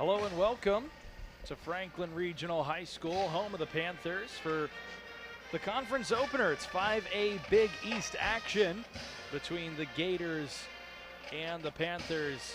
Hello and welcome to Franklin Regional High School, home of the Panthers, for the conference opener. It's 5A Big East action between the Gators and the Panthers.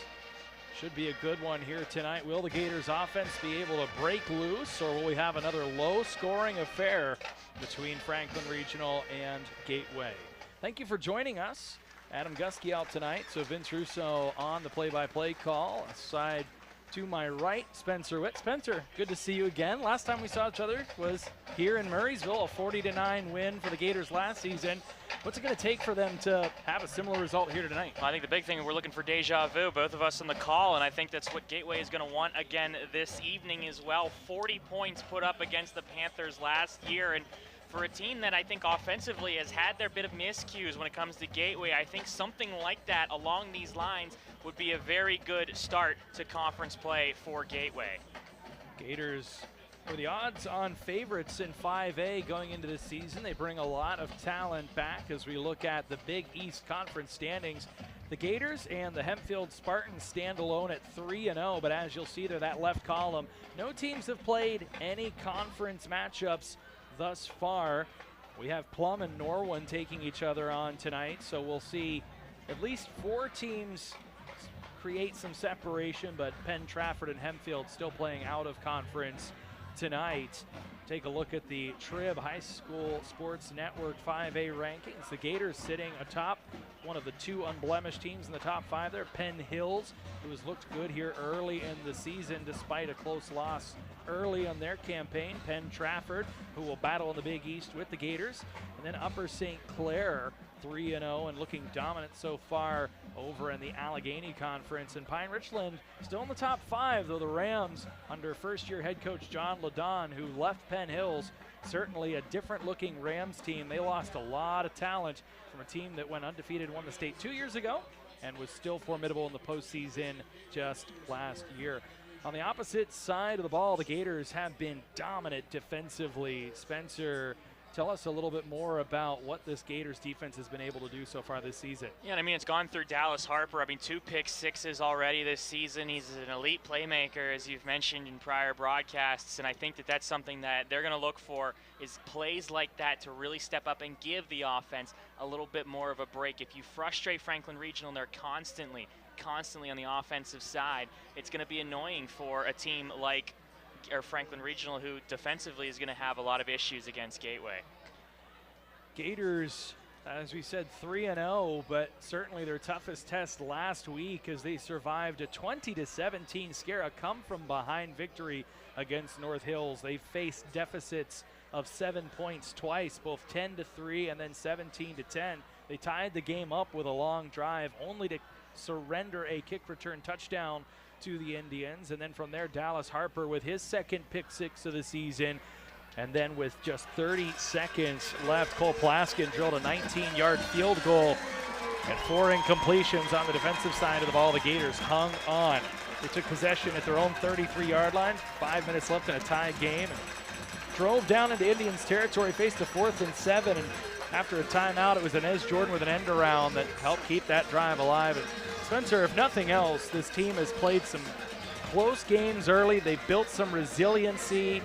Should be a good one here tonight. Will the Gators offense be able to break loose, or will we have another low-scoring affair between Franklin Regional and Gateway? Thank you for joining us. Adam Gusky out tonight, so Vince Russo on the play-by-play call. Aside to my right, Spencer Witt. Spencer, good to see you again. Last time we saw each other was here in Murraysville, a 40-9 win for the Gators last season. What's it going to take for them to have a similar result here tonight? Well, I think the big thing, we're looking for deja vu, both of us on the call, and I think that's what Gateway is going to want again this evening as well. 40 points put up against the Panthers last year, and for a team that I think offensively has had their bit of miscues when it comes to Gateway, I think something like that along these lines would be a very good start to conference play for Gateway. Gators are the odds-on favorites in 5A going into this season. They bring a lot of talent back as we look at the Big East Conference standings. The Gators and the Hempfield Spartans stand alone at 3-0, but as you'll see there, that left column, no teams have played any conference matchups thus far. We have Plum and Norwin taking each other on tonight, so we'll see at least 4 teams create some separation, but Penn Trafford and Hempfield still playing out of conference tonight. Take a look at the Trib High School Sports Network 5A rankings. The Gators sitting atop, one of the 2 unblemished teams in the top 5 there. Penn Hills, who has looked good here early in the season despite a close loss early on their campaign. Penn Trafford, who will battle in the Big East with the Gators. And then Upper St. Clair, 3-0 and looking dominant so far over in the Allegheny Conference. And Pine Richland still in the top 5, though the Rams under first-year head coach John Ladon, who left Penn Hills, certainly a different-looking Rams team. They lost a lot of talent from a team that went undefeated and won the state 2 years ago and was still formidable in the postseason just last year. On the opposite side of the ball, the Gators have been dominant defensively. Spencer, tell us a little bit more about what this Gators defense has been able to do so far this season. Yeah, I mean, it's gone through Dallas Harper. I mean, 2 pick-sixes already this season. He's an elite playmaker, as you've mentioned in prior broadcasts, and I think that that's something that they're going to look for, is plays like that to really step up and give the offense a little bit more of a break. If you frustrate Franklin Regional, they're constantly on the offensive side, it's going to be annoying for a team like Franklin Regional, who defensively is going to have a lot of issues against Gateway. Gators, as we said, 3-0, but certainly their toughest test last week as they survived a 20-17 scare, a come-from-behind victory against North Hills. They faced deficits of 7 points twice, both 10-3 and then 17-10. They tied the game up with a long drive, only to surrender a kick return touchdown to the Indians. And then from there, Dallas Harper with his second pick-six of the season. And then with just 30 seconds left, Cole Plaskin drilled a 19-yard field goal and 4 incompletions on the defensive side of the ball. The Gators hung on. They took possession at their own 33-yard line, 5 minutes left in a tie game, and drove down into Indians territory, faced a 4th and 7, and after a timeout, it was Inez Jordan with an end around that helped keep that drive alive. And Spencer, if nothing else, this team has played some close games early. They've built some resiliency.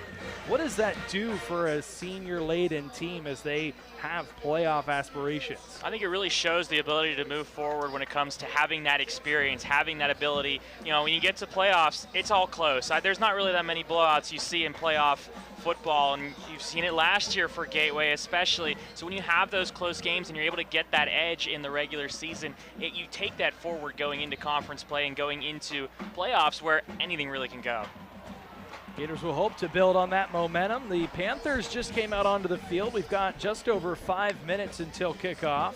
What does that do for a senior-laden team as they have playoff aspirations? I think it really shows the ability to move forward when it comes to having that experience, having that ability. You know, when you get to playoffs, it's all close. There's not really that many blowouts you see in playoff football, and you've seen it last year for Gateway especially. So when you have those close games and you're able to get that edge in the regular season, you take that forward going into conference play and going into playoffs where anything really can go. Gators will hope to build on that momentum. The Panthers just came out onto the field. We've got just over 5 minutes until kickoff.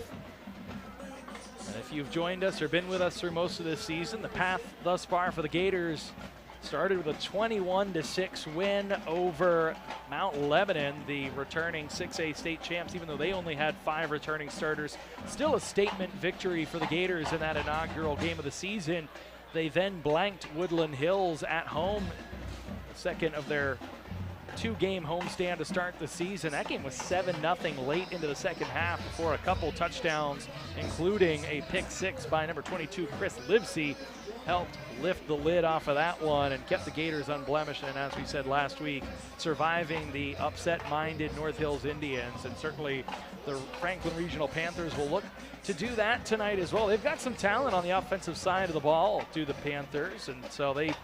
And if you've joined us or been with us through most of this season, the path thus far for the Gators started with a 21-6 win over Mount Lebanon, the returning 6A state champs, even though they only had 5 returning starters. Still a statement victory for the Gators in that inaugural game of the season. They then blanked Woodland Hills at home, second of their 2-game homestand to start the season. That game was 7-0 late into the second half before a couple touchdowns, including a pick-6 by number 22, Chris Livesey. helped lift the lid off of that one and kept the Gators unblemished, and as we said last week, surviving the upset-minded North Hills Indians. And certainly the Franklin Regional Panthers will look to do that tonight as well. They've got some talent on the offensive side of the ball, do the Panthers, and so they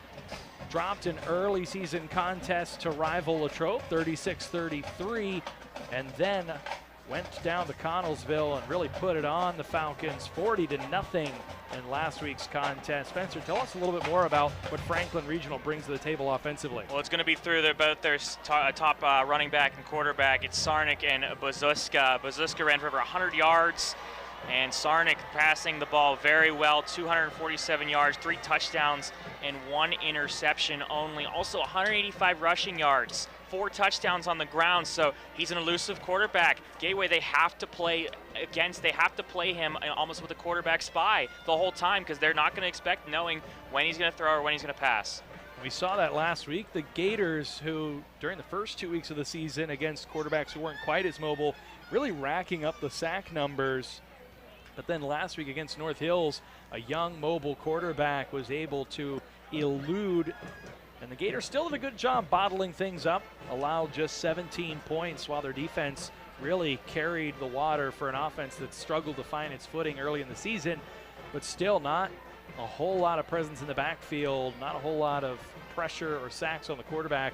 dropped an early season contest to rival Latrobe, 36-33, and then went down to Connellsville and really put it on the Falcons, 40-0 in last week's contest. Spencer, tell us a little bit more about what Franklin Regional brings to the table offensively. Well, it's going to be through both their top running back and quarterback. It's Sarnik and Bazuska. Bazuska ran for over 100 yards, and Sarnik passing the ball very well, 247 yards, 3 touchdowns, and 1 interception only. Also 185 rushing yards, 4 touchdowns on the ground, so he's an elusive quarterback. Gateway, they have to play him almost with a quarterback spy the whole time, because they're not going to expect knowing when he's going to throw or when he's going to pass. We saw that last week. The Gators, who during the first 2 weeks of the season against quarterbacks who weren't quite as mobile, really racking up the sack numbers. But then last week against North Hills, a young mobile quarterback was able to elude, and the Gators still did a good job bottling things up, allowed just 17 points while their defense really carried the water for an offense that struggled to find its footing early in the season, but still not a whole lot of presence in the backfield, not a whole lot of pressure or sacks on the quarterback.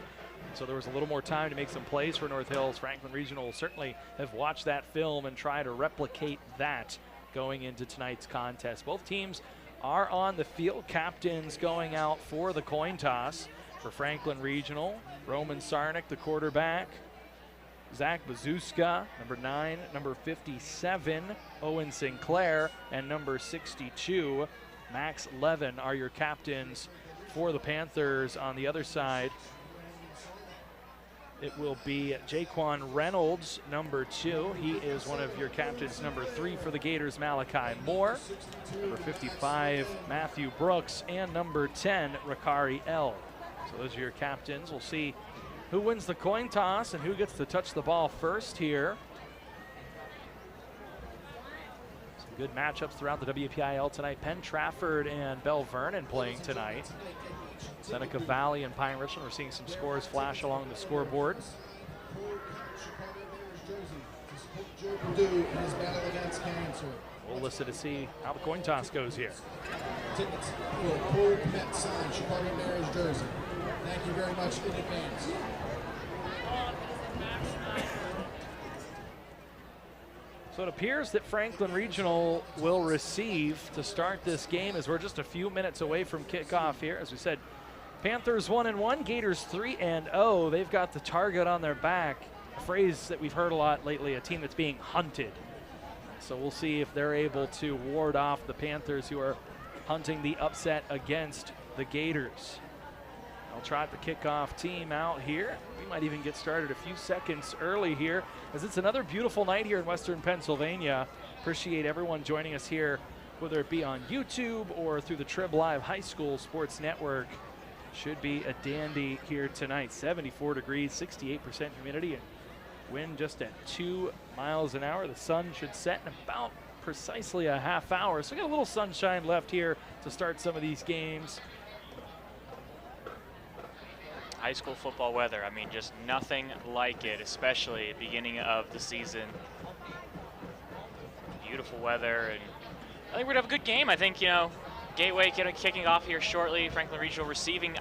So there was a little more time to make some plays for North Hills. Franklin Regional will certainly have watched that film and try to replicate that going into tonight's contest. Both teams are on the field. Captains going out for the coin toss. For Franklin Regional, Roman Sarnik, the quarterback. Zach Bazuska, number 9, number 57, Owen Sinclair, and number 62, Max Levin are your captains for the Panthers. On the other side, it will be Jaquan Reynolds, number 2. He is one of your captains. Number 3 for the Gators, Malachi Moore. Number 55, Matthew Brooks. And number 10, Rakari L. So those are your captains. We'll see who wins the coin toss and who gets to touch the ball first here. Some good matchups throughout the WPIAL tonight. Penn Trafford and Bell Vernon playing tonight. Seneca Valley and Pine Richland, we're seeing some scores flash along the scoreboard. We'll listen to see how the coin toss goes here. Tickets for Paul Met sign Chicago Bears jersey. Thank you very much in advance. So it appears that Franklin Regional will receive to start this game, as we're just a few minutes away from kickoff here. As we said, Panthers 1-1, Gators 3-0. They've got the target on their back, a phrase that we've heard a lot lately, a team that's being hunted. So we'll see if they're able to ward off the Panthers, who are hunting the upset against the Gators. I'll try the kickoff team out here. We might even get started a few seconds early here, as it's another beautiful night here in Western Pennsylvania. Appreciate everyone joining us here, whether it be on YouTube or through the Trib Live High School Sports Network. Should be a dandy here tonight. 74 degrees, 68% humidity, and wind just at 2 miles an hour. The sun should set in about precisely a half hour. So we got a little sunshine left here to start some of these games. High school football weather, I mean, just nothing like it, especially at the beginning of the season. Beautiful weather, and I think we're gonna have a good game. I think, you know, Gateway kicking off here shortly, Franklin Regional receiving.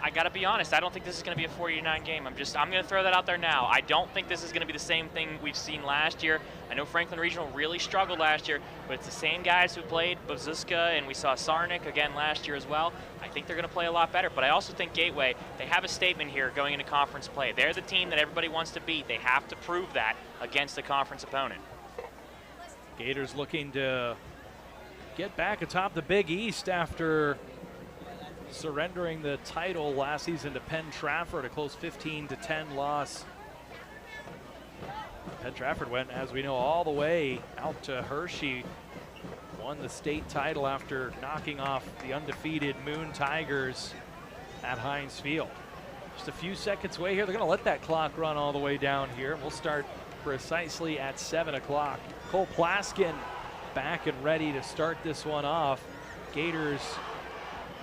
I gotta be honest, I don't think this is gonna be a 49 game. I'm gonna throw that out there now. I don't think this is gonna be the same thing we've seen last year. I know Franklin Regional really struggled last year, but it's the same guys who played, Bazuska, and we saw Sarnik again last year as well. I think they're gonna play a lot better, but I also think Gateway, they have a statement here going into conference play. They're the team that everybody wants to beat. They have to prove that against a conference opponent. Gators looking to get back atop the Big East after surrendering the title last season to Penn Trafford, a close 15-10 loss. Penn Trafford went, as we know, all the way out to Hershey, won the state title after knocking off the undefeated Moon Tigers at Heinz Field. Just a few seconds away here. They're going to let that clock run all the way down here. We'll start precisely at 7 o'clock. Cole Plaskin back and ready to start this one off. Gators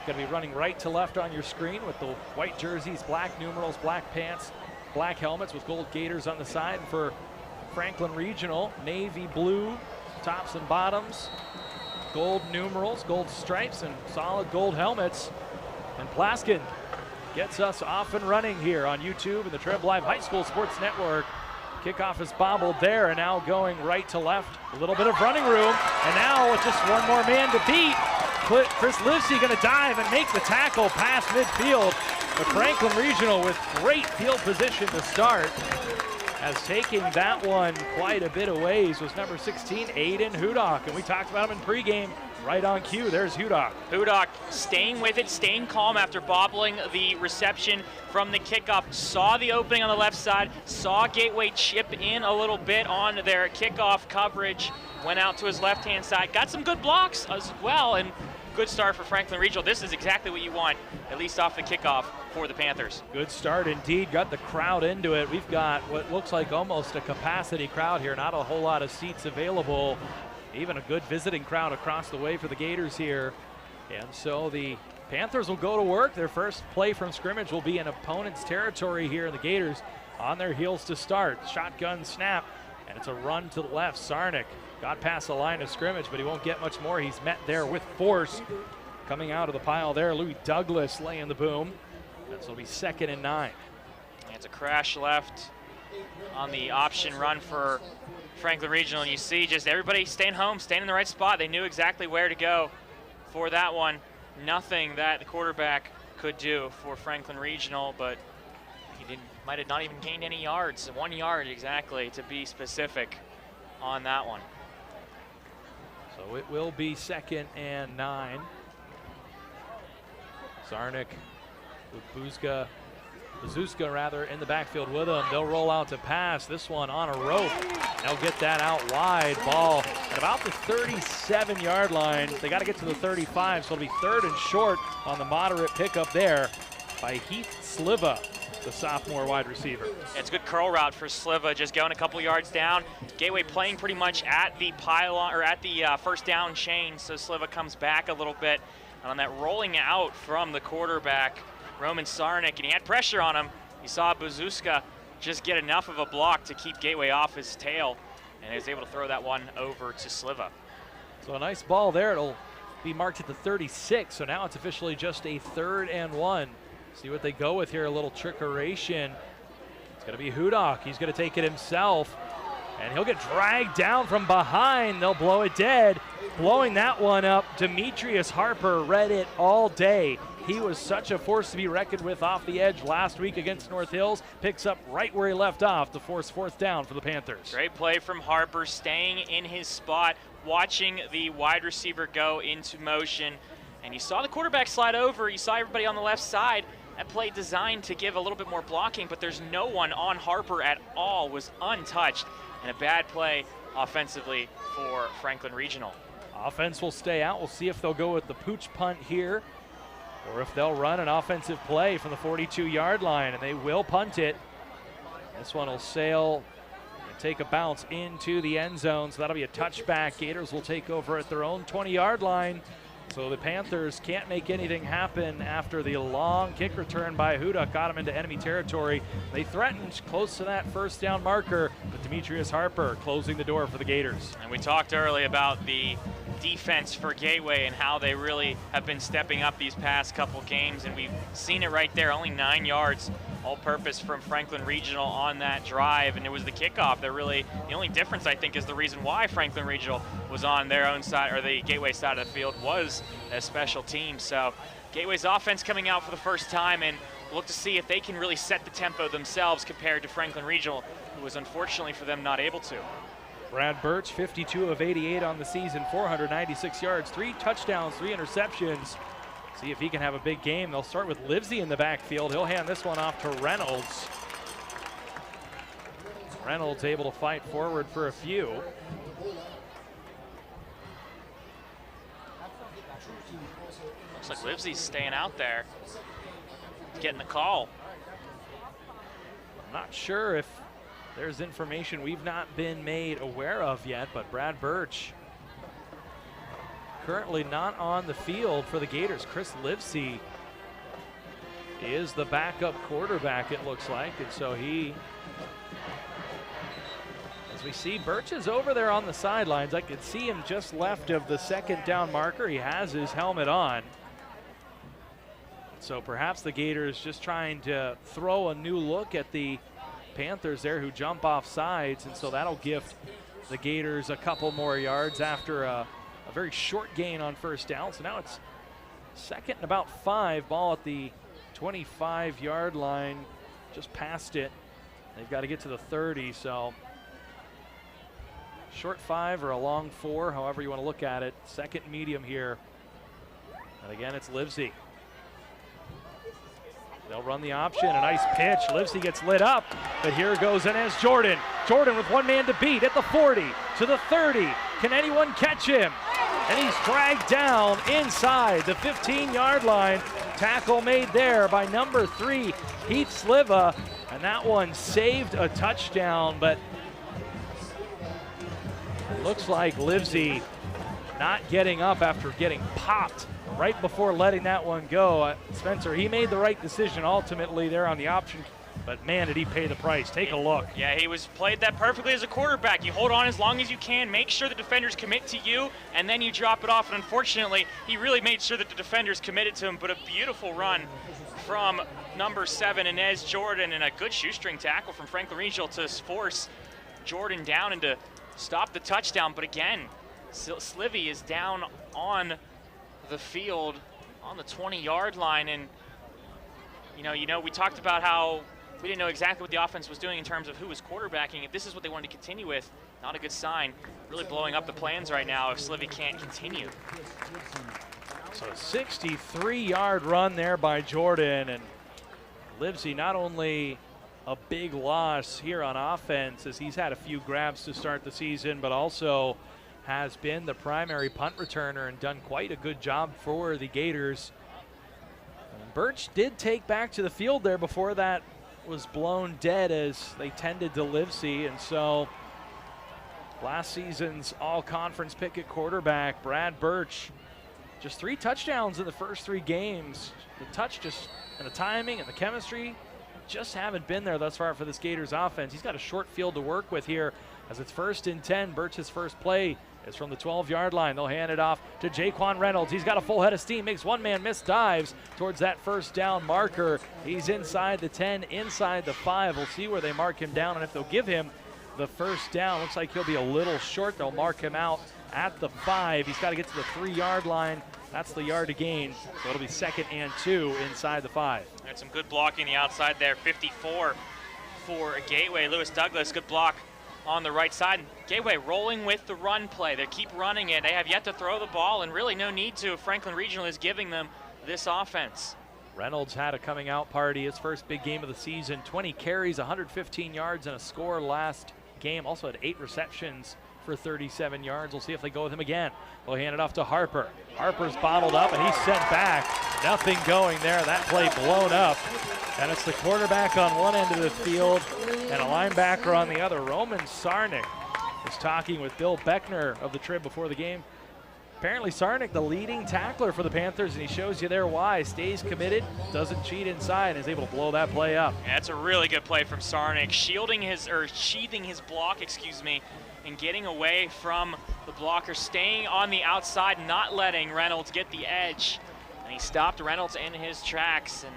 Going to be running right to left on your screen with the white jerseys, black numerals, black pants, black helmets with gold gaiters on the side. And for Franklin Regional, navy blue tops and bottoms, gold numerals, gold stripes, and solid gold helmets. And Plaskin gets us off and running here on YouTube and the Treb Live High School Sports Network. Kickoff is bobbled there, and now going right to left. A little bit of running room, and now with just one more man to beat, Chris Livesey going to dive and make the tackle past midfield. But Franklin Regional with great field position to start, as taking that one quite a bit of ways was number 16, Aiden Hudock. And we talked about him in pregame. Right on cue, there's Hudock. Hudock staying with it, staying calm after bobbling the reception from the kickoff. Saw the opening on the left side, saw Gateway chip in a little bit on their kickoff coverage, went out to his left-hand side, got some good blocks as well, and good start for Franklin Regional. This is exactly what you want, at least off the kickoff for the Panthers. Good start indeed, got the crowd into it. We've got what looks like almost a capacity crowd here, not a whole lot of seats available. Even a good visiting crowd across the way for the Gators here. And so the Panthers will go to work. Their first play from scrimmage will be in opponent's territory here, and the Gators on their heels to start. Shotgun snap, and it's a run to the left. Sarnik got past the line of scrimmage, but he won't get much more. He's met there with force. Coming out of the pile there, Louis Douglas laying the boom. This will be 2nd and 9. And it's a crash left on the option run for Franklin Regional, and you see just everybody staying home, staying in the right spot. They knew exactly where to go for that one. Nothing that the quarterback could do for Franklin Regional, but he might have not even gained any yards, 1 yard exactly to be specific on that one. So it will be 2nd and 9. Sarnik with Bazuska in the backfield with him. They'll roll out to pass. This one on a rope. They'll get that out wide. Ball at about the 37-yard line. They got to get to the 35, so it'll be 3rd and short on the moderate pickup there by Heath Sliva, the sophomore wide receiver. It's a good curl route for Sliva, just going a couple yards down. Gateway playing pretty much at the pylon, or at the first down chain, so Sliva comes back a little bit. And on that rolling out from the quarterback, Roman Sarnik, and he had pressure on him. You saw Bazuska just get enough of a block to keep Gateway off his tail, and he was able to throw that one over to Sliva. So a nice ball there. It'll be marked at the 36, so now it's officially just a 3rd and 1. See what they go with here, a little trickeration. It's going to be Hudock. He's going to take it himself, and he'll get dragged down from behind. They'll blow it dead. Blowing that one up, Demetrius Harper read it all day. He was such a force to be reckoned with off the edge last week against North Hills. Picks up right where he left off to force 4th down for the Panthers. Great play from Harper, staying in his spot, watching the wide receiver go into motion. And you saw the quarterback slide over. You saw everybody on the left side. That play designed to give a little bit more blocking, but there's no one on Harper at all. Was untouched. And a bad play offensively for Franklin Regional. Offense will stay out. We'll see if they'll go with the pooch punt here, or if they'll run an offensive play from the 42-yard line, and they will punt it. This one will sail and take a bounce into the end zone, so that'll be a touchback. Gators will take over at their own 20-yard line. So the Panthers can't make anything happen after the long kick return by Hudock got him into enemy territory. They threatened close to that 1st down marker, but Demetrius Harper closing the door for the Gators. And we talked early about the defense for Gateway and how they really have been stepping up these past couple games, and we've seen it right there. Only 9 yards all-purpose from Franklin Regional on that drive, and it was the kickoff that really, the only difference I think is the reason why Franklin Regional was on their own side, or the Gateway side of the field, was a special team. So Gateway's offense coming out for the first time, and look to see if they can really set the tempo themselves compared to Franklin Regional, who was unfortunately for them not able to. Brad Burch, 52 of 88 on the season, 496 yards, 3 touchdowns, 3 interceptions. See if he can have a big game. They'll start with Livesey in the backfield. He'll hand this one off to Reynolds. Reynolds able to fight forward for a few. Looks like Livesey's staying out there, getting the call. I'm not sure if there's information we've not been made aware of yet, but Brad Burch currently not on the field for the Gators. Chris Livesey is the backup quarterback, it looks like, and so he, as we see, Burch is over there on the sidelines. I could see him just left of the second down marker. He has his helmet on. So perhaps the Gators just trying to throw a new look at the Panthers there, who jump off sides, and so that'll gift the Gators a couple more yards after a very short gain on first down. So now it's 2nd and about 5, ball at the 25-yard line, just past it. They've got to get to the 30, so short 5 or a long 4, however you want to look at it. 2nd medium here. And again, it's Livesey. They'll run the option, a nice pitch. Livesey gets lit up, but here goes Inez Jordan. Jordan with one man to beat at the 40, to the 30. Can anyone catch him? And he's dragged down inside the 15-yard line. Tackle made there by number 3, Heath Sliva, and that one saved a touchdown, but it looks like Livesey not getting up after getting popped right before letting that one go. Spencer, he made the right decision ultimately there on the option, but man, did he pay the price. Take a look. Yeah, he played that perfectly as a quarterback. You hold on as long as you can, make sure the defenders commit to you, and then you drop it off. And unfortunately, he really made sure that the defenders committed to him, but a beautiful run from number 7, Inez Jordan, and a good shoestring tackle from Franklin Regional to force Jordan down and to stop the touchdown. But again, Slivy is down on the field on the 20-yard line, and you know, we talked about how we didn't know exactly what the offense was doing in terms of who was quarterbacking. If this is what they wanted to continue with, not a good sign. Really blowing up the plans right now if Slivy can't continue. So a 63-yard run there by Jordan, and Livesey not only a big loss here on offense as he's had a few grabs to start the season, but also has been the primary punt returner and done quite a good job for the Gators. And Burch did take back to the field there before that was blown dead as they tended to Livesey, and so last season's all-conference pick at quarterback, Brad Burch, just 3 touchdowns in the first 3 games. The touch just, and the timing and the chemistry just haven't been there thus far for this Gators offense. He's got a short field to work with here as it's 1st and 10. Burch's first play is from the 12-yard line. They'll hand it off to Jaquan Reynolds. He's got a full head of steam, makes one man miss dives towards that first down marker. He's inside the 10, inside the 5. We'll see where they mark him down and if they'll give him the first down. Looks like he'll be a little short. They'll mark him out at the 5. He's got to get to the 3-yard line. That's the yard to gain. So it'll be 2nd and 2 inside the 5. Had some good blocking the outside there. 54 for a Gateway. Lewis Douglas, good block on the right side. Gateway rolling with the run play. They keep running it. They have yet to throw the ball, and really no need to. Franklin Regional is giving them this offense. Reynolds had a coming out party, his first big game of the season. 20 carries, 115 yards, and a score last game. Also had 8 receptions for 37 yards. We'll see if they go with him again. We'll hand it off to Harper. Harper's bottled up, and he's sent back. Nothing going there. That play blown up. And it's the quarterback on one end of the field and a linebacker on the other. Roman Sarnik was talking with Bill Beckner of the Trib before the game. Apparently Sarnik, the leading tackler for the Panthers, and he shows you there why. Stays committed, doesn't cheat inside, and is able to blow that play up. Yeah, that's a really good play from Sarnik, sheathing his block, and getting away from the blocker, staying on the outside, not letting Reynolds get the edge. And he stopped Reynolds in his tracks, and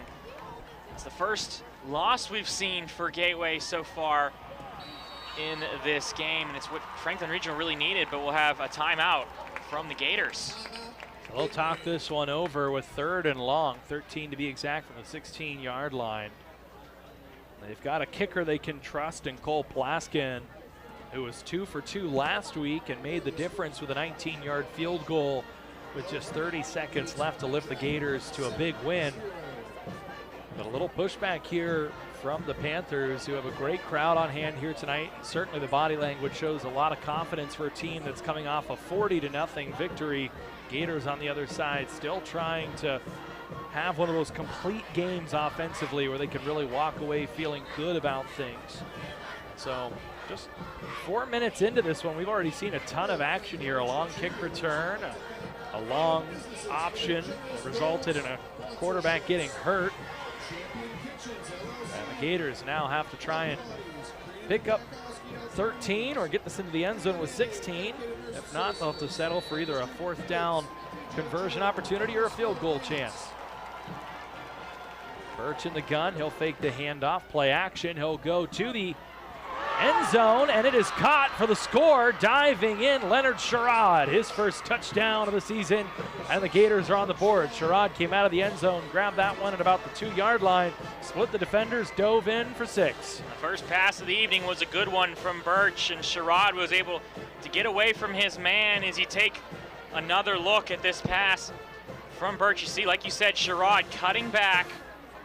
it's the first loss we've seen for Gateway so far in this game, and it's what Franklin Regional really needed, but we'll have a timeout from the Gators. So they'll talk this one over with 3rd and long, 13 to be exact, from the 16-yard line. They've got a kicker they can trust in Cole Plaskin, who was 2 for 2 last week and made the difference with a 19-yard field goal with just 30 seconds left to lift the Gators to a big win. But a little pushback here from the Panthers, who have a great crowd on hand here tonight. And certainly the body language shows a lot of confidence for a team that's coming off a 40-0 victory. Gators on the other side still trying to have one of those complete games offensively where they can really walk away feeling good about things. So just 4 minutes into this one, we've already seen a ton of action here. A long kick return, a long option resulted in a quarterback getting hurt. And the Gators now have to try and pick up 13 or get this into the end zone with 16. If not, they'll have to settle for either a 4th down conversion opportunity or a field goal chance. Burch in the gun, he'll fake the handoff, play action, he'll go to the end zone, and it is caught for the score. Diving in, Leonard Sherrod, his first touchdown of the season, and the Gators are on the board. Sherrod came out of the end zone, grabbed that one at about the 2-yard line, split the defenders, dove in for 6. The first pass of the evening was a good one from Burch, and Sherrod was able to get away from his man. As you take another look at this pass from Burch, you see, like you said, Sherrod cutting back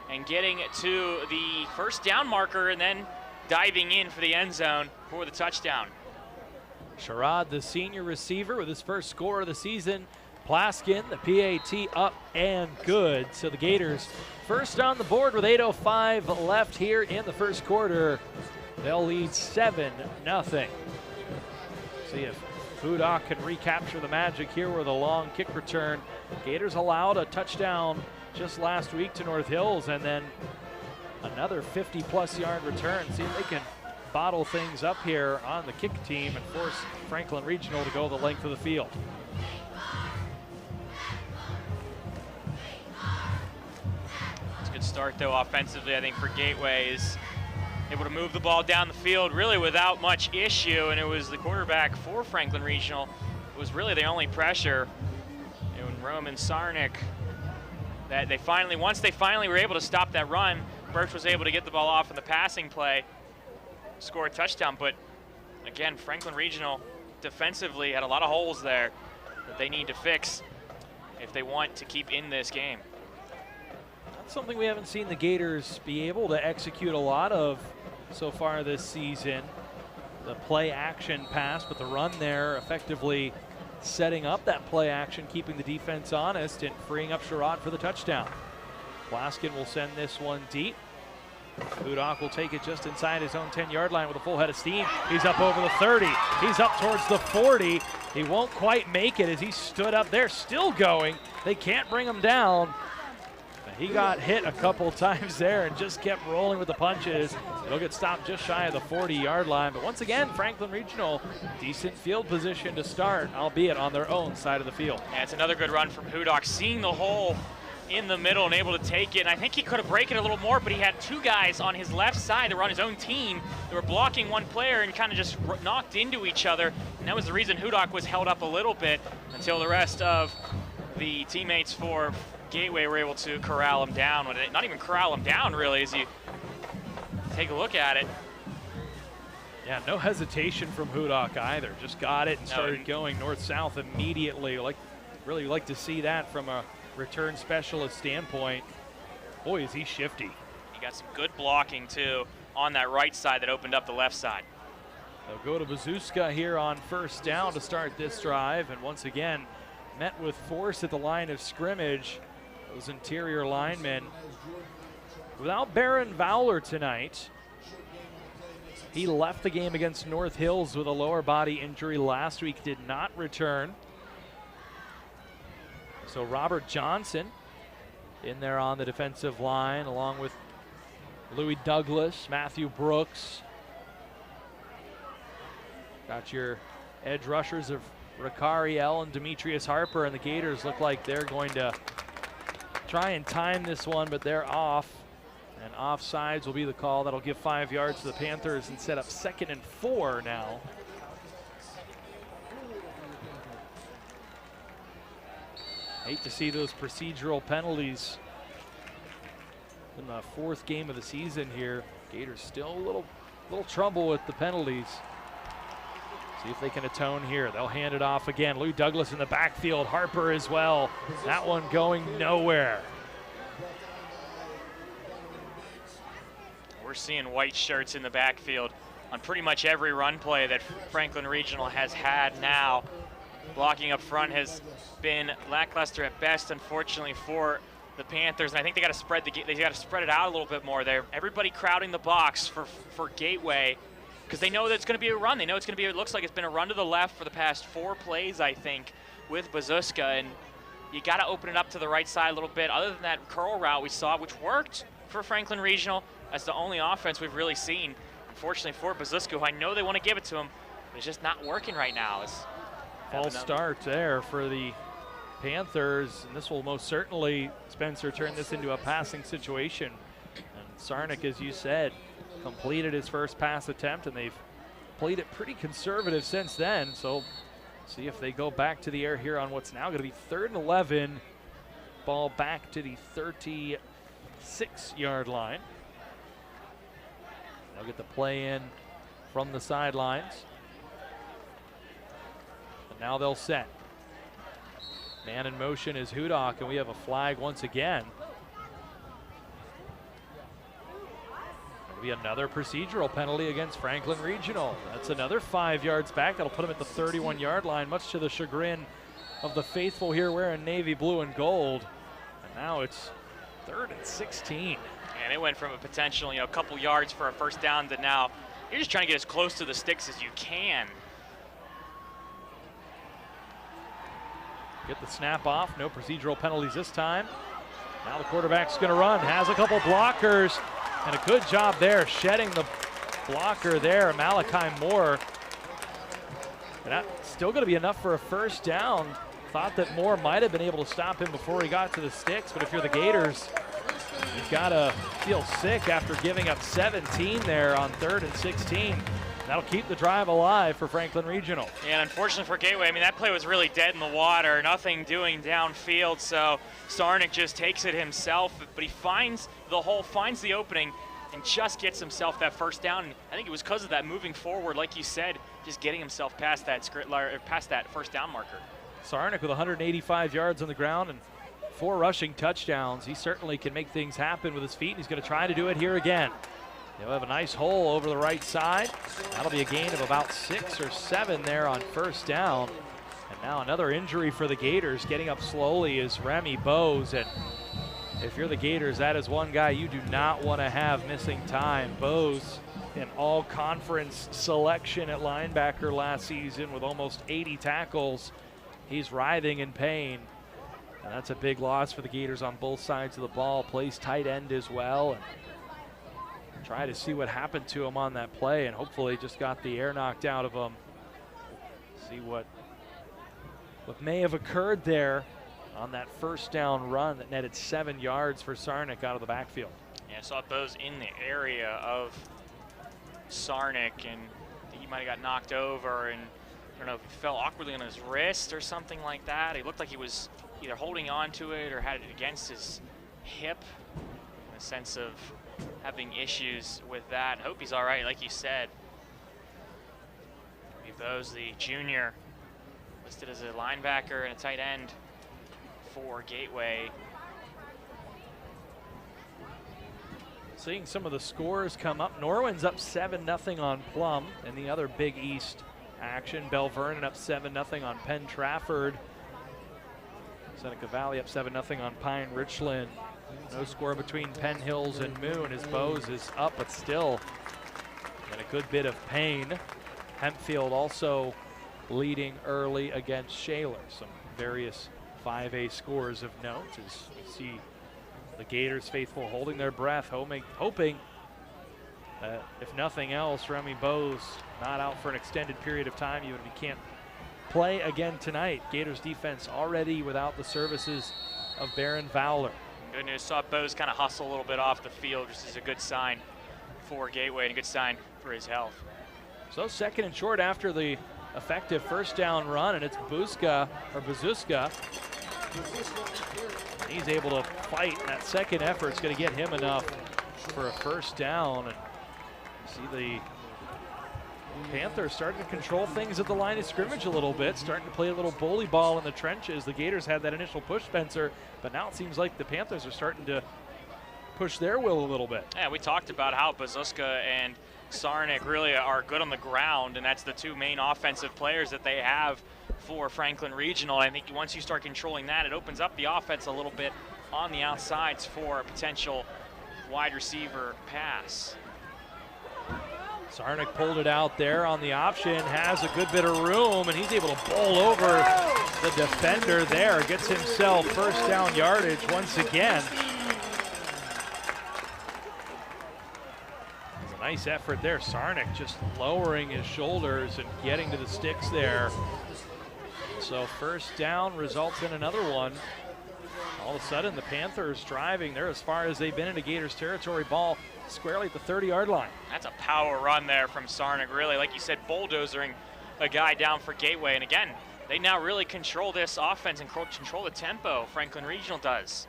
and getting to the first down marker, and then diving in for the end zone for the touchdown. Sherrod, the senior receiver, with his first score of the season. Plaskin, the PAT, up and good. So the Gators first on the board with 8:05 left here in the first quarter. They'll lead 7-0. See if Hudock can recapture the magic here with a long kick return. Gators allowed a touchdown just last week to North Hills, and then another 50-plus yard return. See if they can bottle things up here on the kick team and force Franklin Regional to go the length of the field. It's a good start, though, offensively, I think, for Gateway. Is able to move the ball down the field really without much issue, and it was the quarterback for Franklin Regional who was really the only pressure. And Roman Sarnik, that once they finally were able to stop that run, Burch was able to get the ball off in the passing play, score a touchdown. But again, Franklin Regional defensively had a lot of holes there that they need to fix if they want to keep in this game. That's something we haven't seen the Gators be able to execute a lot of so far this season. The play action pass, but the run there effectively setting up that play action, keeping the defense honest and freeing up Sherrod for the touchdown. Plaskin will send this one deep. Hudock will take it just inside his own 10-yard line with a full head of steam. He's up over the 30. He's up towards the 40. He won't quite make it as he stood up there, still going. They can't bring him down. He got hit a couple times there and just kept rolling with the punches. It'll get stopped just shy of the 40-yard line. But once again, Franklin Regional, decent field position to start, albeit on their own side of the field. Yeah, it's another good run from Hudock, seeing the hole in the middle and able to take it. And I think he could have broken it a little more, but he had 2 guys on his left side that were on his own team. They were blocking one player and kind of just knocked into each other. And that was the reason Hudock was held up a little bit until the rest of the teammates for Gateway were able to corral him down. Not even corral him down, really, as you take a look at it. Yeah, no hesitation from Hudock either. Just got it and started going north-south immediately. Really like to see that from a return specialist standpoint. Boy, is he shifty. He got some good blocking, too, on that right side that opened up the left side. They'll go to Bazuska here on first down to start this drive, and once again, met with force at the line of scrimmage. Those interior linemen. Without Baron Vowler tonight, he left the game against North Hills with a lower body injury last week, did not return. So Robert Johnson in there on the defensive line, along with Louis Douglas, Matthew Brooks. Got your edge rushers of Ricariel and Demetrius Harper, and the Gators look like they're going to try and time this one, but they're off. And offsides will be the call. That'll give 5 yards to the Panthers and set up 2nd and 4 now. Hate to see those procedural penalties in the 4th game of the season here. Gators still a little trouble with the penalties. See if they can atone here. They'll hand it off again. Lou Douglas in the backfield. Harper as well. That one going nowhere. We're seeing white shirts in the backfield on pretty much every run play that Franklin Regional has had now. Blocking up front has been lackluster at best, unfortunately, for the Panthers. And I think they got to spread it out a little bit more there. Everybody crowding the box for Gateway, because they know that it's going to be a run. They know it's going to be, it looks like it's been a run to the left for the past 4 plays, I think, with Bazuska, and you got to open it up to the right side a little bit. Other than that curl route we saw, which worked for Franklin Regional, that's the only offense we've really seen. Unfortunately for Bazuska, who I know they want to give it to him, but it's just not working right now. False start there for the Panthers, and this will most certainly, Spencer, turn this into a passing situation. And Sarnik, as you said, completed his first pass attempt, and they've played it pretty conservative since then. So see if they go back to the air here on what's now going to be 3rd and 11. Ball back to the 36-yard line. They'll get the play in from the sidelines. And now they'll set. Man in motion is Hudock, and we have a flag once again. Be another procedural penalty against Franklin Regional. That's another 5 yards back. That'll put them at the 31-yard line, much to the chagrin of the faithful here wearing navy blue and gold. And now it's 3rd and 16. And it went from a potential, a couple yards for a first down to now you're just trying to get as close to the sticks as you can. Get the snap off. No procedural penalties this time. Now the quarterback's going to run. Has a couple blockers. And a good job there, shedding the blocker there, Malachi Moore. And that's still going to be enough for a first down. Thought that Moore might have been able to stop him before he got to the sticks, but if you're the Gators, you've got to feel sick after giving up 17 there on 3rd and 16. That'll keep the drive alive for Franklin Regional. Yeah, and unfortunately for Gateway, I mean, that play was really dead in the water, nothing doing downfield, so Sarnik just takes it himself, but he finds the hole, finds the opening, and just gets himself that first down. And I think it was because of that moving forward, like you said, just getting himself past that first down marker. Sarnik with 185 yards on the ground and 4 rushing touchdowns. He certainly can make things happen with his feet, and he's going to try to do it here again. They'll have a nice hole over the right side. That'll be a gain of about 6 or 7 there on first down. And now another injury for the Gators. Getting up slowly is Remy Bose. And if you're the Gators, that is one guy you do not want to have missing time. Bose, an all-conference selection at linebacker last season with almost 80 tackles. He's writhing in pain. And that's a big loss for the Gators on both sides of the ball. Plays tight end as well. And try to see what happened to him on that play, and hopefully just got the air knocked out of him. See what may have occurred there on that first down run that netted 7 yards for Sarnik out of the backfield. Yeah, I saw Bose in the area of Sarnik, and he might have got knocked over, and I don't know if he fell awkwardly on his wrist or something like that. He looked like he was either holding on to it or had it against his hip, in a sense of having issues with that. I hope he's all right, like you said. Bose, the junior, listed as a linebacker and a tight end for Gateway. Seeing some of the scores come up. Norwin's up 7-0 on Plum in the other Big East action. Bell Vernon up 7-0 on Penn Trafford. Seneca Valley up 7-0 on Pine Richland. No score between Penn Hills and Moon as Bose is up, but still in a good bit of pain. Hempfield also leading early against Shaler. Some various 5A scores of note as you see the Gators faithful holding their breath, hoping that if nothing else, Remy Bose not out for an extended period of time, even if he can't play again tonight. Gators defense already without the services of Baron Fowler. Good news, saw Bose kind of hustle a little bit off the field, just as a good sign for Gateway and a good sign for his health. So 2nd and short after the effective first down run, and it's Bazuska. He's able to fight. That second effort's going to get him enough for a first down. And see the Panthers starting to control things at the line of scrimmage a little bit, starting to play a little bully ball in the trenches. The Gators had that initial push, Spencer, but now it seems like the Panthers are starting to push their will a little bit. Yeah, we talked about how Bazuska and Sarnik really are good on the ground, and that's the 2 main offensive players that they have for Franklin Regional. I think once you start controlling that, it opens up the offense a little bit on the outsides for a potential wide receiver pass. Sarnik pulled it out there on the option, has a good bit of room, and he's able to bowl over the defender there. Gets himself first down yardage once again. It's a nice effort there. Sarnik just lowering his shoulders and getting to the sticks there. So first down results in another one. All of a sudden, the Panthers driving. They're as far as they've been into Gators territory. Ball squarely at the 30-yard line. That's a power run there from Sarnik, really. Like you said, bulldozering a guy down for Gateway. And again, they now really control this offense and control the tempo. Franklin Regional does.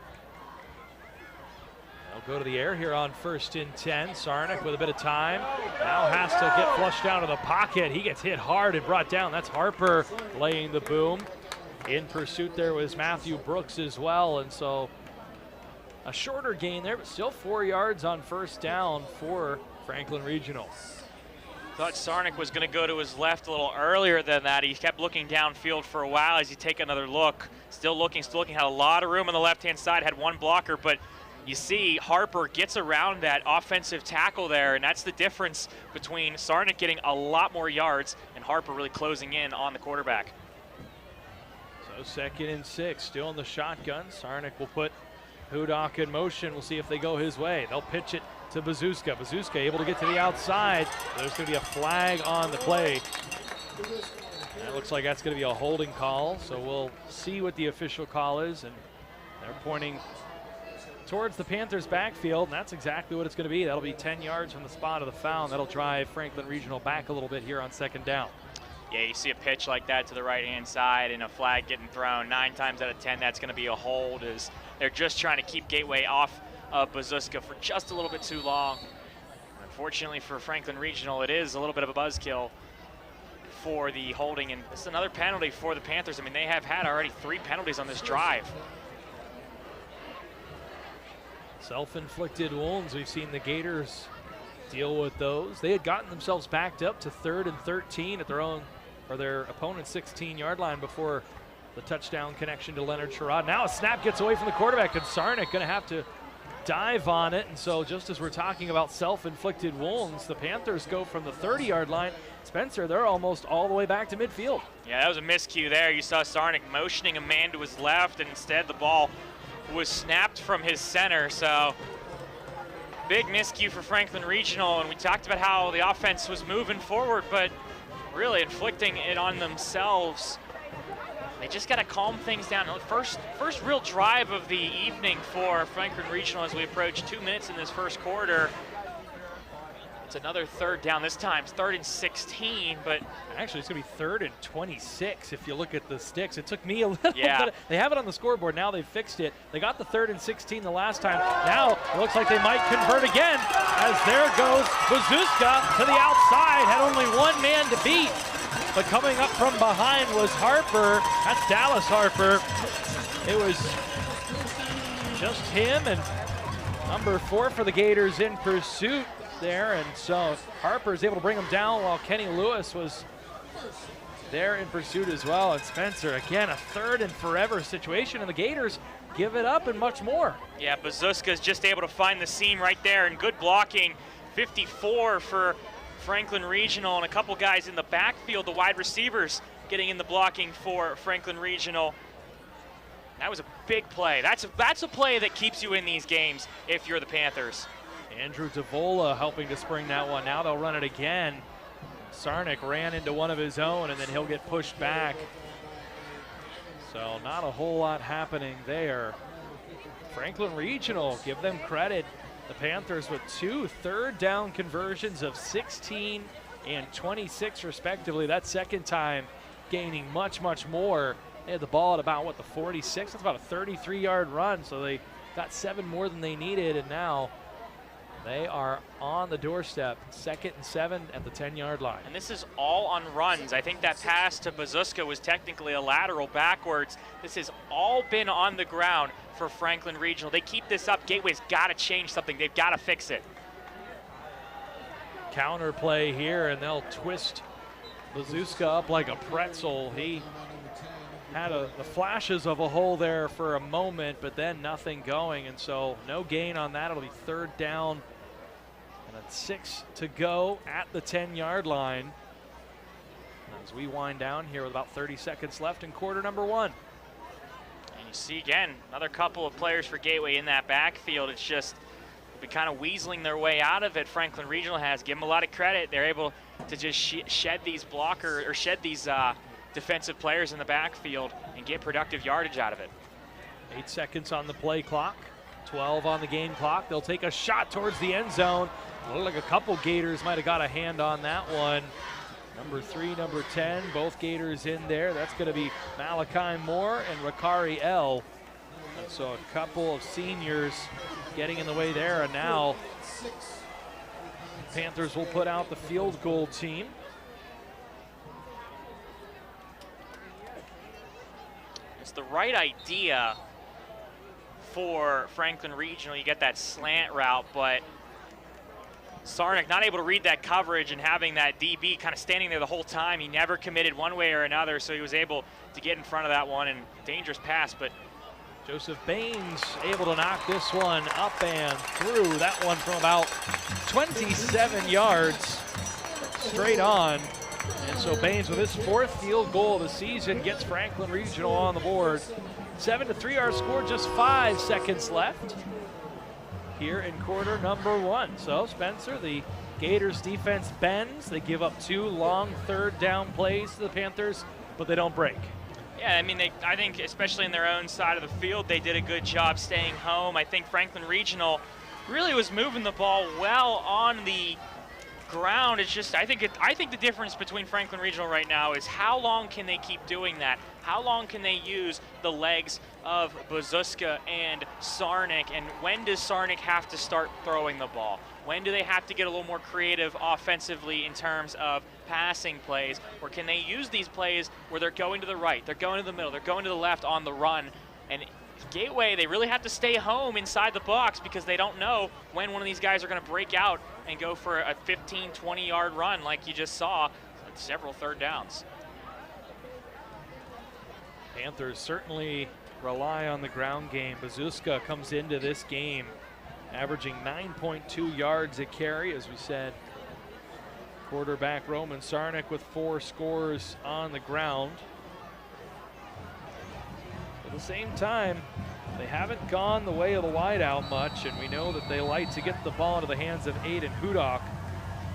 They'll go to the air here on 1st and 10. Sarnik with a bit of time. Now has to get flushed out of the pocket. He gets hit hard and brought down. That's Harper laying the boom. In pursuit there was Matthew Brooks as well, and so a shorter gain there, but still 4 yards on first down for Franklin Regional. Thought Sarnik was going to go to his left a little earlier than that. He kept looking downfield for a while as you take another look. Still looking, had a lot of room on the left-hand side, had one blocker, but you see Harper gets around that offensive tackle there, and that's the difference between Sarnik getting a lot more yards and Harper really closing in on the quarterback. So 2nd and 6, still in the shotgun. Sarnik will put Hudock in motion. We'll see if they go his way. They'll pitch it to Bazuska. Bazuska able to get to the outside. There's going to be a flag on the play. And it looks like that's going to be a holding call, so we'll see what the official call is. And they're pointing towards the Panthers' backfield, and that's exactly what it's going to be. That'll be 10 yards from the spot of the foul, and that'll drive Franklin Regional back a little bit here on 2nd down. Yeah, you see a pitch like that to the right-hand side and a flag getting thrown. 9 times out of 10, that's going to be a hold, as they're just trying to keep Gateway off of Bazuska for just a little bit too long. Unfortunately for Franklin Regional, it is a little bit of a buzzkill for the holding, and this is another penalty for the Panthers. I mean, they have had already 3 penalties on this drive. Self-inflicted wounds. We've seen the Gators deal with those. They had gotten themselves backed up to 3rd and 13 at their opponent's 16-yard line before the touchdown connection to Leonard Sherrod. Now a snap gets away from the quarterback, and Sarnik going to have to dive on it. And so just as we're talking about self-inflicted wounds, the Panthers go from the 30-yard line. Spencer, they're almost all the way back to midfield. Yeah, that was a miscue there. You saw Sarnik motioning a man to his left, and instead the ball was snapped from his center. So big miscue for Franklin Regional, and we talked about how the offense was moving forward, but really inflicting it on themselves. They just got to calm things down. First real drive of the evening for Franklin Regional as we approach 2 minutes in this first quarter. It's another 3rd down. This time it's 3rd and 16, but actually it's going to be 3rd and 26 if you look at the sticks. It took me a little bit. They have it on the scoreboard. Now they've fixed it. They got the 3rd and 16 the last time. Now it looks like they might convert again, as there goes Bazuska to the outside. Had only one man to beat, but coming up from behind was Harper. That's Dallas Harper. It was just him and number 4 for the Gators in pursuit there, and so Harper's able to bring him down while Kenny Lewis was there in pursuit as well. And Spencer, again, a 3rd and forever situation, and the Gators give it up and much more. Yeah, Bazuska's just able to find the seam right there, and good blocking. 54 for Franklin Regional, and a couple guys in the backfield, the wide receivers getting in the blocking for Franklin Regional. That was a big play. That's a play that keeps you in these games if you're the Panthers. Andrew Davola helping to spring that one. Now they'll run it again. Sarnik ran into one of his own, and then he'll get pushed back. So not a whole lot happening there. Franklin Regional, give them credit. The Panthers with 2 3rd down conversions of 16 and 26 respectively. That second time gaining much, much more. They had the ball at about, the 46? That's about a 33-yard run, so they got 7 more than they needed, and now they are on the doorstep, 2nd and 7 at the 10-yard line. And this is all on runs. I think that pass to Bazuska was technically a lateral backwards. This has all been on the ground for Franklin Regional. They keep this up. Gateway's got to change something. They've got to fix it. Counter play here, and they'll twist Bazuska up like a pretzel. He had the flashes of a hole there for a moment, but then nothing going, and so no gain on that. It'll be 3rd down and That's 6 to go at the 10-yard line. As we wind down here with about 30 seconds left in quarter number 1. And you see again, another couple of players for Gateway in that backfield. It's just been kind of weaseling their way out of it. Franklin Regional has. Give them a lot of credit. They're able to just shed these defensive players in the backfield and get productive yardage out of it. 8 seconds on the play clock, 12 on the game clock. They'll take a shot towards the end zone. Looked like a couple Gators might have got a hand on that one. Number 3, number 10, both Gators in there. That's going to be Malachi Moore and Rakari L. And so a couple of seniors getting in the way there. And now Panthers will put out the field goal team. It's the right idea for Franklin Regional. You get that slant route, but Sarnik not able to read that coverage and having that DB kind of standing there the whole time. He never committed one way or another, so he was able to get in front of that one, and dangerous pass, but Joseph Bain's able to knock this one up and through. That one from about 27 yards straight on. And so Baines with his 4th field goal of the season gets Franklin Regional on the board. 7-3 our score, just 5 seconds left here in quarter number 1. So Spencer, the Gators defense bends. They give up 2 long 3rd down plays to the Panthers, but they don't break. Yeah, I mean, I think especially in their own side of the field, they did a good job staying home. I think Franklin Regional really was moving the ball well on the ground. It's just, I think the difference between Franklin Regional right now is how long can they keep doing that? How long can they use the legs of Bazuska and Sarnik? And when does Sarnik have to start throwing the ball? When do they have to get a little more creative offensively in terms of passing plays? Or can they use these plays where they're going to the right, they're going to the middle, they're going to the left on the run? And Gateway, they really have to stay home inside the box because they don't know when one of these guys are going to break out and go for a 15, 20-yard run like you just saw with several 3rd downs. Panthers certainly rely on the ground game. Bazuska comes into this game averaging 9.2 yards a carry, as we said. Quarterback Roman Sarnik with 4 scores on the ground. At the same time, they haven't gone the way of the wideout much, and we know that they like to get the ball into the hands of Aiden Hudock,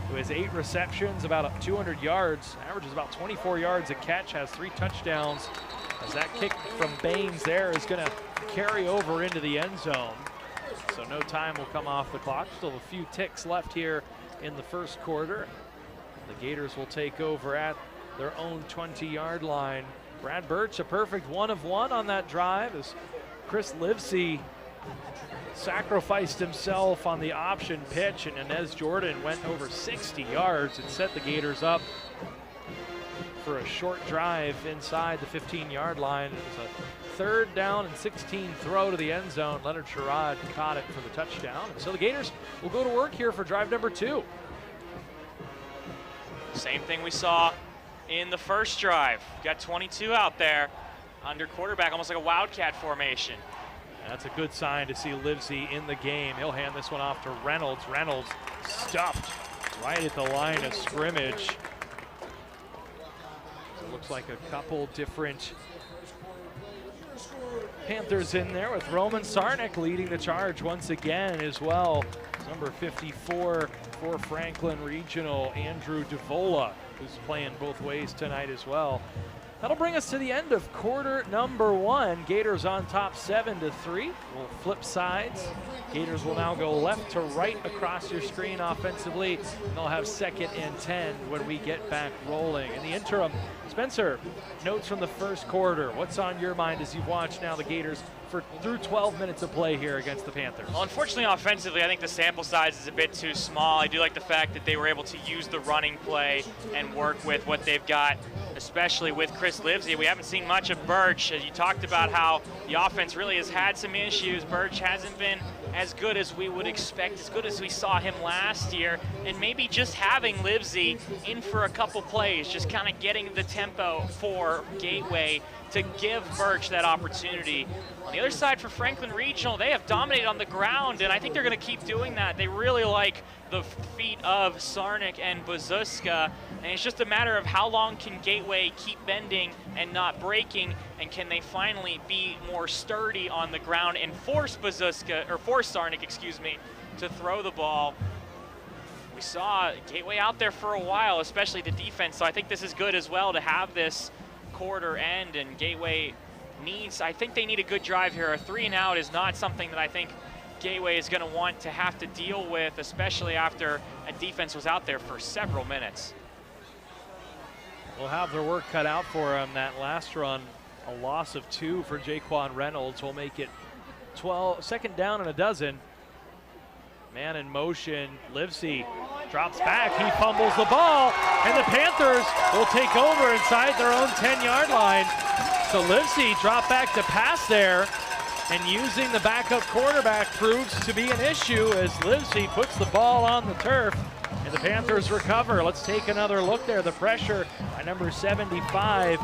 who has 8 receptions, about 200 yards, averages about 24 yards a catch, has 3 touchdowns, as that kick from Baines there is going to carry over into the end zone. So no time will come off the clock. Still a few ticks left here in the 1st quarter. The Gators will take over at their own 20-yard line. Brad Burch, a perfect 1 of 1 on that drive as Chris Livesey sacrificed himself on the option pitch, and Inez Jordan went over 60 yards and set the Gators up for a short drive inside the 15-yard line. It was a 3rd down and 16 throw to the end zone. Leonard Sherrod caught it for the touchdown. And so the Gators will go to work here for drive number 2. Same thing we saw in the 1st drive. Got 22 out there under quarterback, almost like a wildcat formation. That's a good sign to see Livesey in the game. He'll hand this one off to Reynolds. Reynolds stuffed right at the line of scrimmage. So it looks like a couple different Panthers in there, with Roman Sarnik leading the charge once again as well. Number 54 for Franklin Regional, Andrew DeVola, who's playing both ways tonight as well. That'll bring us to the end of quarter number 1. Gators on top 7-3. We'll flip sides. Gators will now go left to right across your screen offensively. They'll have 2nd and 10 when we get back rolling. In the interim, Spencer, notes from the 1st quarter. What's on your mind as you've watched now the Gators through 12 minutes of play here against the Panthers? Well, unfortunately, offensively, I think the sample size is a bit too small. I do like the fact that they were able to use the running play and work with what they've got, especially with Chris Livesey. We haven't seen much of Burch. As you talked about how the offense really has had some issues. Burch hasn't been as good as we would expect, as good as we saw him last year, and maybe just having Livesey in for a couple plays, just kind of getting the tempo for Gateway to give Burch that opportunity. On the other side for Franklin Regional, they have dominated on the ground, and I think they're going to keep doing that. They really like the feet of Sarnik and Bazuska, and it's just a matter of how long can Gateway keep bending and not breaking, and can they finally be more sturdy on the ground and force Sarnik, excuse me, to throw the ball. We saw Gateway out there for a while, especially the defense, so I think this is good as well to have this quarter end, and Gateway I think they need a good drive here. A 3-and-out is not something that I think Gateway is going to want to have to deal with, especially after a defense was out there for several minutes. Will have their work cut out for them. That last run, a loss of 2 for Jaquan Reynolds will make it 2nd down and a dozen. Man in motion, Livesey drops back, he fumbles the ball, and the Panthers will take over inside their own 10-yard line. So Livesey dropped back to pass there, and using the backup quarterback proves to be an issue as Livesey puts the ball on the turf, and the Panthers recover. Let's take another look there. The pressure at number 75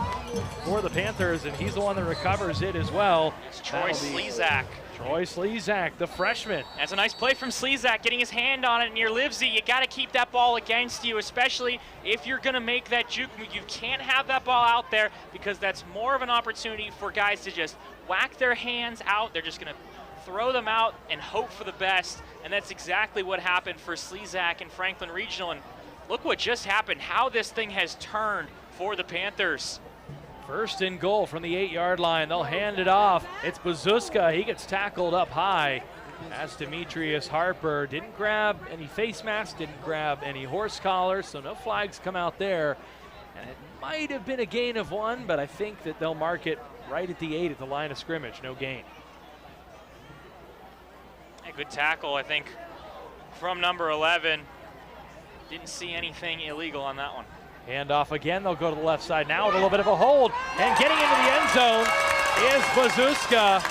for the Panthers, and he's the one that recovers it as well. It's Troy Slezak. Troy Slezak, the freshman. That's a nice play from Slezak, getting his hand on it near Livesey. You got to keep that ball against you, especially if you're going to make that juke move. You can't have that ball out there because that's more of an opportunity for guys to just whack their hands out. They're just going to throw them out and hope for the best, and that's exactly what happened for Slezak and Franklin Regional. And look what just happened, how this thing has turned for the Panthers. 1st and goal from the 8-yard line. They'll hand it off. It's Bazuska. He gets tackled up high. As Demetrius Harper didn't grab any face masks, didn't grab any horse collars, so no flags come out there. And it might have been a gain of 1, but I think that they'll mark it right at the 8 at the line of scrimmage. No gain. A good tackle, I think, from number 11. Didn't see anything illegal on that one. Hand off again, they'll go to the left side now with a little bit of a hold. And getting into the end zone is Bazuska.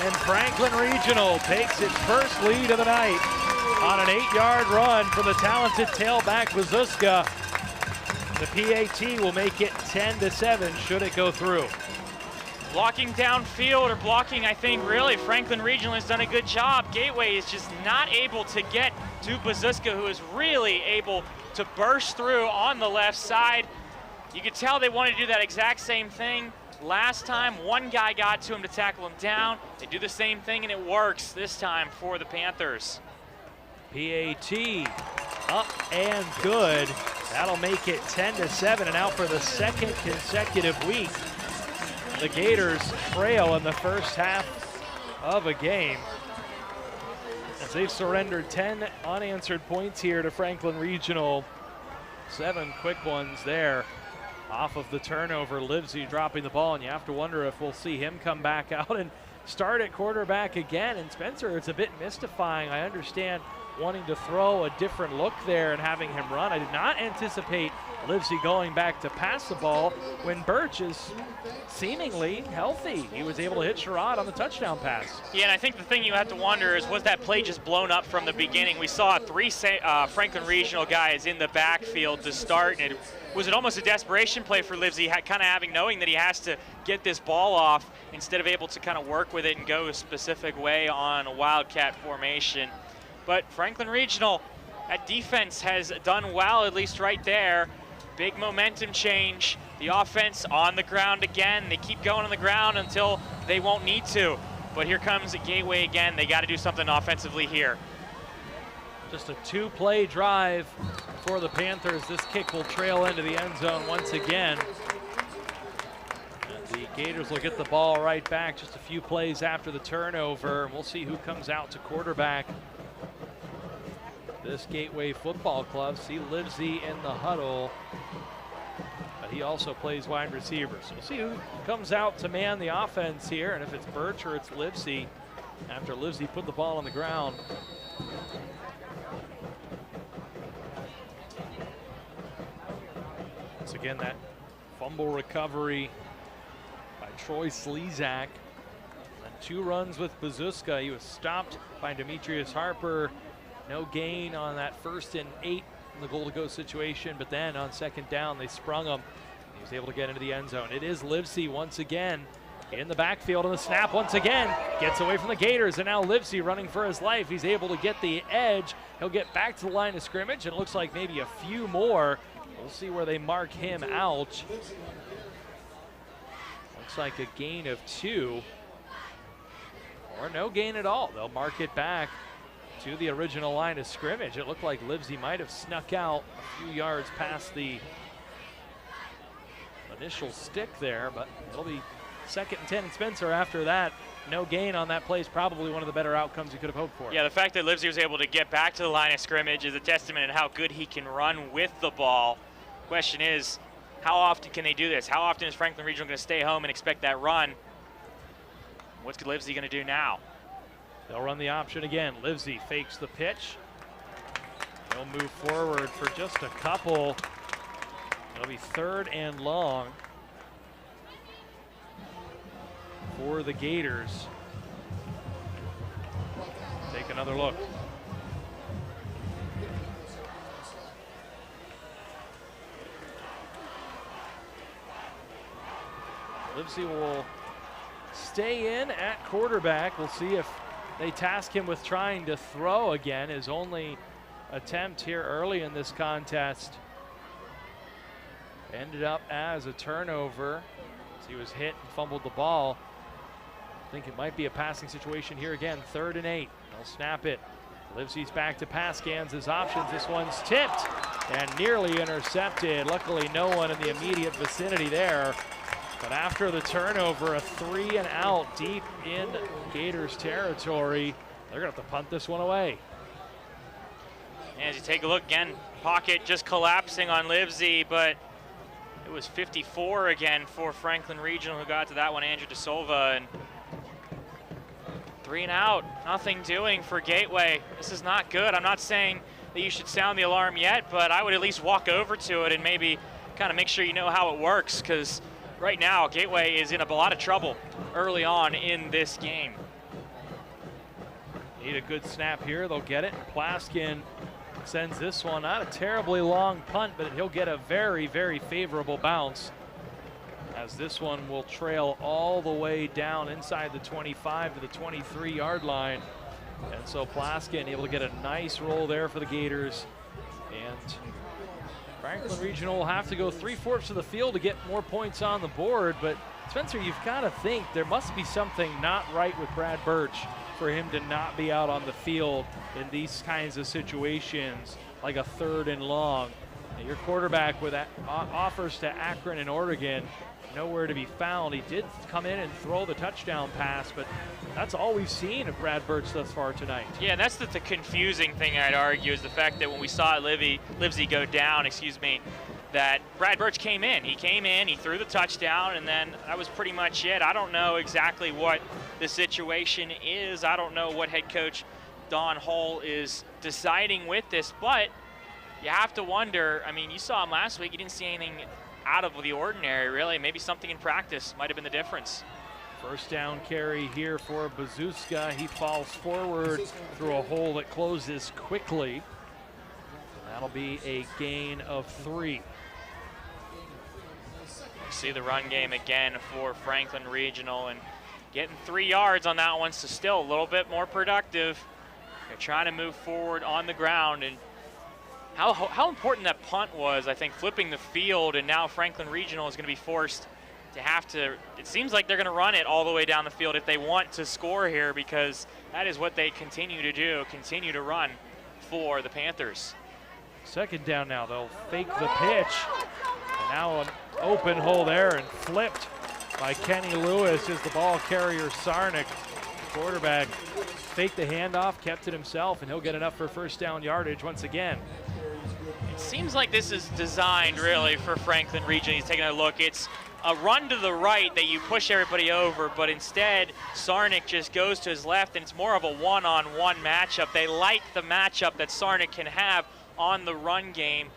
And Franklin Regional takes its first lead of the night on an 8-yard run from the talented tailback Bazuska. The PAT will make it 10-7 should it go through. Blocking downfield, or blocking, I think, really, Franklin Regional has done a good job. Gateway is just not able to get to Bazuska, who is really able to burst through on the left side. You could tell they wanted to do that exact same thing last time. One guy got to him to tackle him down. They do the same thing, and it works this time for the Panthers. PAT up and good. That'll make it 10-7, and out for the 2nd consecutive week. The Gators trail in the first half of a game, as they've surrendered 10 unanswered points here to Franklin Regional. 7 quick ones there off of the turnover. Livesey dropping the ball, and you have to wonder if we'll see him come back out and start at quarterback again. And Spencer, it's a bit mystifying. I understand wanting to throw a different look there and having him run. I did not anticipate Livesey going back to pass the ball when Burch is seemingly healthy. He was able to hit Sherrod on the touchdown pass. Yeah, and I think the thing you have to wonder is, was that play just blown up from the beginning? We saw 3 Franklin Regional guys in the backfield to start, and was it almost a desperation play for Livesey, kind of knowing that he has to get this ball off instead of able to kind of work with it and go a specific way on a Wildcat formation. But Franklin Regional, that defense has done well, at least right there. Big momentum change. The offense on the ground again. They keep going on the ground until they won't need to. But here comes a Gateway again. They got to do something offensively here. Just a 2-play drive for the Panthers. This kick will trail into the end zone once again. And the Gators will get the ball right back just a few plays after the turnover. And we'll see who comes out to quarterback this Gateway football club. See Livesey in the huddle, but he also plays wide receiver. So we'll see who comes out to man the offense here, and if it's Burch or it's Livesey after Livesey put the ball on the ground. Once again, that fumble recovery by Troy Slezak. And 2 runs with Bazuska. He was stopped by Demetrius Harper. No gain on that 1st and 8 in the goal-to-go situation, but then on 2nd down, they sprung him. He was able to get into the end zone. It is Livesey once again in the backfield, and the snap once again gets away from the Gators, and now Livesey running for his life. He's able to get the edge He'll get back to the line of scrimmage, and it looks like maybe a few more. We'll see where they mark him out. Looks like a gain of 2, or no gain at all. They'll mark it back to the original line of scrimmage. It looked like Livesey might have snuck out a few yards past the initial stick there, but it'll be 2nd and 10 and Spencer after that. No gain on that play is probably one of the better outcomes you could have hoped for. Yeah, the fact that Livesey was able to get back to the line of scrimmage is a testament to how good he can run with the ball. Question is, how often can they do this? How often is Franklin Regional going to stay home and expect that run? What's Livesey going to do now? They'll run the option again. Livesey fakes the pitch. They'll move forward for just a couple. It'll be 3rd and long for the Gators. Take another look. Livesey will stay in at quarterback. We'll see if they task him with trying to throw again. His only attempt here early in this contest ended up as a turnover. He was hit and fumbled the ball. I think it might be a passing situation here again. 3rd and 8. They'll snap it. Livesey's back to pass, scans his options. This one's tipped and nearly intercepted. Luckily, no one in the immediate vicinity there. But after the turnover, a 3 and out deep in Gators territory. They're going to have to punt this one away. As you take a look again, pocket just collapsing on Livesey, but it was 54 again for Franklin Regional who got to that one, Andrew DeSilva, and 3 and out, nothing doing for Gateway. This is not good. I'm not saying that you should sound the alarm yet, but I would at least walk over to it and maybe kind of make sure you know how it works, because right now Gateway is in a lot of trouble early on in this game. Need a good snap here. They'll get it. Plaskin sends this one, not a terribly long punt, but he'll get a very, very favorable bounce, as this one will trail all the way down inside the 25 to the 23-yard line. And so Plaskin able to get a nice roll there for the Gators. And Franklin Regional will have to go 3/4 of the field to get more points on the board. But Spencer, you've got to think there must be something not right with Brad Burch for him to not be out on the field in these kinds of situations, like a 3rd and long. And your quarterback with offers to Akron and Oregon, nowhere to be found. He did come in and throw the touchdown pass, but that's all we've seen of Brad Burch thus far tonight. Yeah, and that's the confusing thing, I'd argue, is the fact that when we saw Livesey go down, that Brad Burch came in. He came in, he threw the touchdown, and then that was pretty much it. I don't know exactly what the situation is. I don't know what head coach Don Hull is deciding with this, but you have to wonder. I mean, you saw him last week. You didn't see anything out of the ordinary, really. Maybe something in practice might have been the difference. 1st down carry here for Bazuska. He falls forward through a hole that closes quickly. That'll be a gain of 3. See the run game again for Franklin Regional, and getting 3 yards on that one, so still a little bit more productive. They're trying to move forward on the ground, and how important that punt was, I think, flipping the field, and now Franklin Regional is going to be forced to have to, it seems like they're going to run it all the way down the field if they want to score here, because that is what they continue to do, continue to run for the Panthers. 2nd down now. They'll fake the pitch. And now an open hole there, and flipped by Kenny Lewis is the ball carrier Sarnik. Quarterback faked the handoff, kept it himself, and he'll get enough for 1st down yardage once again. It seems like this is designed really for Franklin Regional. He's taking a look. It's a run to the right that you push everybody over, but instead Sarnik just goes to his left, and it's more of a one-on-one matchup. They like the matchup that Sarnik can have on the run game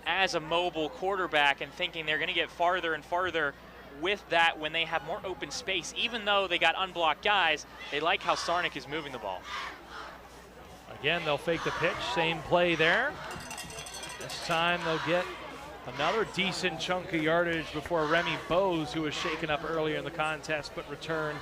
as a mobile quarterback, and thinking they're going to get farther and farther with that when they have more open space. Even though they got unblocked guys, they like how Sarnik is moving the ball. Again, they'll fake the pitch, same play there. This time they'll get Another decent chunk of yardage before Remy Bose, who was shaken up earlier in the contest, but returned,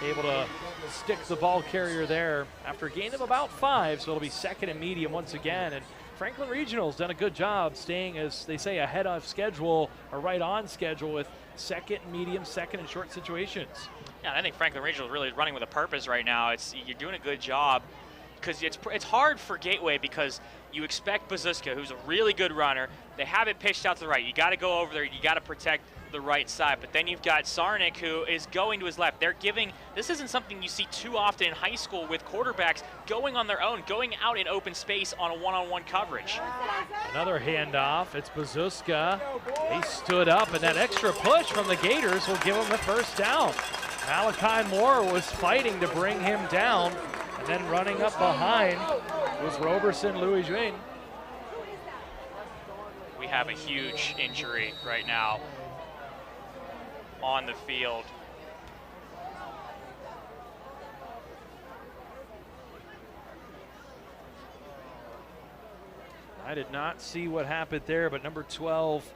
able to stick the ball carrier there after a gain of about 5, so it'll be second and medium once again. And Franklin Regional's done a good job staying, as they say, ahead of schedule or right on schedule with second and medium, second and short situations. Yeah, I think Franklin Regional is really running with a purpose right now. You're doing a good job, because it's hard for Gateway because you expect Bazuska, who's a really good runner. They have it pitched out to the right. You got to go over there. You got to protect the right side. But then you've got Sarnik, who is going to his left. This isn't something you see too often in high school with quarterbacks going on their own, going out in open space on a one-on-one coverage. Another handoff. It's Bazuska. He stood up, and that extra push from the Gators will give him the first down. Malachi Moore was fighting to bring him down, and then running up behind was Roberson Louis Juin. We have a huge injury right now on the field. I did not see what happened there, but number 12,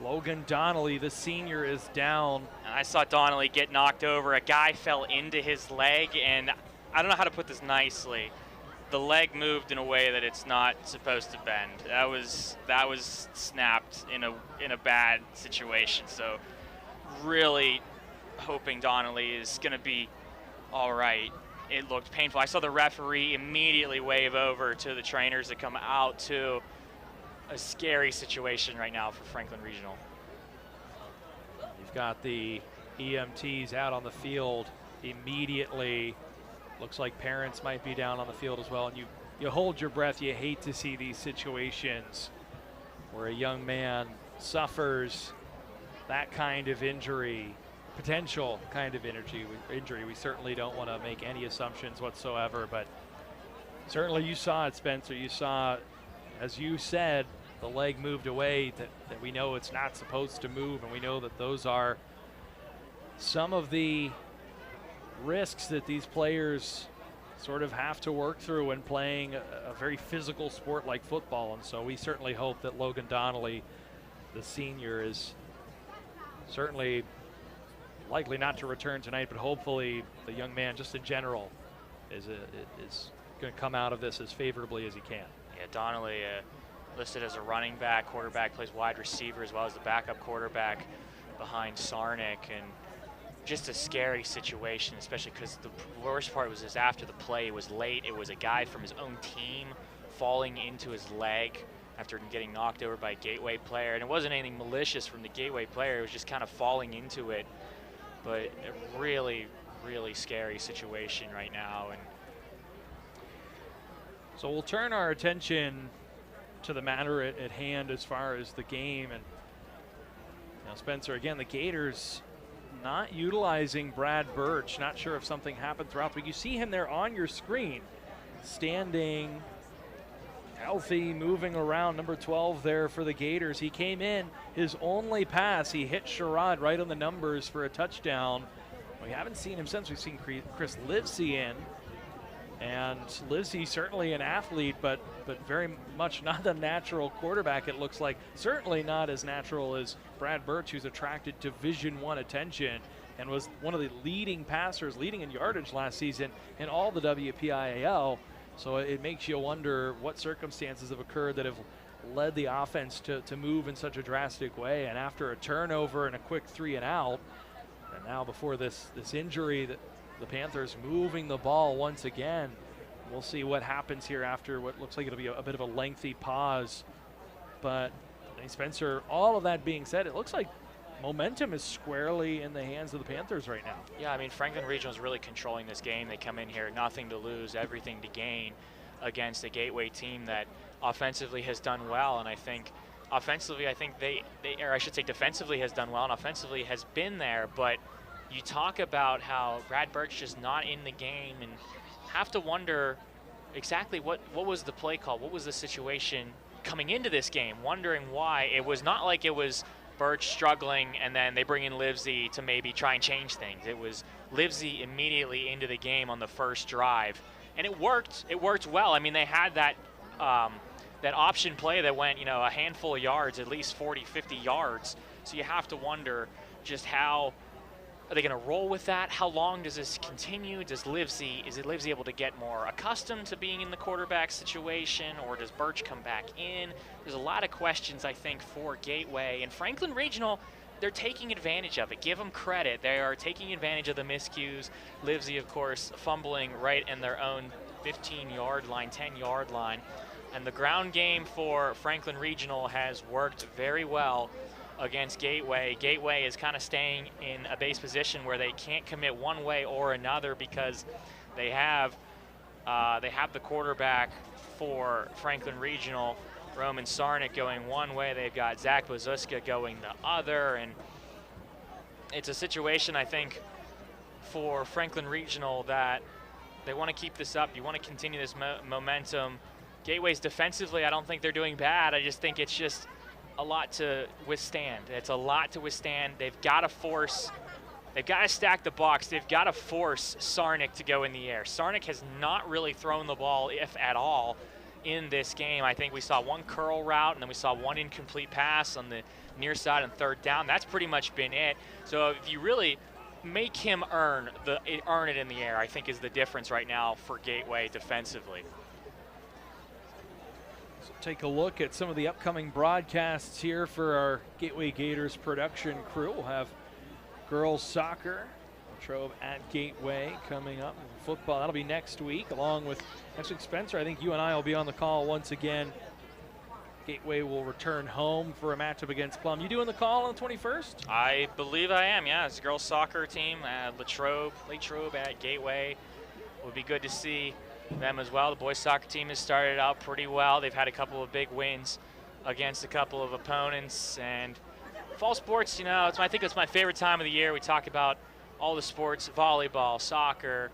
Logan Donnelly, the senior, is down. And I saw Donnelly get knocked over. A guy fell into his leg, and I don't know how to put this nicely. The leg moved in a way that it's not supposed to bend. That was snapped in a bad situation. So really hoping Donnelly is going to be all right. It looked painful. I saw the referee immediately wave over to the trainers to come out to a scary situation right now for Franklin Regional. You've got the EMTs out on the field immediately. Looks like parents might be down on the field as well, and you hold your breath. You hate to see these situations where a young man suffers that kind of injury, potential kind of injury. We certainly don't want to make any assumptions whatsoever, but certainly you saw it, Spencer. You saw, as you said, the leg moved away that we know it's not supposed to move, and we know that those are some of the risks that these players sort of have to work through when playing a very physical sport like football. And so we certainly hope that Logan Donnelly, the senior, is certainly likely not to return tonight, but hopefully the young man just in general is going to come out of this as favorably as he can. Yeah, Donnelly listed as a running back, quarterback, plays wide receiver as well as the backup quarterback behind Sarnik, and just a scary situation, especially because the worst part was after the play. It was late. It was a guy from his own team falling into his leg after getting knocked over by a Gateway player. And it wasn't anything malicious from the Gateway player. It was just kind of falling into it. But a really, really scary situation right now. And so we'll turn our attention to the matter at hand as far as the game. And now, Spencer, again, the Gators not utilizing Brad Burch. Not sure if something happened throughout, but you see him there on your screen, standing, healthy, moving around. Number 12 there for the Gators. He came in, his only pass, he hit Sherrod right on the numbers for a touchdown. We haven't seen him since. We've seen Chris Livesey in, and Livesey certainly an athlete, but very much not a natural quarterback, it looks like. Certainly not as natural as Brad Burch, who's attracted Division I attention and was one of the leading passers, leading in yardage last season in all the WPIAL. So it makes you wonder what circumstances have occurred that have led the offense to move in such a drastic way. And after a turnover and a quick 3 and out, and now before this injury, the Panthers moving the ball once again. We'll see what happens here after what looks like it'll be a bit of a lengthy pause. But Spencer, all of that being said, it looks like momentum is squarely in the hands of the Panthers right now. Yeah, I mean, Franklin Regional is really controlling this game. They come in here, nothing to lose, everything to gain against a Gateway team that offensively has done well. And I think offensively, defensively has done well, and offensively has been there. But you talk about how Brad Burch just not in the game, and have to wonder exactly what was the play call, what was the situation coming into this game, wondering why. It was not like it was Burch struggling and then they bring in Livesey to maybe try and change things. It was Livesey immediately into the game on the first drive, and it worked well. I mean, they had that that option play that went, you know, a handful of yards, at least 40, 50 yards. So you have to wonder just how are they going to roll with that? How long does this continue? Is Livesey able to get more accustomed to being in the quarterback situation, or does Burch come back in? There's a lot of questions, I think, for Gateway. And Franklin Regional, they're taking advantage of it. Give them credit. They are taking advantage of the miscues. Livesey, of course, fumbling right in their own 15-yard line, 10-yard line. And the ground game for Franklin Regional has worked very well against Gateway. Gateway is kind of staying in a base position where they can't commit one way or another because they have the quarterback for Franklin Regional, Roman Sarnick, going one way. They've got Zach Bazuska going the other, and it's a situation, I think, for Franklin Regional that they want to keep this up. You want to continue this momentum. Gateway's defensively, I don't think they're doing bad. I just think it's just a lot to withstand. It's a lot to withstand. They've got to stack the box. They've got to force Sarnick to go in the air. Sarnick has not really thrown the ball, if at all, in this game. I think we saw one curl route, and then we saw one incomplete pass on the near side on third down. That's pretty much been it. So if you really make him earn it in the air, I think is the difference right now for Gateway defensively. So take a look at some of the upcoming broadcasts here for our Gateway Gators production crew. We'll have girls soccer, Latrobe at Gateway coming up. Football, that'll be next week, along with next week, Spencer. I think you and I will be on the call once again. Gateway will return home for a matchup against Plum. You doing the call on the 21st? I believe I am, yeah. It's a girls soccer team, Latrobe at Gateway. Would be good to see them as well. The boys soccer team has started out pretty well. They've had a couple of big wins against a couple of opponents. And fall sports, you know, I think it's my favorite time of the year. We talk about all the sports, volleyball, soccer,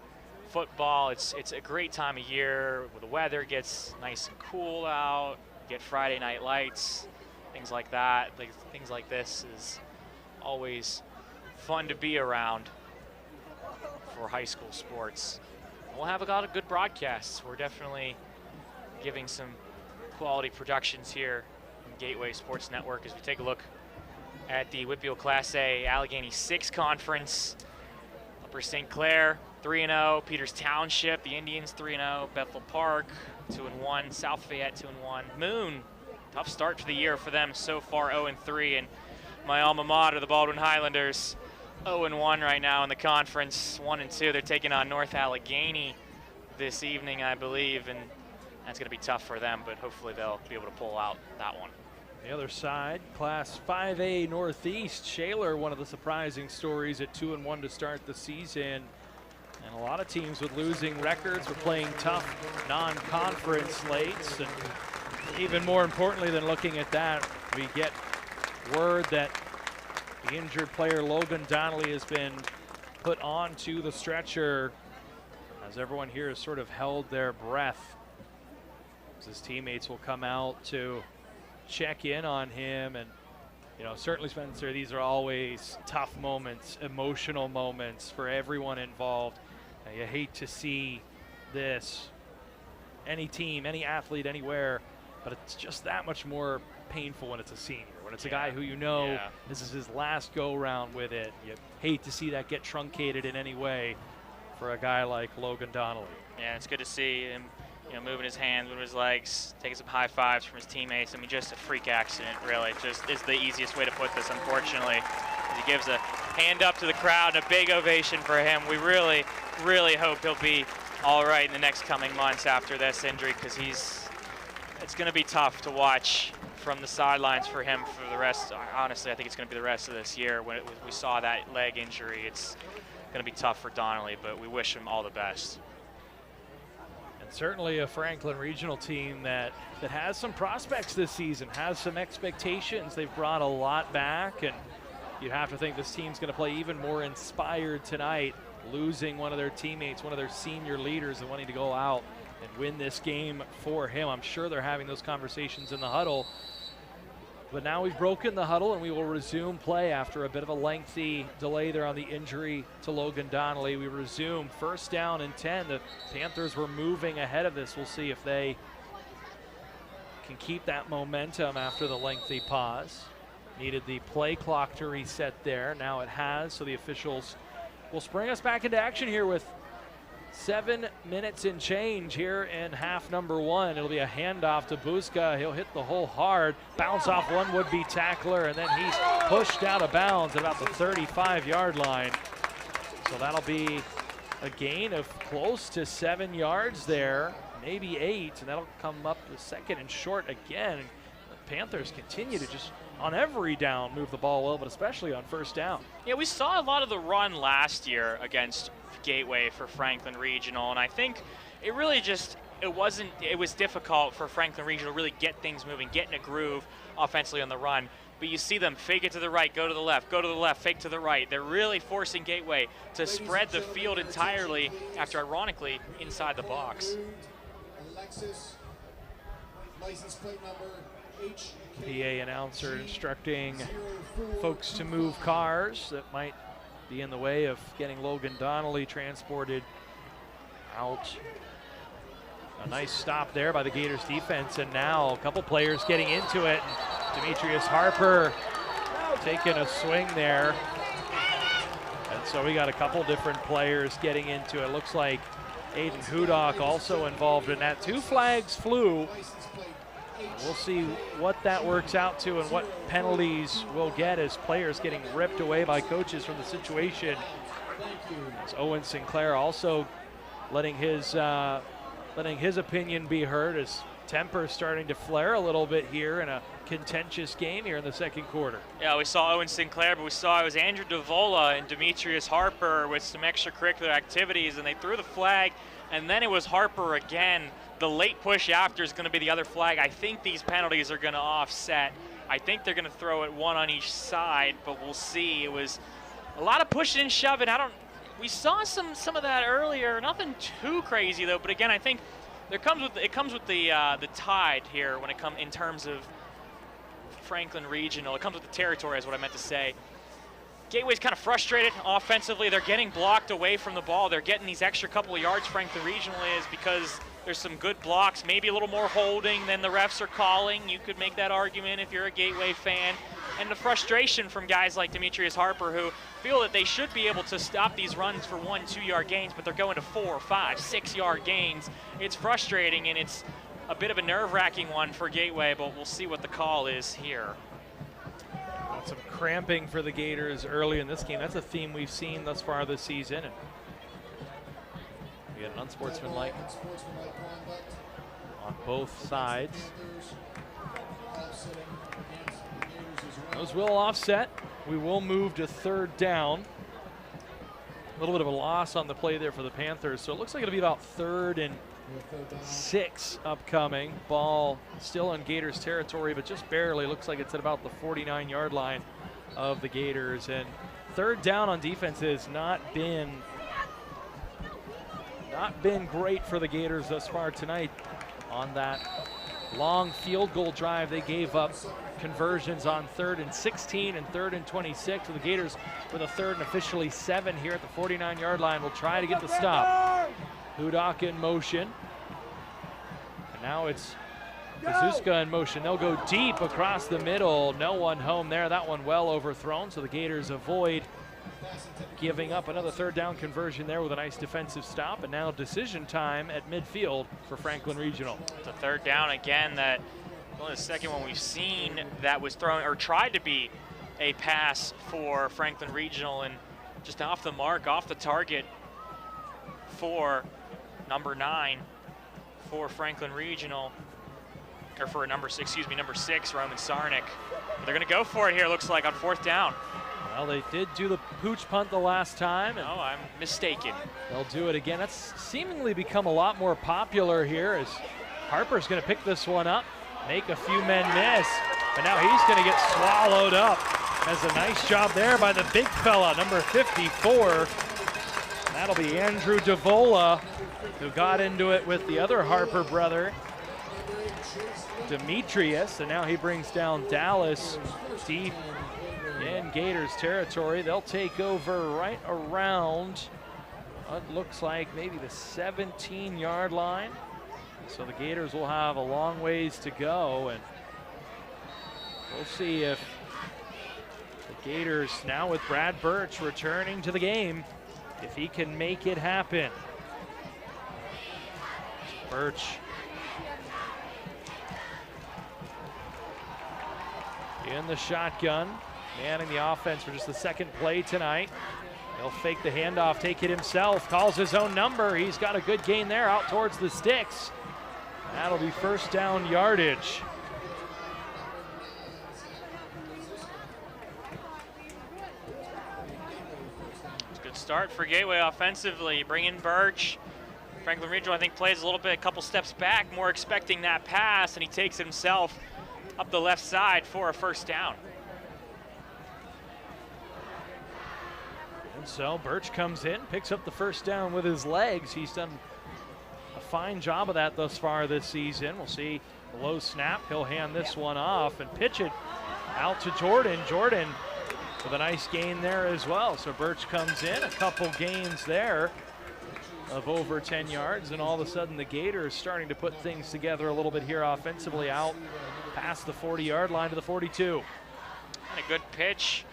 football. It's a great time of year where the weather gets nice and cool out. Get Friday night lights, things like that. Things like this is always fun to be around for high school sports. We'll have a lot of good broadcasts. We're definitely giving some quality productions here in Gateway Sports Network as we take a look at the WPIAL Class A Allegheny 6 Conference. Upper St. Clair 3-0, Peters Township, the Indians 3-0, Bethel Park 2-1, South Fayette 2-1. Moon, tough start to the year for them so far, 0-3, and my alma mater, the Baldwin Highlanders, 0-1 right now in the conference, 1-2. They're taking on North Allegheny this evening, I believe, and that's going to be tough for them, but hopefully they'll be able to pull out that one. The other side, Class 5A Northeast, Shaler, one of the surprising stories at 2-1 to start the season. And a lot of teams with losing records were playing tough non-conference slates. And even more importantly than looking at that, we get word that the injured player Logan Donnelly has been put onto the stretcher as everyone here has sort of held their breath as his teammates will come out to check in on him. And you know, certainly, Spencer, these are always tough moments, emotional moments for everyone involved. You hate to see this, any team, any athlete, anywhere, but it's just that much more painful when it's a senior, when it's a guy who you know this is his last go-round with it. You hate to see that get truncated in any way for a guy like Logan Donnelly. Yeah, it's good to see him, you know, moving his hands, moving his legs, taking some high fives from his teammates. I mean, just a freak accident, really. Just is the easiest way to put this, unfortunately. He gives a hand up to the crowd and a big ovation for him. We really, really hope he'll be all right in the next coming months after this injury, because it's going to be tough to watch from the sidelines for him for the rest. Honestly, I think it's going to be the rest of this year. When we saw that leg injury, it's going to be tough for Donnelly, but we wish him all the best. And certainly a Franklin Regional team that has some prospects this season, has some expectations. They've brought a lot back, and you have to think this team's going to play even more inspired tonight, losing one of their teammates, one of their senior leaders, and wanting to go out and win this game for him. I'm sure they're having those conversations in the huddle. But now we've broken the huddle, and we will resume play after a bit of a lengthy delay there on the injury to Logan Donnelly. We resume 1st down and 10. The Panthers were moving ahead of this. We'll see if they can keep that momentum after the lengthy pause. Needed the play clock to reset there. Now it has, so the officials will spring us back into action here with 7 minutes and change here in half number 1. It'll be a handoff to Buzka. He'll hit the hole hard, bounce off one would-be tackler, and then he's pushed out of bounds at about the 35-yard line. So that'll be a gain of close to 7 yards there, maybe 8, and that'll come up to 2nd and short again. The Panthers continue to just, on every down, move the ball well, but especially on first down. Yeah, we saw a lot of the run last year against Gateway for Franklin Regional, and I think it really just, it was difficult for Franklin Regional to really get things moving, get in a groove offensively on the run. But you see them fake it to the right, go to the left, fake to the right. They're really forcing Gateway to spread the field entirely after, ironically, inside the box. Alexis, license plate number PA announcer instructing folks to move cars that might be in the way of getting Logan Donnelly transported out. A nice stop there by the Gators defense, and now a couple players getting into it. Demetrius Harper taking a swing there. And so we got a couple different players getting into it. Looks like Aiden Hudock also involved in that. 2 flags flew. We'll see what that works out to and what penalties we'll get as players getting ripped away by coaches from the situation. As Owen Sinclair also letting his opinion be heard as temper starting to flare a little bit here in a contentious game here in the second quarter. Yeah, we saw Owen Sinclair, but we saw it was Andrew Davola and Demetrius Harper with some extracurricular activities, and they threw the flag, and then it was Harper again. The late push after is going to be the other flag. I think these penalties are going to offset. I think they're going to throw it one on each side, but we'll see. It was a lot of pushing and shoving. We saw some of that earlier. Nothing too crazy though. But again, I think it comes with the tide here when it comes in terms of Franklin Regional. It comes with the territory, is what I meant to say. Gateway's kind of frustrated offensively. They're getting blocked away from the ball. They're getting these extra couple of yards, Franklin Regional is, because there's some good blocks, maybe a little more holding than the refs are calling. You could make that argument if you're a Gateway fan. And the frustration from guys like Demetrius Harper, who feel that they should be able to stop these runs for 1-2 yard gains, but they're going to 4, 5, 6 yard gains. It's frustrating, and it's a bit of a nerve-wracking one for Gateway, but we'll see what the call is here. Some cramping for the Gators early in this game. That's a theme we've seen thus far this season. And we had an unsportsmanlike on both sides. Those will offset. We will move to 3rd down. A little bit of a loss on the play there for the Panthers. So it looks like it'll be about 3rd and 6 upcoming. Ball still in Gators territory, but just barely. Looks like it's at about the 49-yard line of the Gators. And 3rd down on defense has not been great for the Gators thus far tonight. On that long field goal drive, they gave up conversions on 3rd and 16 and 3rd and 26. So the Gators with a 3rd and officially 7 here at the 49-yard line will try to get the stop. Hudock in motion. And now it's Kazuska in motion. They'll go deep across the middle. No one home there. That one well overthrown. So the Gators avoid giving up another 3rd down conversion there with a nice defensive stop. And now decision time at midfield for Franklin Regional. It's a 3rd down again. That only the second one we've seen that was thrown or tried to be a pass for Franklin Regional, and just off the mark, off the target for number 9 for Franklin Regional, or for number 6, Roman Sarnik. They're going to go for it here, looks like, on 4th down. Well, they did do the pooch punt the last time. No, I'm mistaken. They'll do it again. That's seemingly become a lot more popular here as Harper's going to pick this one up, make a few men miss, but now he's going to get swallowed up. Has a nice job there by the big fella, number 54. That'll be Andrew Davola, who got into it with the other Harper brother, Demetrius, and now he brings down Dallas deep in Gators territory. They'll take over right around what looks like maybe the 17-yard line. So the Gators will have a long ways to go, and we'll see if the Gators, now with Brad Burch returning to the game, if he can make it happen. Burch in the shotgun, manning the offense for just the second play tonight. He'll fake the handoff, take it himself, calls his own number. He's got a good gain there out towards the sticks. That'll be first down yardage. It's a good start for Gateway offensively. Bring in Burch. Franklin Regional, I think, plays a couple steps back, more expecting that pass, and he takes it himself up the left side for a first down. And so Burch comes in, picks up the first down with his legs. He's done a fine job of that thus far this season. We'll see the low snap. He'll hand this one off and pitch it out to Jordan. Jordan with a nice gain there as well. So Burch comes in, a couple gains there of over 10 yards, and all of a sudden the Gators starting to put things together a little bit here offensively, out past the 40-yard line to the 42. And a good pitch.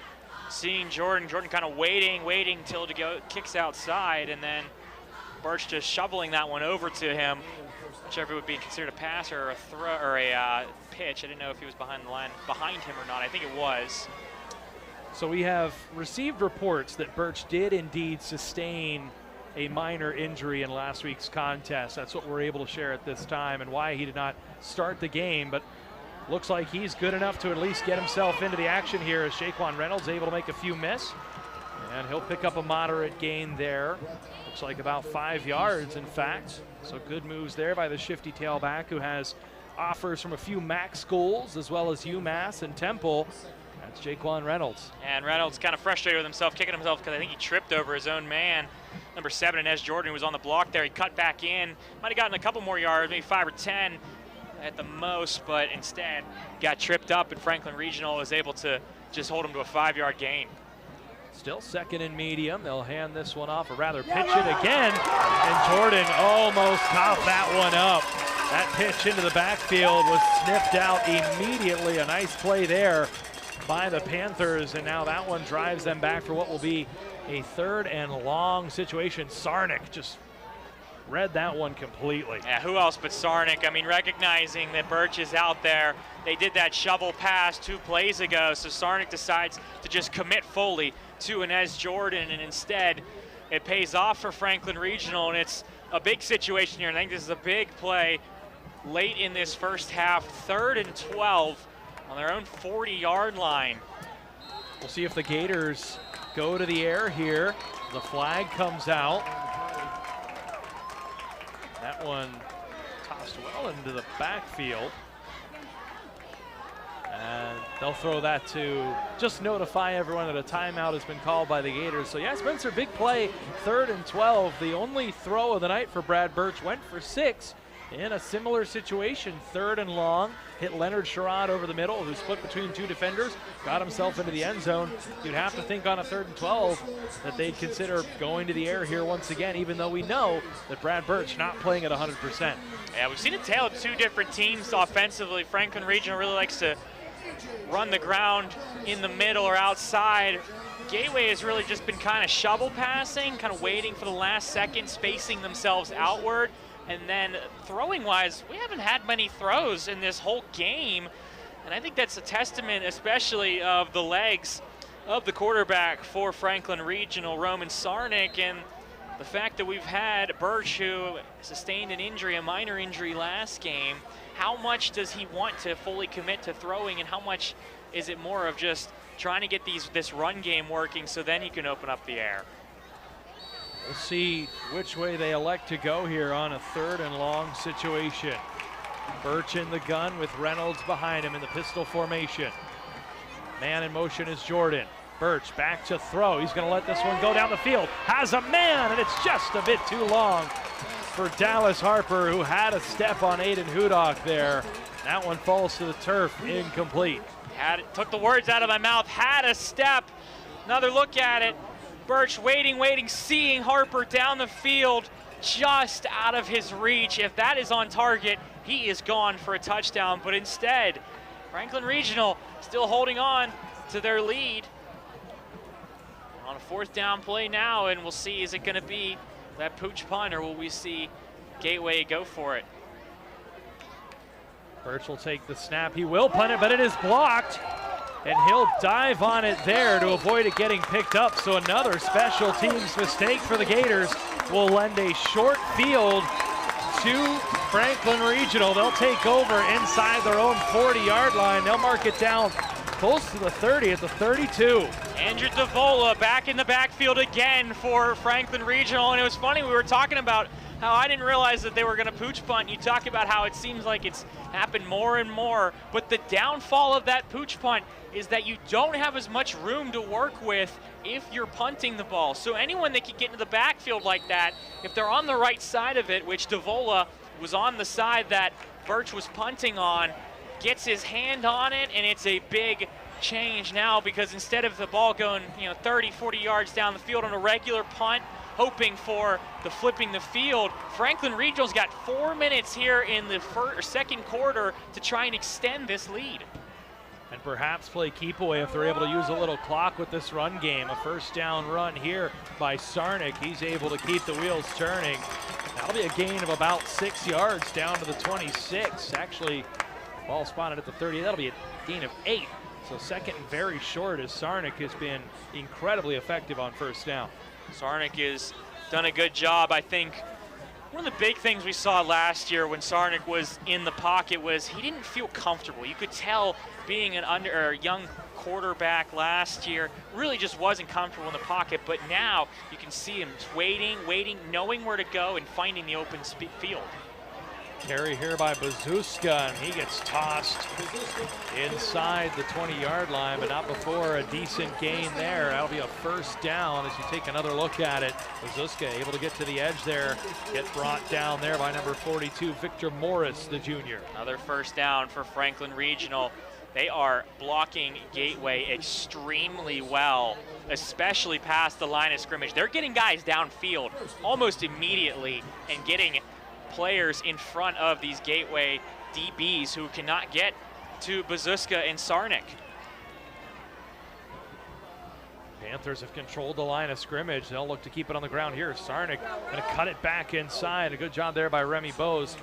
Seeing Jordan kind of waiting till kicks outside, and then Burch just shoveling that one over to him, whichever would be considered a pass or a throw or a pitch. I didn't know if he was behind him or not. I think it was. So we have received reports that Burch did indeed sustain a minor injury in last week's contest. That's what we're able to share at this time, and why he did not start the game, but looks like he's good enough to at least get himself into the action here as Shaquan Reynolds able to make a few miss, and he'll pick up a moderate gain there. Looks like about 5 yards, in fact. So good moves there by the shifty tailback, who has offers from a few MAC schools as well as UMass and Temple. That's Jaquan Reynolds. And Reynolds kind of frustrated with himself, kicking himself because I think he tripped over his own man. Number 7, Inez Jordan, was on the block there. He cut back in. Might have gotten a couple more yards, maybe 5 or 10 at the most, but instead got tripped up, and Franklin Regional was able to just hold him to a 5-yard gain. Still second and medium. They'll hand this one off, or rather pitch it again, and Jordan almost coughed that one up. That pitch into the backfield was sniffed out immediately. A nice play there by the Panthers, and now that one drives them back for what will be a 3rd and long situation. Sarnick just read that one completely. Yeah, who else but Sarnick? I mean, recognizing that Burch is out there. They did that shovel pass 2 plays ago, so Sarnick decides to just commit fully to Inez Jordan, and instead it pays off for Franklin Regional, and it's a big situation here. And I think this is a big play late in this first half. 3rd and 12 on their own 40-yard line. We'll see if the Gators go to the air here. The flag comes out. That one tossed well into the backfield. And they'll throw that to just notify everyone that a timeout has been called by the Gators. So yeah, Spencer, big play, 3rd and 12. The only throw of the night for Brad Burch, went for 6 in a similar situation. 3rd and long, hit Leonard Sherrod over the middle, who split between 2 defenders, got himself into the end zone. You'd have to think on a 3rd and 12 that they'd consider going to the air here once again, even though we know that Brad Burch not playing at 100%. Yeah, we've seen a tale of 2 different teams offensively. Franklin Regional really likes to run the ground in the middle or outside. Gateway has really just been kind of shovel passing, kind of waiting for the last second, spacing themselves outward. And then throwing-wise, we haven't had many throws in this whole game. And I think that's a testament, especially of the legs of the quarterback for Franklin Regional, Roman Sarnick, and the fact that we've had Burch, who sustained an injury, a minor injury last game. How much does he want to fully commit to throwing, and how much is it more of just trying to get this run game working so then he can open up the air? We'll see which way they elect to go here on a 3rd and long situation. Burch in the gun with Reynolds behind him in the pistol formation. Man in motion is Jordan. Burch back to throw. He's going to let this one go down the field. Has a man, and it's just a bit too long for Dallas Harper, who had a step on Aiden Hudock there. That one falls to the turf, incomplete. Took the words out of my mouth. Had a step. Another look at it. Burch waiting, seeing Harper down the field. just out of his reach. If that is on target, he is gone for a touchdown, but instead, Franklin Regional still holding on to their lead on a 4th down play now, and we'll see, is it going to be that pooch punt, or will we see Gateway go for it? Burch will take the snap. He will punt it, but it is blocked, and he'll dive on it there to avoid it getting picked up. So another special teams mistake for the Gators will lend a short field to Franklin Regional. They'll take over inside their own 40-yard line. They'll mark it down close to the 30 at the 32. Andrew Davola back in the backfield again for Franklin Regional. And it was funny, we were talking about how I didn't realize that they were going to pooch punt. You talk about how it seems like it's happened more and more, but the downfall of that pooch punt is that you don't have as much room to work with if you're punting the ball. So anyone that can get into the backfield like that, if they're on the right side of it, which Davola was on the side that Burch was punting on, gets his hand on it, and it's a big change now, because instead of the ball going 30, 40 yards down the field on a regular punt, hoping for the flipping the field, Franklin Regional's got 4 minutes here in the second quarter to try and extend this lead. And perhaps play keep away if they're able to use a little clock with this run game. A 1st down run here by Sarnik. He's able to keep the wheels turning. That'll be a gain of about 6 yards down to the 26. Actually, ball spotted at the 30. That'll be a gain of 8. So second and very short, as Sarnik has been incredibly effective on 1st down. Sarnik has done a good job. I think one of the big things we saw last year when Sarnik was in the pocket was he didn't feel comfortable. You could tell, being a young quarterback last year, really just wasn't comfortable in the pocket. But now you can see him waiting, knowing where to go and finding the open field. Carry here by Bazuska, and he gets tossed inside the 20-yard line, but not before a decent gain there. That'll be a 1st down as you take another look at it. Bazuska able to get to the edge there, get brought down there by number 42, Victor Morris, the junior. Another 1st down for Franklin Regional. They are blocking Gateway extremely well, especially past the line of scrimmage. They're getting guys downfield almost immediately and getting players in front of these Gateway DBs who cannot get to Bazuska and Sarnik. Panthers have controlled the line of scrimmage. They'll look to keep it on the ground here. Sarnik going to cut it back inside. A good job there by Remy Bose,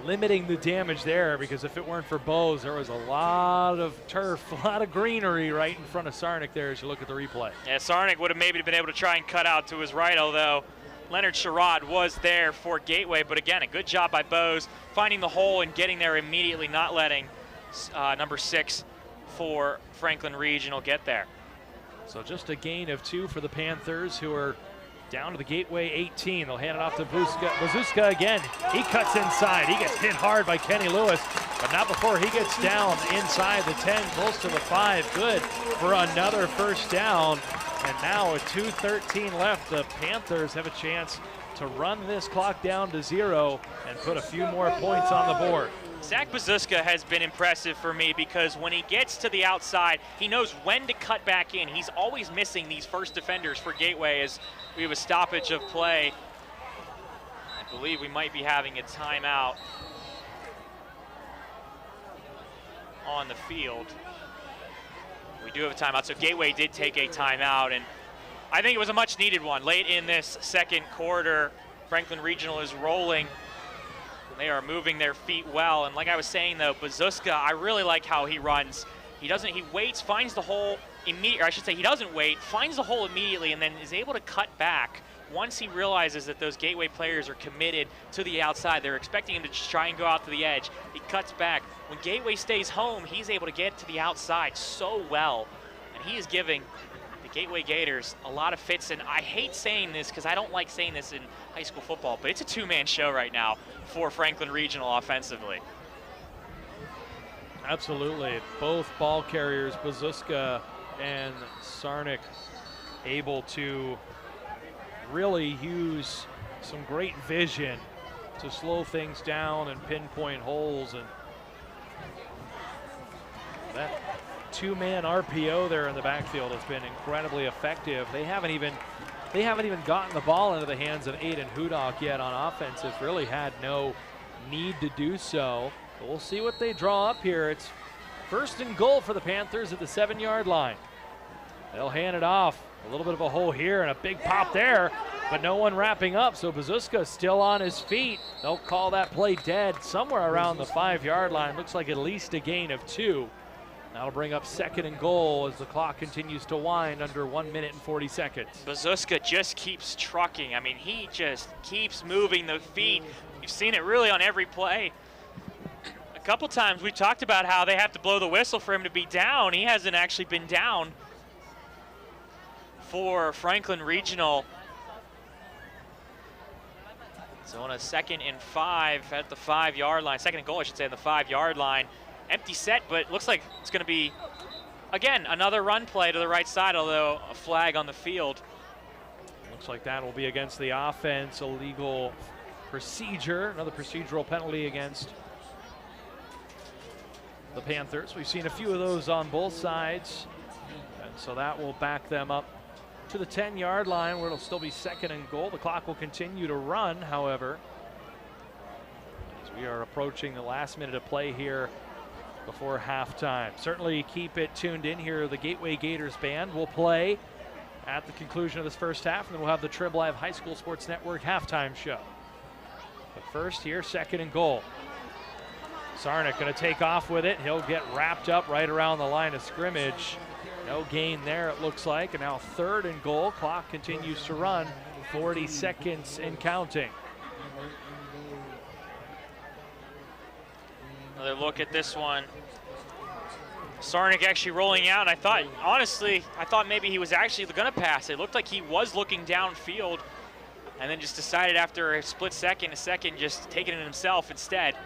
limiting the damage there, because if it weren't for Bose, there was a lot of turf, a lot of greenery right in front of Sarnik there as you look at the replay. Yeah, Sarnik would have maybe been able to try and cut out to his right, although Leonard Sherrod was there for Gateway. But again, a good job by Bose finding the hole and getting there immediately, not letting number 6 for Franklin Regional get there. So just a gain of 2 for the Panthers, who are down to the Gateway 18. They'll hand it off to Bazuska again. He cuts inside. He gets hit hard by Kenny Lewis, but not before he gets down inside the 10, close to the 5. Good for another 1st down. And now with 2:13 left, the Panthers have a chance to run this clock down to 0 and put a few more points on the board. Zach Bazuska has been impressive for me, because when he gets to the outside, he knows when to cut back in. He's always missing these first defenders for Gateway as we have a stoppage of play. I believe we might be having a timeout on the field. We do have a timeout, so Gateway did take a timeout, and I think it was a much needed one. Late in this second quarter, Franklin Regional is rolling. They are moving their feet well, and like I was saying though, Bazuska, I really like how he runs. He waits, finds the hole immediately, or I should say he doesn't wait, finds the hole immediately, and then is able to cut back once he realizes that those Gateway players are committed to the outside. They're expecting him to just try and go out to the edge. He cuts back. When Gateway stays home, he's able to get to the outside so well, and he is giving the Gateway Gators a lot of fits. And I hate saying this because I don't like saying this in high school football, but it's a 2-man show right now for Franklin Regional offensively. Absolutely. Both ball carriers, Bazuska and Sarnik, able to really use some great vision to slow things down and pinpoint holes. And that 2-man RPO there in the backfield has been incredibly effective. They haven't even they haven't even gotten the ball into the hands of Aiden Hudock yet on offense. Have really had no need to do so. But we'll see what they draw up here. It's 1st and goal for the Panthers at the 7-yard line. They'll hand it off. A little bit of a hole here and a big pop there, but no one wrapping up, so Bazuska still on his feet. They'll call that play dead somewhere around the 5-yard line. Looks like at least a gain of 2. That'll bring up 2nd and goal as the clock continues to wind under 1 minute and 40 seconds. Bazuska just keeps trucking. I mean, he just keeps moving the feet. You've seen it really on every play. A couple times we talked about how they have to blow the whistle for him to be down. He hasn't actually been down for Franklin Regional. So on a 2nd and 5 at the 5-yard line, 2nd and goal I should say, on the 5-yard line. Empty set, but looks like it's going to be, again, another run play to the right side, although a flag on the field. Looks like that will be against the offense, illegal procedure, another procedural penalty against the Panthers. We've seen a few of those on both sides, and so that will back them up to the 10-yard line where it'll still be 2nd and goal. The clock will continue to run, however, as we are approaching the last minute of play here before halftime. Certainly keep it tuned in here. The Gateway Gators band will play at the conclusion of this first half, and then we'll have the Trib Live High School Sports Network halftime show. But first here, 2nd and goal. Sarnik going to take off with it. He'll get wrapped up right around the line of scrimmage. No gain there, it looks like. And now 3rd and goal. Clock continues to run. 40 seconds and counting. Another look at this one. Sarnik actually rolling out. I thought, honestly, maybe he was actually going to pass. It looked like he was looking downfield and then just decided after a split second, just taking it himself instead.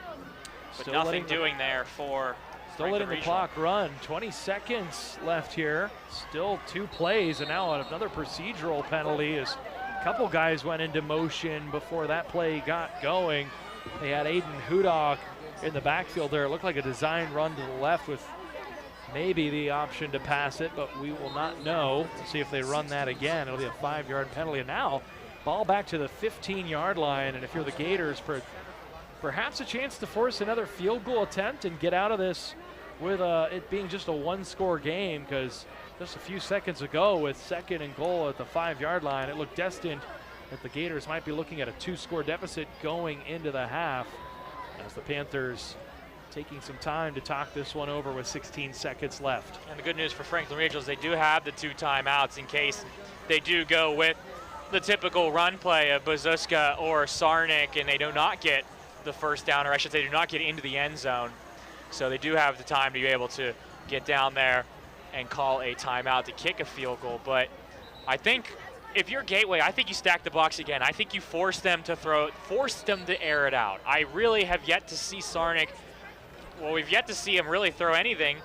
But still nothing doing there for Still letting the clock run. 20 seconds left here. Still 2 plays, and now another procedural penalty as a couple guys went into motion before that play got going. They had Aiden Hudock in the backfield there. It looked like a design run to the left with maybe the option to pass it, but we will not know. We'll see if they run that again. It'll be a 5-yard penalty. And now, ball back to the 15-yard line, and if you're the Gators, perhaps a chance to force another field goal attempt and get out of this with it being just a 1-score game, because just a few seconds ago with 2nd and goal at the 5-yard line, it looked destined that the Gators might be looking at a 2-score deficit going into the half, as the Panthers taking some time to talk this one over with 16 seconds left. And the good news for Franklin Regional is they do have the 2 timeouts in case they do go with the typical run play of Bazuska or Sarnik and they do not get the first down, or I should say do not get into the end zone. So they do have the time to be able to get down there and call a timeout to kick a field goal. But I think if you're Gateway, I think you stack the box again. I think you force them to throw it, force them to air it out. I really have yet to see Sarnik, well, we've yet to see him really throw anything,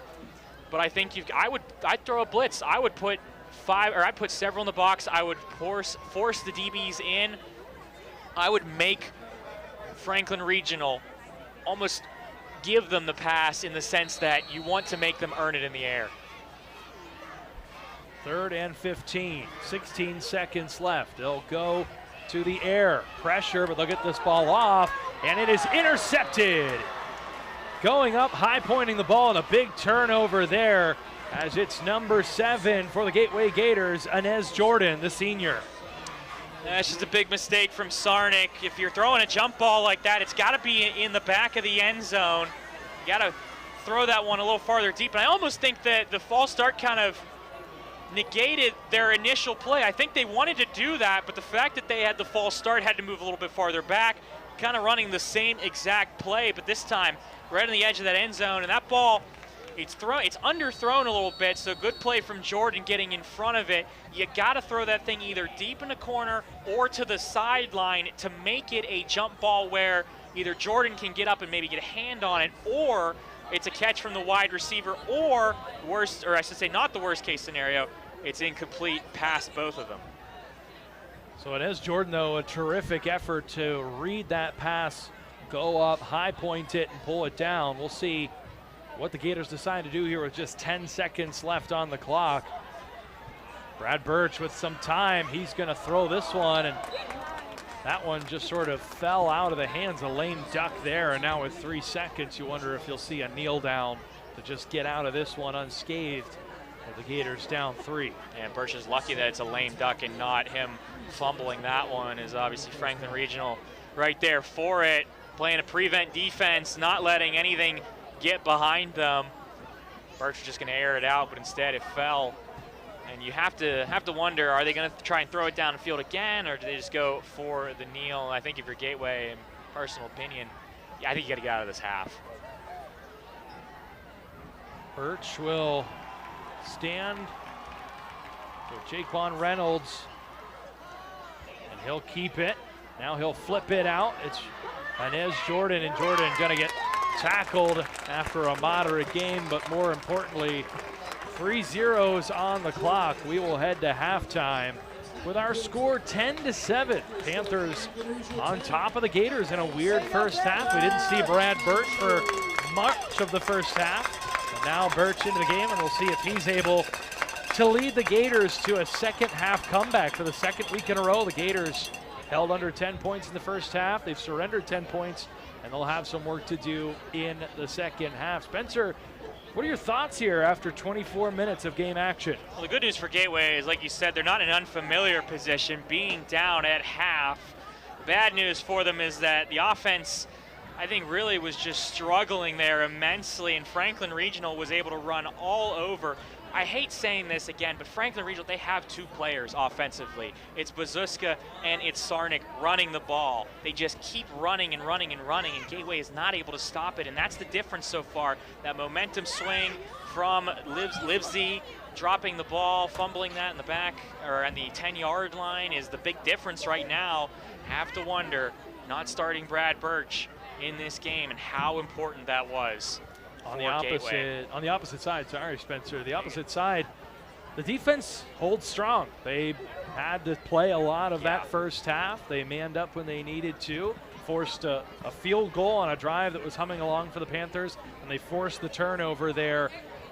but I think I'd throw a blitz. I would put 5, or I'd put several in the box. I would force the DBs in. I would make Franklin Regional almost give them the pass in the sense that you want to make them earn it in the air. 3rd and 15, 16 seconds left. They'll go to the air. Pressure, but they'll get this ball off, and it is intercepted. Going up, high pointing the ball, and a big turnover there as it's number 7 for the Gateway Gators, Inez Jordan, the senior. That's just a big mistake from Sarnik. If you're throwing a jump ball like that, it's got to be in the back of the end zone. You got to throw that one a little farther deep. And I almost think that the false start kind of negated their initial play. I think they wanted to do that, but the fact that they had the false start, had to move a little bit farther back, kind of running the same exact play, but this time right on the edge of that end zone. And that ball, it's underthrown a little bit, so good play from Jordan getting in front of it. You got to throw that thing either deep in the corner or to the sideline to make it a jump ball where either Jordan can get up and maybe get a hand on it, or it's a catch from the wide receiver, or worst, or I should say not the worst case scenario, it's incomplete past both of them. So it is Jordan, though, a terrific effort to read that pass, go up, high point it, and pull it down. We'll see what the Gators decide to do here with just 10 seconds left on the clock. Brad Burch with some time. He's going to throw this one, and that one just sort of fell out of the hands. A lame duck there, and now with 3 seconds, you wonder if you'll see a kneel down to just get out of this one unscathed. The Gators down 3. And Burch is lucky that it's a lame duck and not him fumbling that one, is obviously Franklin Regional right there for it, playing a prevent defense, not letting anything get behind them. Burch was just going to air it out, but instead it fell. And you have to wonder, are they going to try and throw it down the field again, or do they just go for the kneel? I think if you're Gateway, in personal opinion, I think you got to get out of this half. Burch will stand for Jaquan Reynolds, and he'll keep it. Now he'll flip it out. It's Inez Jordan, and Jordan going to get tackled after a moderate game, but more importantly, 3 zeros on the clock. We will head to halftime with our score 10-7. Panthers on top of the Gators in a weird first half. We didn't see Brad Burch for much of the first half. And now Burch into the game, and we'll see if he's able to lead the Gators to a second half comeback for the second week in a row. The Gators held under 10 points in the first half. They've surrendered 10 points, and they'll have some work to do in the second half. Spencer, what are your thoughts here after 24 minutes of game action? Well, the good news for Gateway is, like you said, they're not in an unfamiliar position, being down at half. The bad news for them is that the offense, I think, really was just struggling there immensely, and Franklin Regional was able to run all over. I hate saying this again, but Franklin Regional, they have 2 players offensively. It's Bazuska and it's Sarnik running the ball. They just keep running and running and running, and Gateway is not able to stop it, and that's the difference so far. That momentum swing from Livesey dropping the ball, fumbling that in the back, or on the 10-yard line, is the big difference right now. Have to wonder, not starting Brad Burch in this game, and how important that was. On the opposite side, sorry, Spencer. The opposite side, the defense holds strong. They had to play a lot of that first half. They manned up when they needed to, forced a field goal on a drive that was humming along for the Panthers, and they forced the turnover there.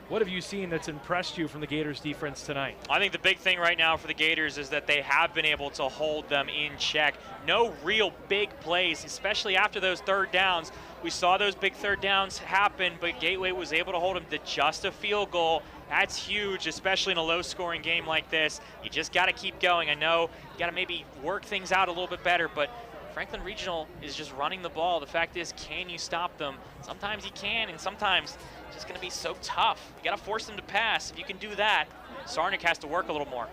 What have you seen that's impressed you from the Gators defense tonight? I think the big thing right now for the Gators is that they have been able to hold them in check. No real big plays, especially after those third downs. We saw those big third downs happen, but Gateway was able to hold them to just a field goal. That's huge, especially in a low-scoring game like this. You just got to keep going. I know you got to maybe work things out a little bit better, but Franklin Regional is just running the ball. The fact is, can you stop them? Sometimes you can, and sometimes it's just going to be so tough. You got to force them to pass. If you can do that, Sarnik has to work a little more.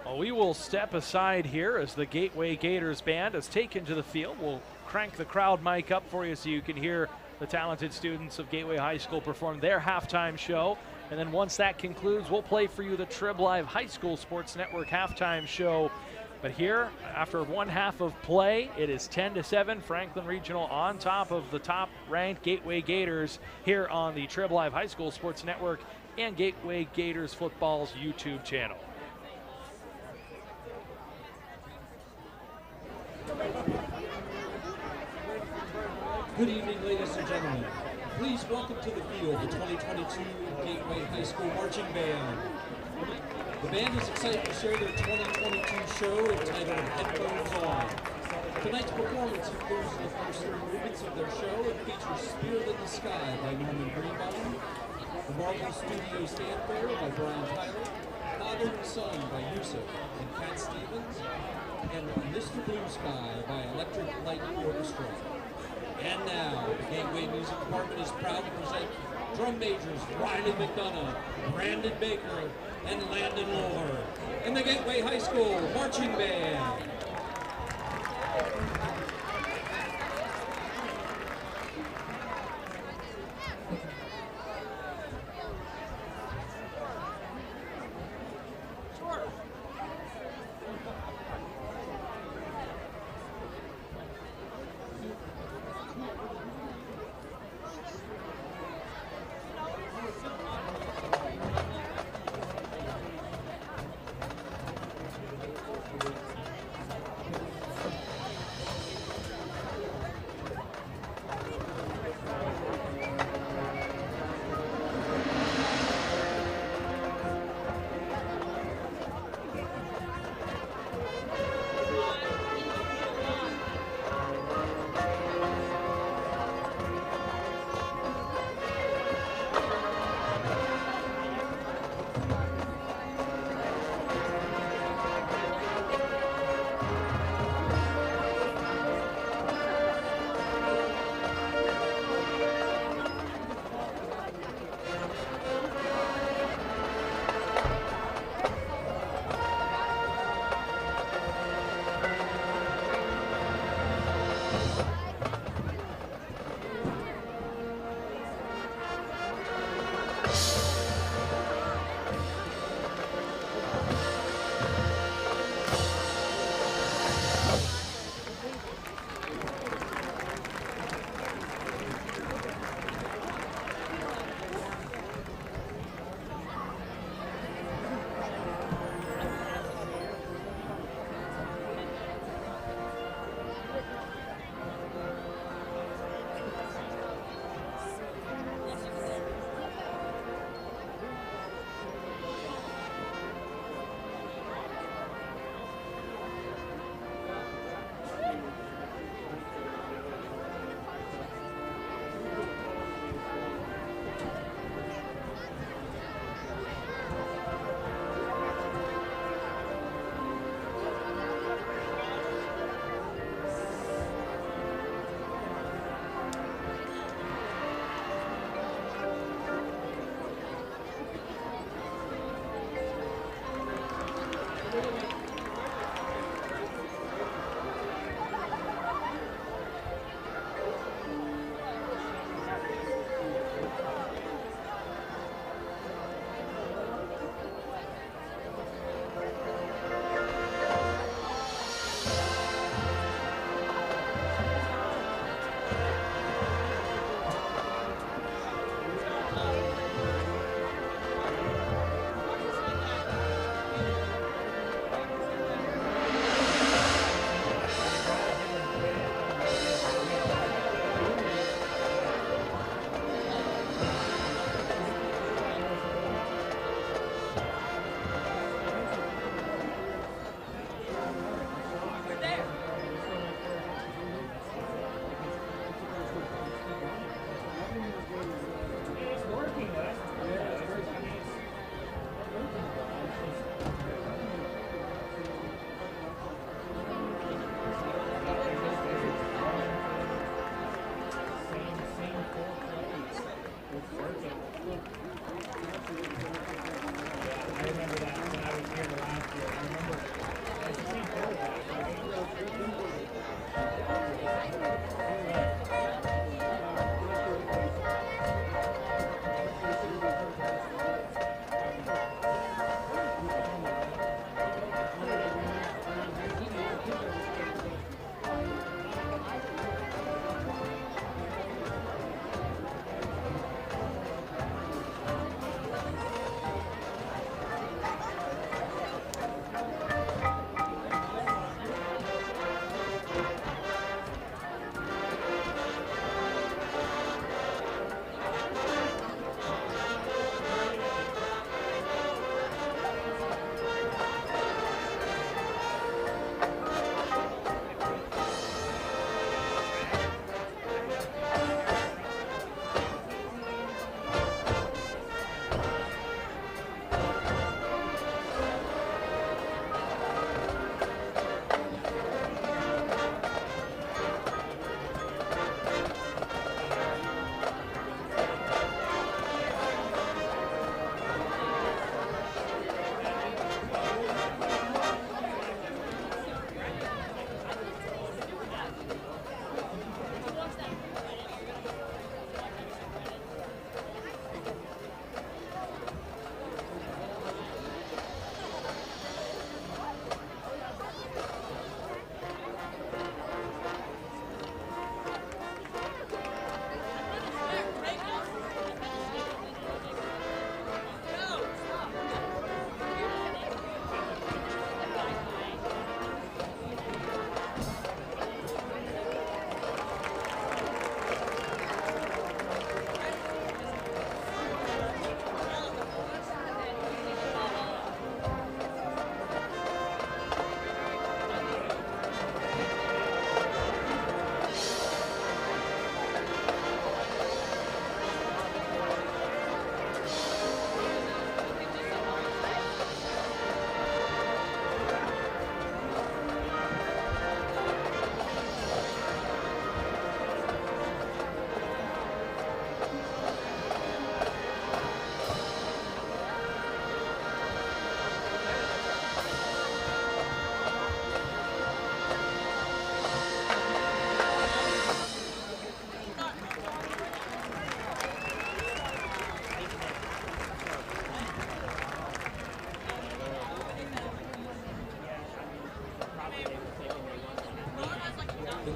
Well, we will step aside here as the Gateway Gators band is taken to the field. We'll crank the crowd mic up for you so you can hear the talented students of Gateway High School perform their halftime show. And then once that concludes, we'll play for you the Trib Live High School Sports Network halftime show. But here, after one half of play, it is 10-7. Franklin Regional on top of the top-ranked Gateway Gators here on the Trib Live High School Sports Network and Gateway Gators Football's YouTube channel. Good evening, ladies and gentlemen. Please welcome to the field the 2022 Gateway High School Marching Band. The band is excited to share their 2022 show entitled Headphones On. Tonight's performance includes the first 3 movements of their show and features Spirit in the Sky by Norman Greenbaum, The Marvel Studios Fanfare by Brian Tyler, Father and Son by Yusuf and Cat Stevens, and Mr. Blue Sky by Electric Light Orchestra. And now, the Gateway Music Department is proud to present drum majors Riley McDonough, Brandon Baker, and Landon Lohr, and the Gateway High School Marching Band.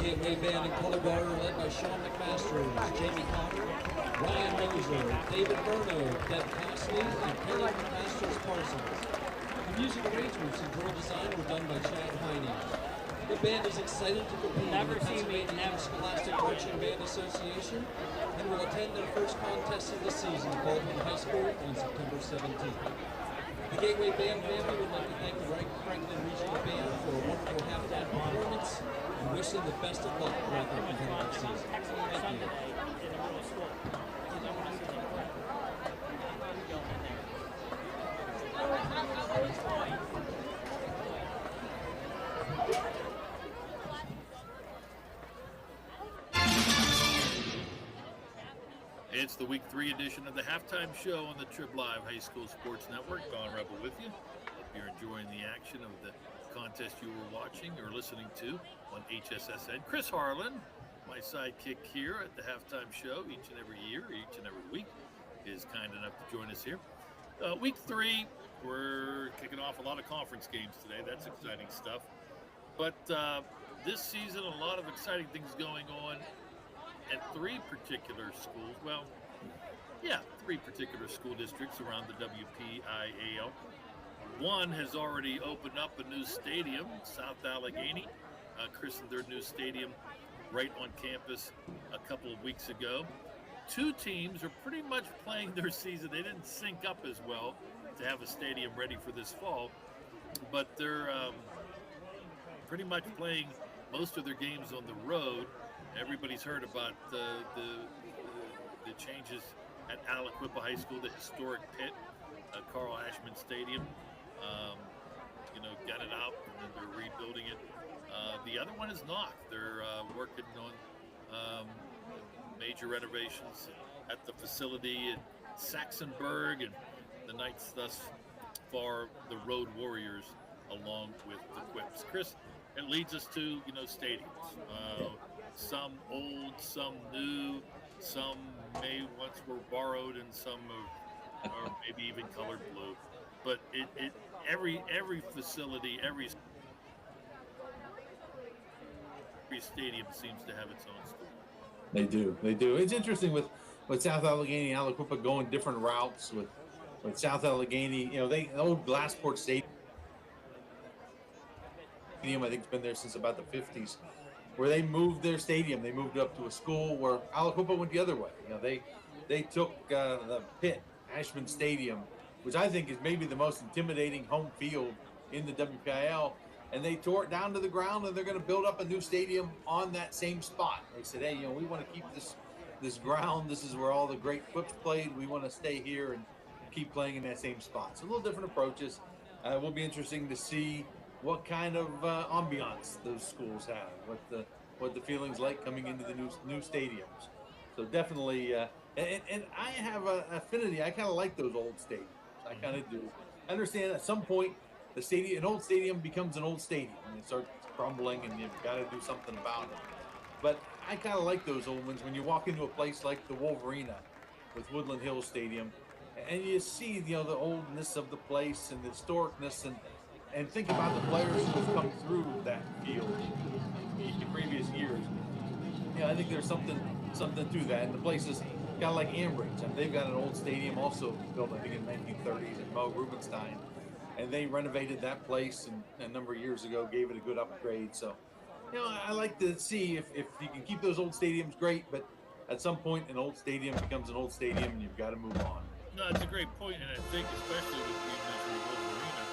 Gateway Band and Color Guard are led by Sean McMasters, Jamie Connor, Ryan Moser, David Berno, Deb Cosley, and Kelly McMasters Parsons. The music arrangements and drill design were done by Chad Heine. The band is excited to compete in the Pennsylvania Scholastic Marching Band Association and will attend their first contest of the season, Baldwin High School, on September 17th. The Gateway Band family would like to thank the Franklin Regional Band for a wonderful halftime performance and wish them the best of luck throughout their competitive season. Thank you. It's the Week 3 edition of the Halftime Show on the Trib Live High School Sports Network. Don Rebel with you. Hope you're enjoying the action of the contest you were watching or listening to on HSSN. Chris Harlan, my sidekick here at the Halftime Show each and every year, each and every week, is kind enough to join us here. Week 3, we're kicking off a lot of conference games today. That's exciting stuff. But this season, a lot of exciting things going on at 3 particular schools. Well, yeah, 3 particular school districts around the WPIAL. One has already opened up a new stadium, South Allegheny, christened their new stadium right on campus a couple of weeks ago. 2 teams are pretty much playing their season. They didn't sync up as well to have a stadium ready for this fall, but they're pretty much playing most of their games on the road. Everybody's heard about the changes at Aliquippa High School, the historic pit, Carl Ashman Stadium. Got it out, and then they're rebuilding it. The other one is not. They're working on major renovations at the facility in Saxonburg, and the Knights thus far, the Road Warriors, along with the Quips. Chris, it leads us to, stadiums. Some old, some new, some may once were borrowed, and some are maybe even colored blue. But every facility, every stadium seems to have its own story. They do. It's interesting with South Allegheny and Aliquippa going different routes. With South Allegheny, the old Glassport Stadium, I think, has been there since about the 50s. Where they moved their stadium, they moved up to a school where Aliquippa went the other way. They took the pit, Ashman Stadium, which I think is maybe the most intimidating home field in the WPIAL, and they tore it down to the ground, and they're going to build up a new stadium on that same spot. They said, hey, we want to keep this ground. This is where all the great Quips played. We want to stay here and keep playing in that same spot. So a little different approaches. It will be interesting to see what kind of ambiance those schools have, what the feeling's like coming into the new stadiums. So definitely, and I have an affinity. I kind of like those old stadiums. I kind of do. I understand at some point an old stadium becomes an old stadium and it starts crumbling, and you've got to do something about it. But I kind of like those old ones when you walk into a place like the Wolverina with Woodland Hills Stadium, and you see the oldness of the place and the historicness, and think about the players who have come through that field in previous years. I think there's something to that. And the places kind of like Ambridge, and they've got an old stadium also built, I think, in the 1930s, and Mo Rubenstein, and they renovated that place a number of years ago, gave it a good upgrade. So, I like to see if you can keep those old stadiums, great, but at some point an old stadium becomes an old stadium, and you've got to move on. No, it's a great point, and I think especially with the mentioned Wolverina,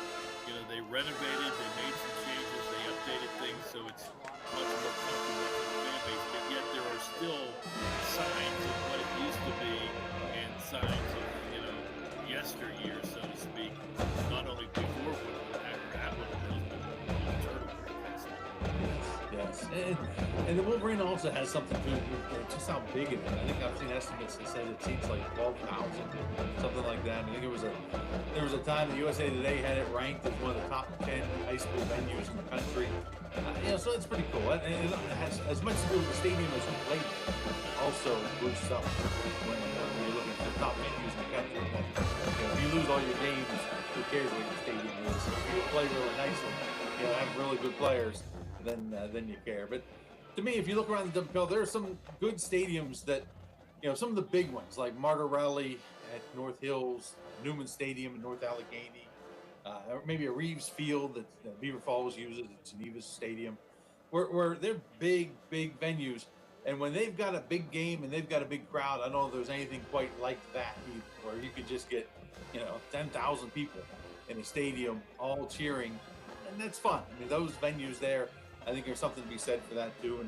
they renovated, they made some changes, they updated things, so it's much more comfortable for the fan base, but yet there are still signs of what it used to be and signs of, yesteryear, so to speak, not only before Woodland, after at Woodland Hills, but Turtle Creek. Yes, and the Wolverine also has something to it with just how big it is. I think I've seen estimates that said it seats like 12,000, something like that. I think there was a time that USA Today had it ranked as one of the top 10 high school venues in the country. So it's pretty cool. And it has as much to do with the stadium as we played it. Also boosts up when you're looking for top venues in the country. If you lose all your games, who cares what your stadium is? If you play really nicely, have really good players, then you care. But to me, if you look around the WPIAL, there are some good stadiums that, some of the big ones like Martorelli at North Hills, Newman Stadium in North Allegheny, or maybe a Reeves Field that Beaver Falls uses at Geneva's Stadium, where they're big venues. And when they've got a big game and they've got a big crowd, I don't know if there's anything quite like that either, where you could just get, 10,000 people in a stadium all cheering, and that's fun. I mean, those venues there, I think there's something to be said for that too.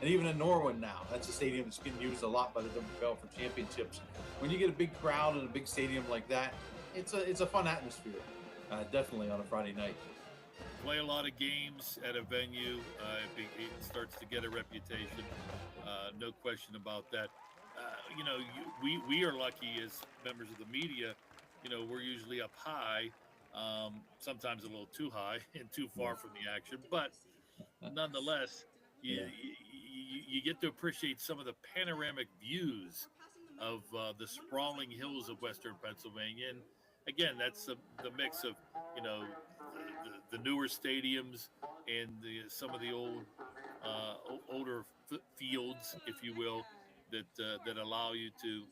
And even in Norwin now, that's a stadium that's getting used a lot by the WPIAL for championships. When you get a big crowd in a big stadium like that, it's a fun atmosphere, definitely on a Friday night. Play a lot of games at a venue, it starts to get a reputation, no question about that. We are lucky as members of the media, we're usually up high, sometimes a little too high and too far from the action, but nonetheless, you get to appreciate some of the panoramic views of the sprawling hills of Western Pennsylvania. And again, that's the mix of, the newer stadiums and some of the older fields, if you will, that allow you to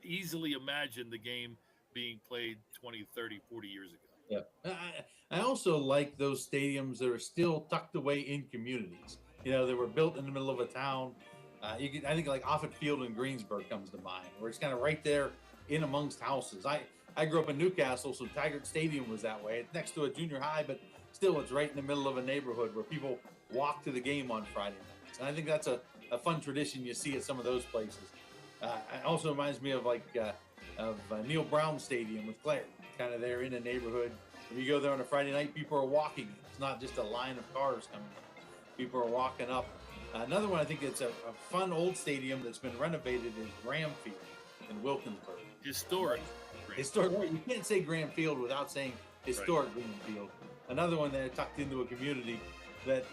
easily imagine the game being played 20, 30, 40 years ago. Yeah. I also like those stadiums that are still tucked away in communities. They were built in the middle of a town. I think like Offutt Field in Greensburg comes to mind, where it's kind of right there in amongst houses. I grew up in Newcastle, so Taggart Stadium was that way. It's next to a junior high, but still it's right in the middle of a neighborhood where people walk to the game on Friday nights. And I think that's a fun tradition you see at some of those places. It also reminds me of Neil Brown Stadium with Clare, kind of there in a neighborhood. If you go there on a Friday night, people are walking. It's not just a line of cars coming in. People are walking up. Another one, I think it's a fun old stadium that's been renovated is Graham Field in Wilkinsburg. Historic. You can't say Graham Field without saying historic Graham Field. Another one there tucked into a community that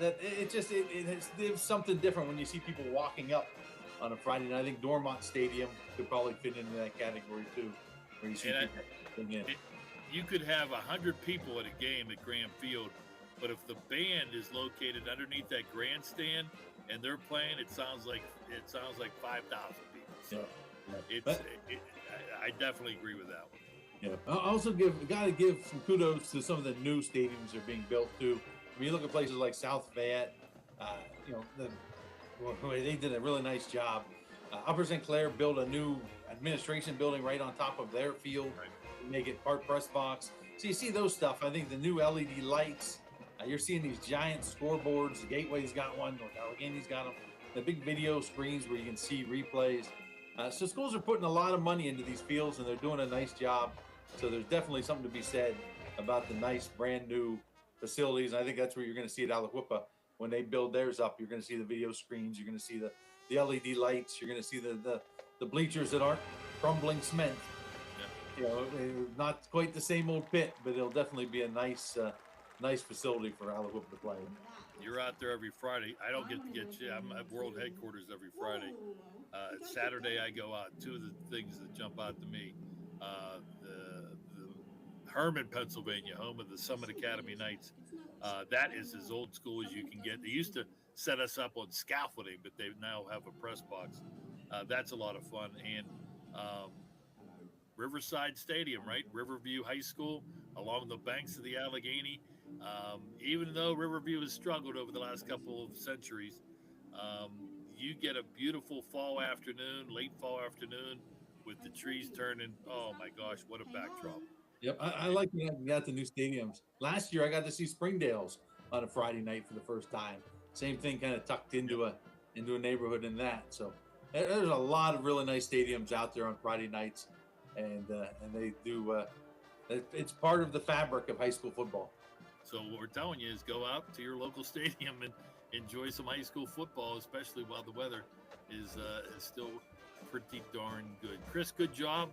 there's something different when you see people walking up on a Friday night. I think Dormont Stadium could probably fit into that category too, where you see people coming in. You could have 100 people at a game at Graham Field, but if the band is located underneath that grandstand and they're playing, it sounds like 5,000 people. So I definitely agree with that one. Yeah. I also got to give some kudos to some of the new stadiums that are being built too. I mean, you look at places like South Fayette, they did a really nice job. Upper St. Clair built a new administration building right on top of their field, to make it part press box. So you see those stuff. I think the new LED lights, you're seeing these giant scoreboards. The Gateway's got one, North Allegheny's got them. The big video screens where you can see replays. So schools are putting a lot of money into these fields, and they're doing a nice job. So there's definitely something to be said about the nice brand new facilities. And I think that's where you're going to see at Aliquippa when they build theirs up. You're going to see the video screens. You're going to see the LED lights. You're going to see the bleachers that aren't crumbling cement. Yeah. Not quite the same old pit, but it'll definitely be a nice facility for Aliquippa to play. You're out there every Friday. I don't get to get you. I'm at World Headquarters every Friday. Saturday I go out. Two of the things that jump out to me, the Herman, Pennsylvania, home of the Summit Academy Knights. That is as old school as you can get. They used to set us up on scaffolding, but they now have a press box. That's a lot of fun. And Riverside Stadium, right? Riverview High School, along the banks of the Allegheny. Even though Riverview has struggled over the last couple of centuries, you get a beautiful fall afternoon, late fall afternoon, with the trees turning. Oh my gosh, what a backdrop! Yep, I like when we got the new stadiums. Last year, I got to see Springdale's on a Friday night for the first time. Same thing, kind of tucked into a neighborhood in that. So there's a lot of really nice stadiums out there on Friday nights, and they do. It's part of the fabric of high school football. So what we're telling you is go out to your local stadium and enjoy some high school football, especially while the weather is still pretty darn good. Chris, good job.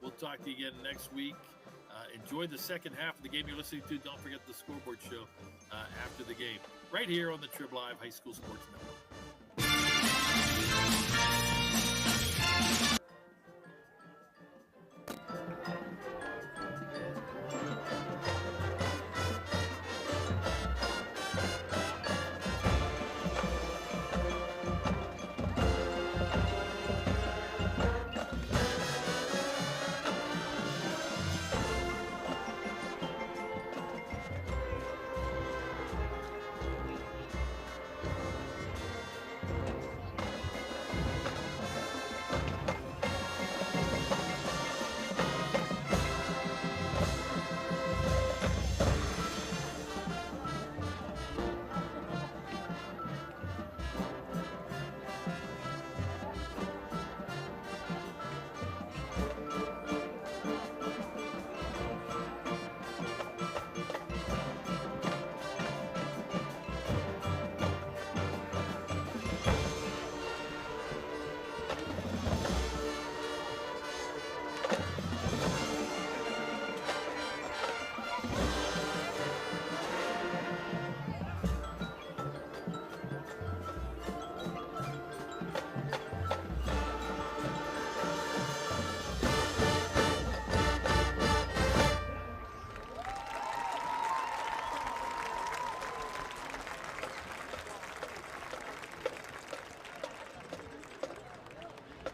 We'll talk to you again next week. Enjoy the second half of the game you're listening to. Don't forget the scoreboard show after the game, right here on the Trib Live High School Sports Network.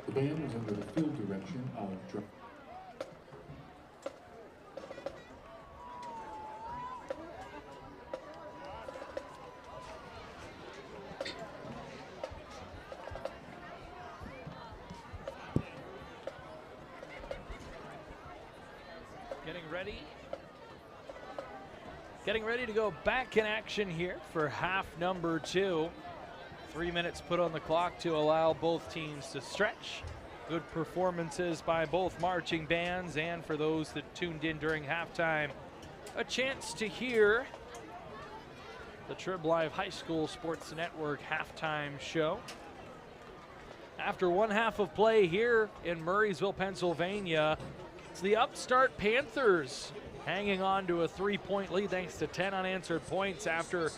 The band is under the field direction of Getting ready to go back in action here for half number 2. 3 minutes put on the clock to allow both teams to stretch. Good performances by both marching bands, and for those that tuned in during halftime, a chance to hear the Trib Live High School Sports Network halftime show. After one half of play here in Murraysville, Pennsylvania, it's the upstart Panthers hanging on to a 3-point lead thanks to 10 unanswered points after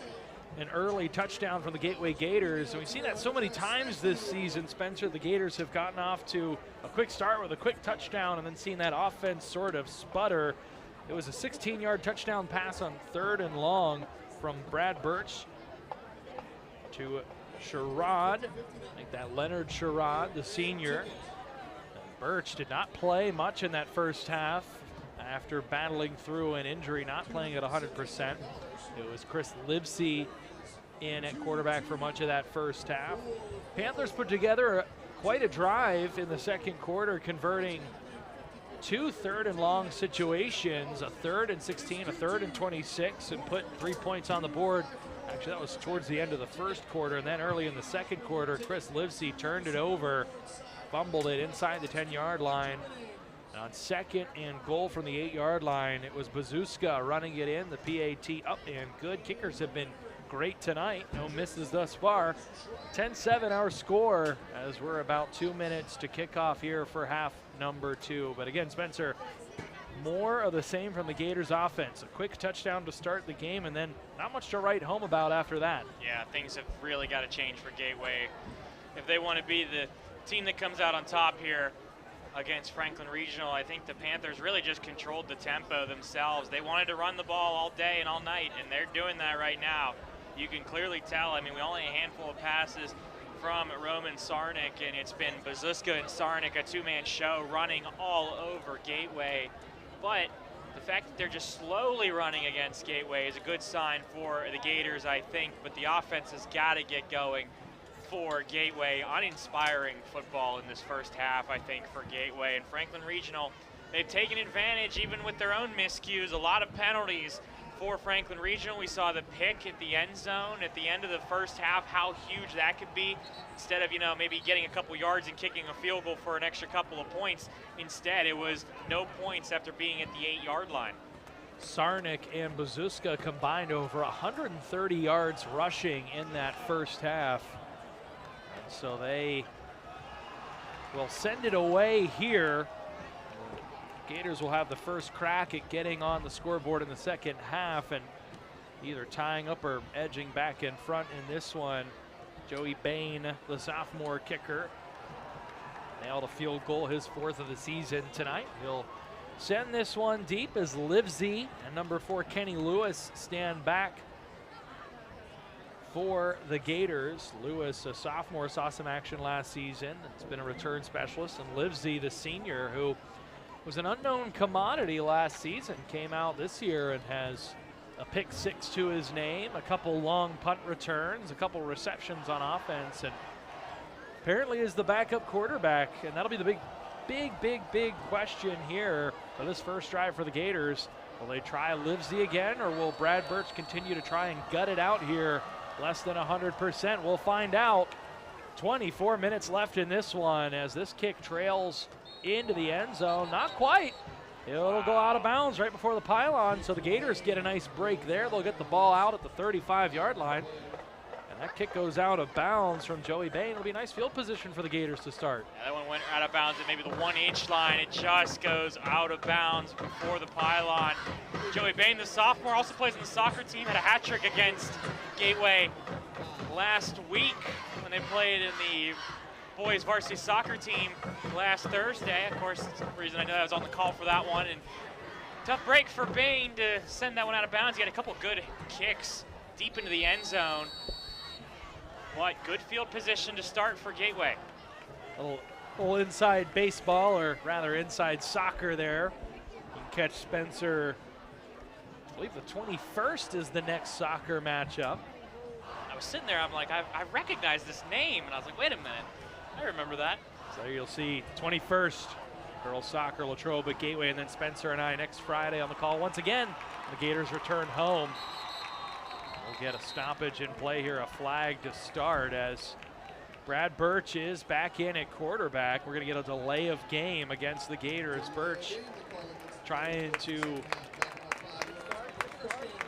an early touchdown from the Gateway Gators. And we've seen that so many times this season, Spencer. The Gators have gotten off to a quick start with a quick touchdown and then seen that offense sort of sputter. It was a 16-yard touchdown pass on 3rd and long from Brad Burch to Sherrod. I think that Leonard Sherrod, the senior. And Burch did not play much in that first half after battling through an injury, not playing at 100%. It was Chris Livesey in at quarterback for much of that first half. Panthers put together quite a drive in the second quarter, converting 2 3rd and long situations, a 3rd and 16, a 3rd and 26, and put 3 points on the board. Actually, that was towards the end of the first quarter, and then early in the second quarter, Chris Livesey turned it over, fumbled it inside the 10-yard line. And on 2nd and goal from the 8-yard line, it was Bazuska running it in, the PAT up and good. Kickers have been great tonight, no misses thus far. 10-7 our score as we're about 2 minutes to kick off here for half number 2. But again, Spencer, more of the same from the Gators offense. A quick touchdown to start the game and then not much to write home about after that. Yeah, things have really got to change for Gateway if they want to be the team that comes out on top here against Franklin Regional. I think the Panthers really just controlled the tempo themselves. They wanted to run the ball all day and all night, and they're doing that right now. You can clearly tell. I mean, we only a handful of passes from Roman Sarnik, and it's been Bazuska and Sarnik, a two-man show, running all over Gateway. But the fact that they're just slowly running against Gateway is a good sign for the Gators, I think. But the offense has got to get going for Gateway. Uninspiring football in this first half, I think, for Gateway. And Franklin Regional, they've taken advantage even with their own miscues. A lot of penalties for Franklin Regional. We saw the pick at the end zone at the end of the first half, how huge that could be. Instead of, maybe getting a couple yards and kicking a field goal for an extra couple of points, instead it was no points after being at the 8-yard line. Sarnik and Bazuska combined over 130 yards rushing in that first half. So they will send it away here. Gators will have the first crack at getting on the scoreboard in the second half and either tying up or edging back in front in this one. Joey Bain, the sophomore kicker, nailed a field goal, his 4th of the season tonight. He'll send this one deep as Livesey and number 4 Kenny Lewis stand back for the Gators. Lewis, a sophomore, saw some action last season. It's been a return specialist. And Livesey, the senior, who was an unknown commodity last season, came out this year and has a pick-6 to his name, a couple long punt returns, a couple receptions on offense, and apparently is the backup quarterback. And that'll be the big question here for this first drive for the Gators. Will they try Livesey again, or will Brad Burch continue to try and gut it out here? Less than 100%. We'll find out. 24 minutes left in this one as this kick trails into the end zone. Not quite. It'll go out of bounds right before the pylon, so the Gators get a nice break there. They'll get the ball out at the 35-yard line. And that kick goes out of bounds from Joey Bain. It'll be a nice field position for the Gators to start. Yeah, that one went out of bounds at maybe the 1-inch line. It just goes out of bounds before the pylon. Joey Bain, the sophomore, also plays on the soccer team, had a hat trick against Gateway last week when they played in the boys varsity soccer team last Thursday. Of course, that's the reason I know I was on the call for that one. And tough break for Bain to send that one out of bounds. He had a couple good kicks deep into the end zone. But good field position to start for Gateway. A little little inside baseball, or rather inside soccer there. You can catch Spencer, I believe the 21st is the next soccer matchup. I was sitting there, I'm like, I recognize this name, and I was like, wait a minute, I remember that. So you'll see 21st girls soccer, Latrobe at Gateway, and then Spencer and I next Friday on the call. Once again, the Gators return home. We'll get a stoppage in play here, a flag to start, as Brad Burch is back in at quarterback. We're going to get a delay of game against the Gators. Burch trying to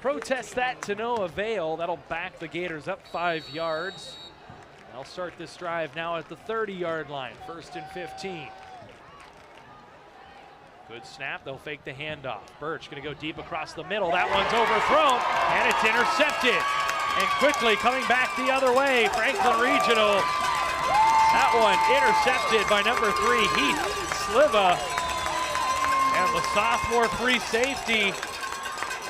protest that to no avail. That'll back the Gators up 5 yards. They'll start this drive now at the 30-yard line, 1st and 15. Good snap, they'll fake the handoff. Burch gonna go deep across the middle. That one's overthrown, and it's intercepted. And quickly coming back the other way, Franklin Regional. That one intercepted by number 3, Heath Sliva. And the sophomore free safety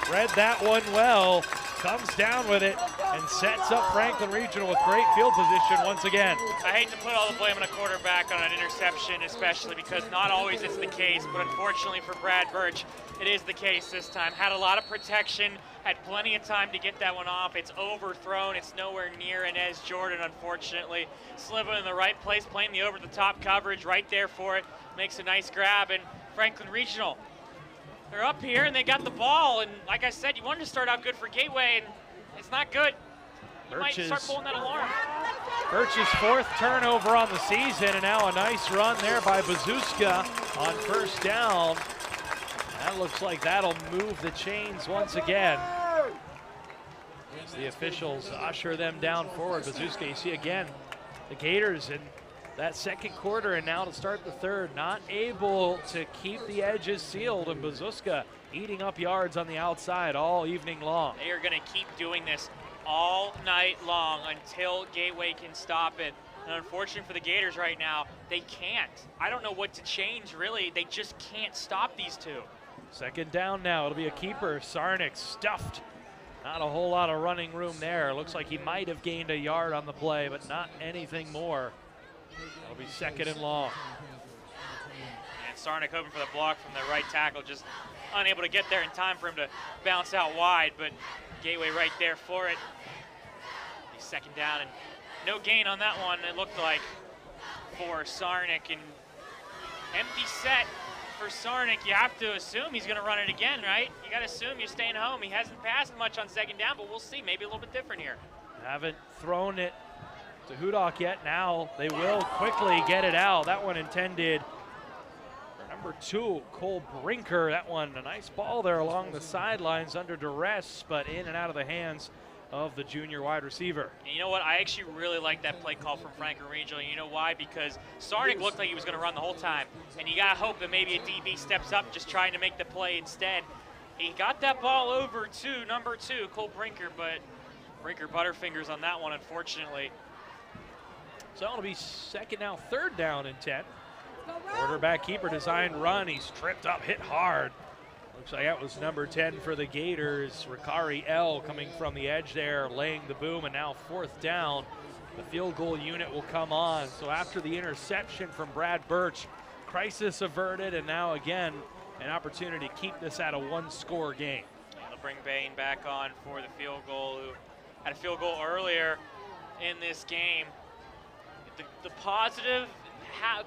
read that one well, comes down with it, and sets up Franklin Regional with great field position once again. I hate to put all the blame on a quarterback on an interception, especially because not always it's the case, but unfortunately for Brad Burch, it is the case this time. Had a lot of protection, had plenty of time to get that one off. It's overthrown, it's nowhere near Inez Jordan, unfortunately. Sliva in the right place, playing the over-the-top coverage right there for it. Makes a nice grab, and Franklin Regional, they're up here and they got the ball, and like I said, you wanted to start out good for Gateway, and it's not good. You might start pulling that alarm. Burch's 4th turnover on the season, and now a nice run there by Bazuska on 1st down. That looks like that'll move the chains once again. As the officials usher them down forward. Bazuska, you see again, the Gators in that 2nd quarter, and now to start the 3rd, not able to keep the edges sealed, and Bazuska eating up yards on the outside all evening long. They are going to keep doing this all night long until Gateway can stop it. And unfortunately for the Gators right now, they can't. I don't know what to change, really. They just can't stop these two. 2nd down now. It'll be a keeper. Sarnik stuffed. Not a whole lot of running room there. Looks like he might have gained a yard on the play, but not anything more. That'll be 2nd and long. And Sarnik hoping for the block from the right tackle, just unable to get there in time for him to bounce out wide, but Gateway right there for it. Be 2nd down, and no gain on that one, it looked like, for Sarnik. And empty set for Sarnik. You have to assume he's going to run it again, right? You got to assume you're staying home. He hasn't passed much on 2nd down, but we'll see. Maybe a little bit different here. Haven't thrown it to Hudock yet. Now they will quickly get it out. That one intended for number 2, Cole Brinker. That one, a nice ball there along the sidelines under duress, but in and out of the hands of the junior wide receiver. And you know what? I actually really like that play call from Franklin Regional. You know why? Because Sarnik looked like he was going to run the whole time, and you got to hope that maybe a DB steps up just trying to make the play instead. He got that ball over to number 2, Cole Brinker, but Brinker butterfingers on that one, unfortunately. So it'll be 2nd now, 3rd down and 10. Quarterback keeper designed run. He's tripped up, hit hard. Looks like that was number 10 for the Gators. Ricari L coming from the edge there, laying the boom, and now 4th down. The field goal unit will come on. So after the interception from Brad Burch, crisis averted, and now again, an opportunity to keep this at a 1-score game. And they'll bring Bain back on for the field goal, who had a field goal earlier in this game. The positive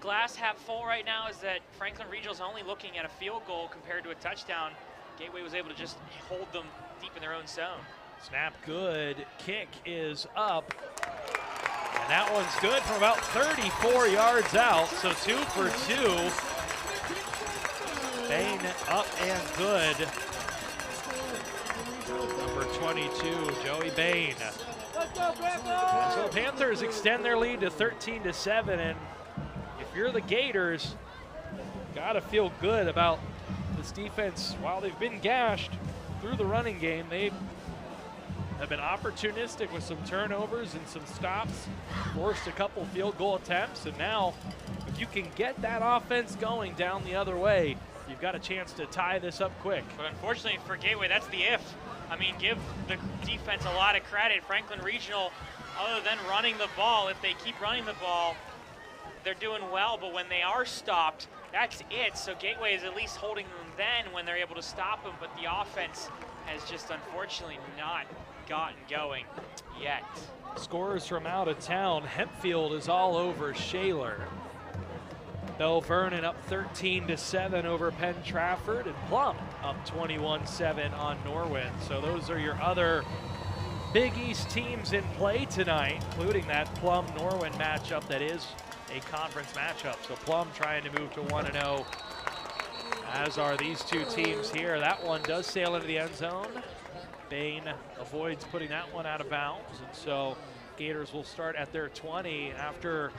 glass half full right now is that Franklin Regional's only looking at a field goal compared to a touchdown. Gateway was able to just hold them deep in their own zone. Snap good, kick is up, and that one's good from about 34 yards out, so 2 for 2. Bain up and good. Number 22, Joey Bain. So Panthers extend their lead to 13-7, and if you're the Gators, gotta feel good about this defense. While they've been gashed through the running game, they have been opportunistic with some turnovers and some stops, forced a couple field goal attempts, and now if you can get that offense going down the other way, you've got a chance to tie this up quick. But unfortunately for Gateway, that's the if. I mean, give the defense a lot of credit. Franklin Regional, other than running the ball, if they keep running the ball, they're doing well, but when they are stopped, that's it. So Gateway is at least holding them then when they're able to stop them, but the offense has just unfortunately not gotten going yet. Scores from out of town. Hempfield is all over Shaler. Bell Vernon up 13-7 over Penn Trafford, and Plum up 21-7 on Norwin. So those are your other Big East teams in play tonight, including that Plum-Norwin matchup that is a conference matchup. So Plum trying to move to 1-0, as are these two teams here. That one does sail into the end zone. Bain avoids putting that one out of bounds, and so Gators will start at their 20 after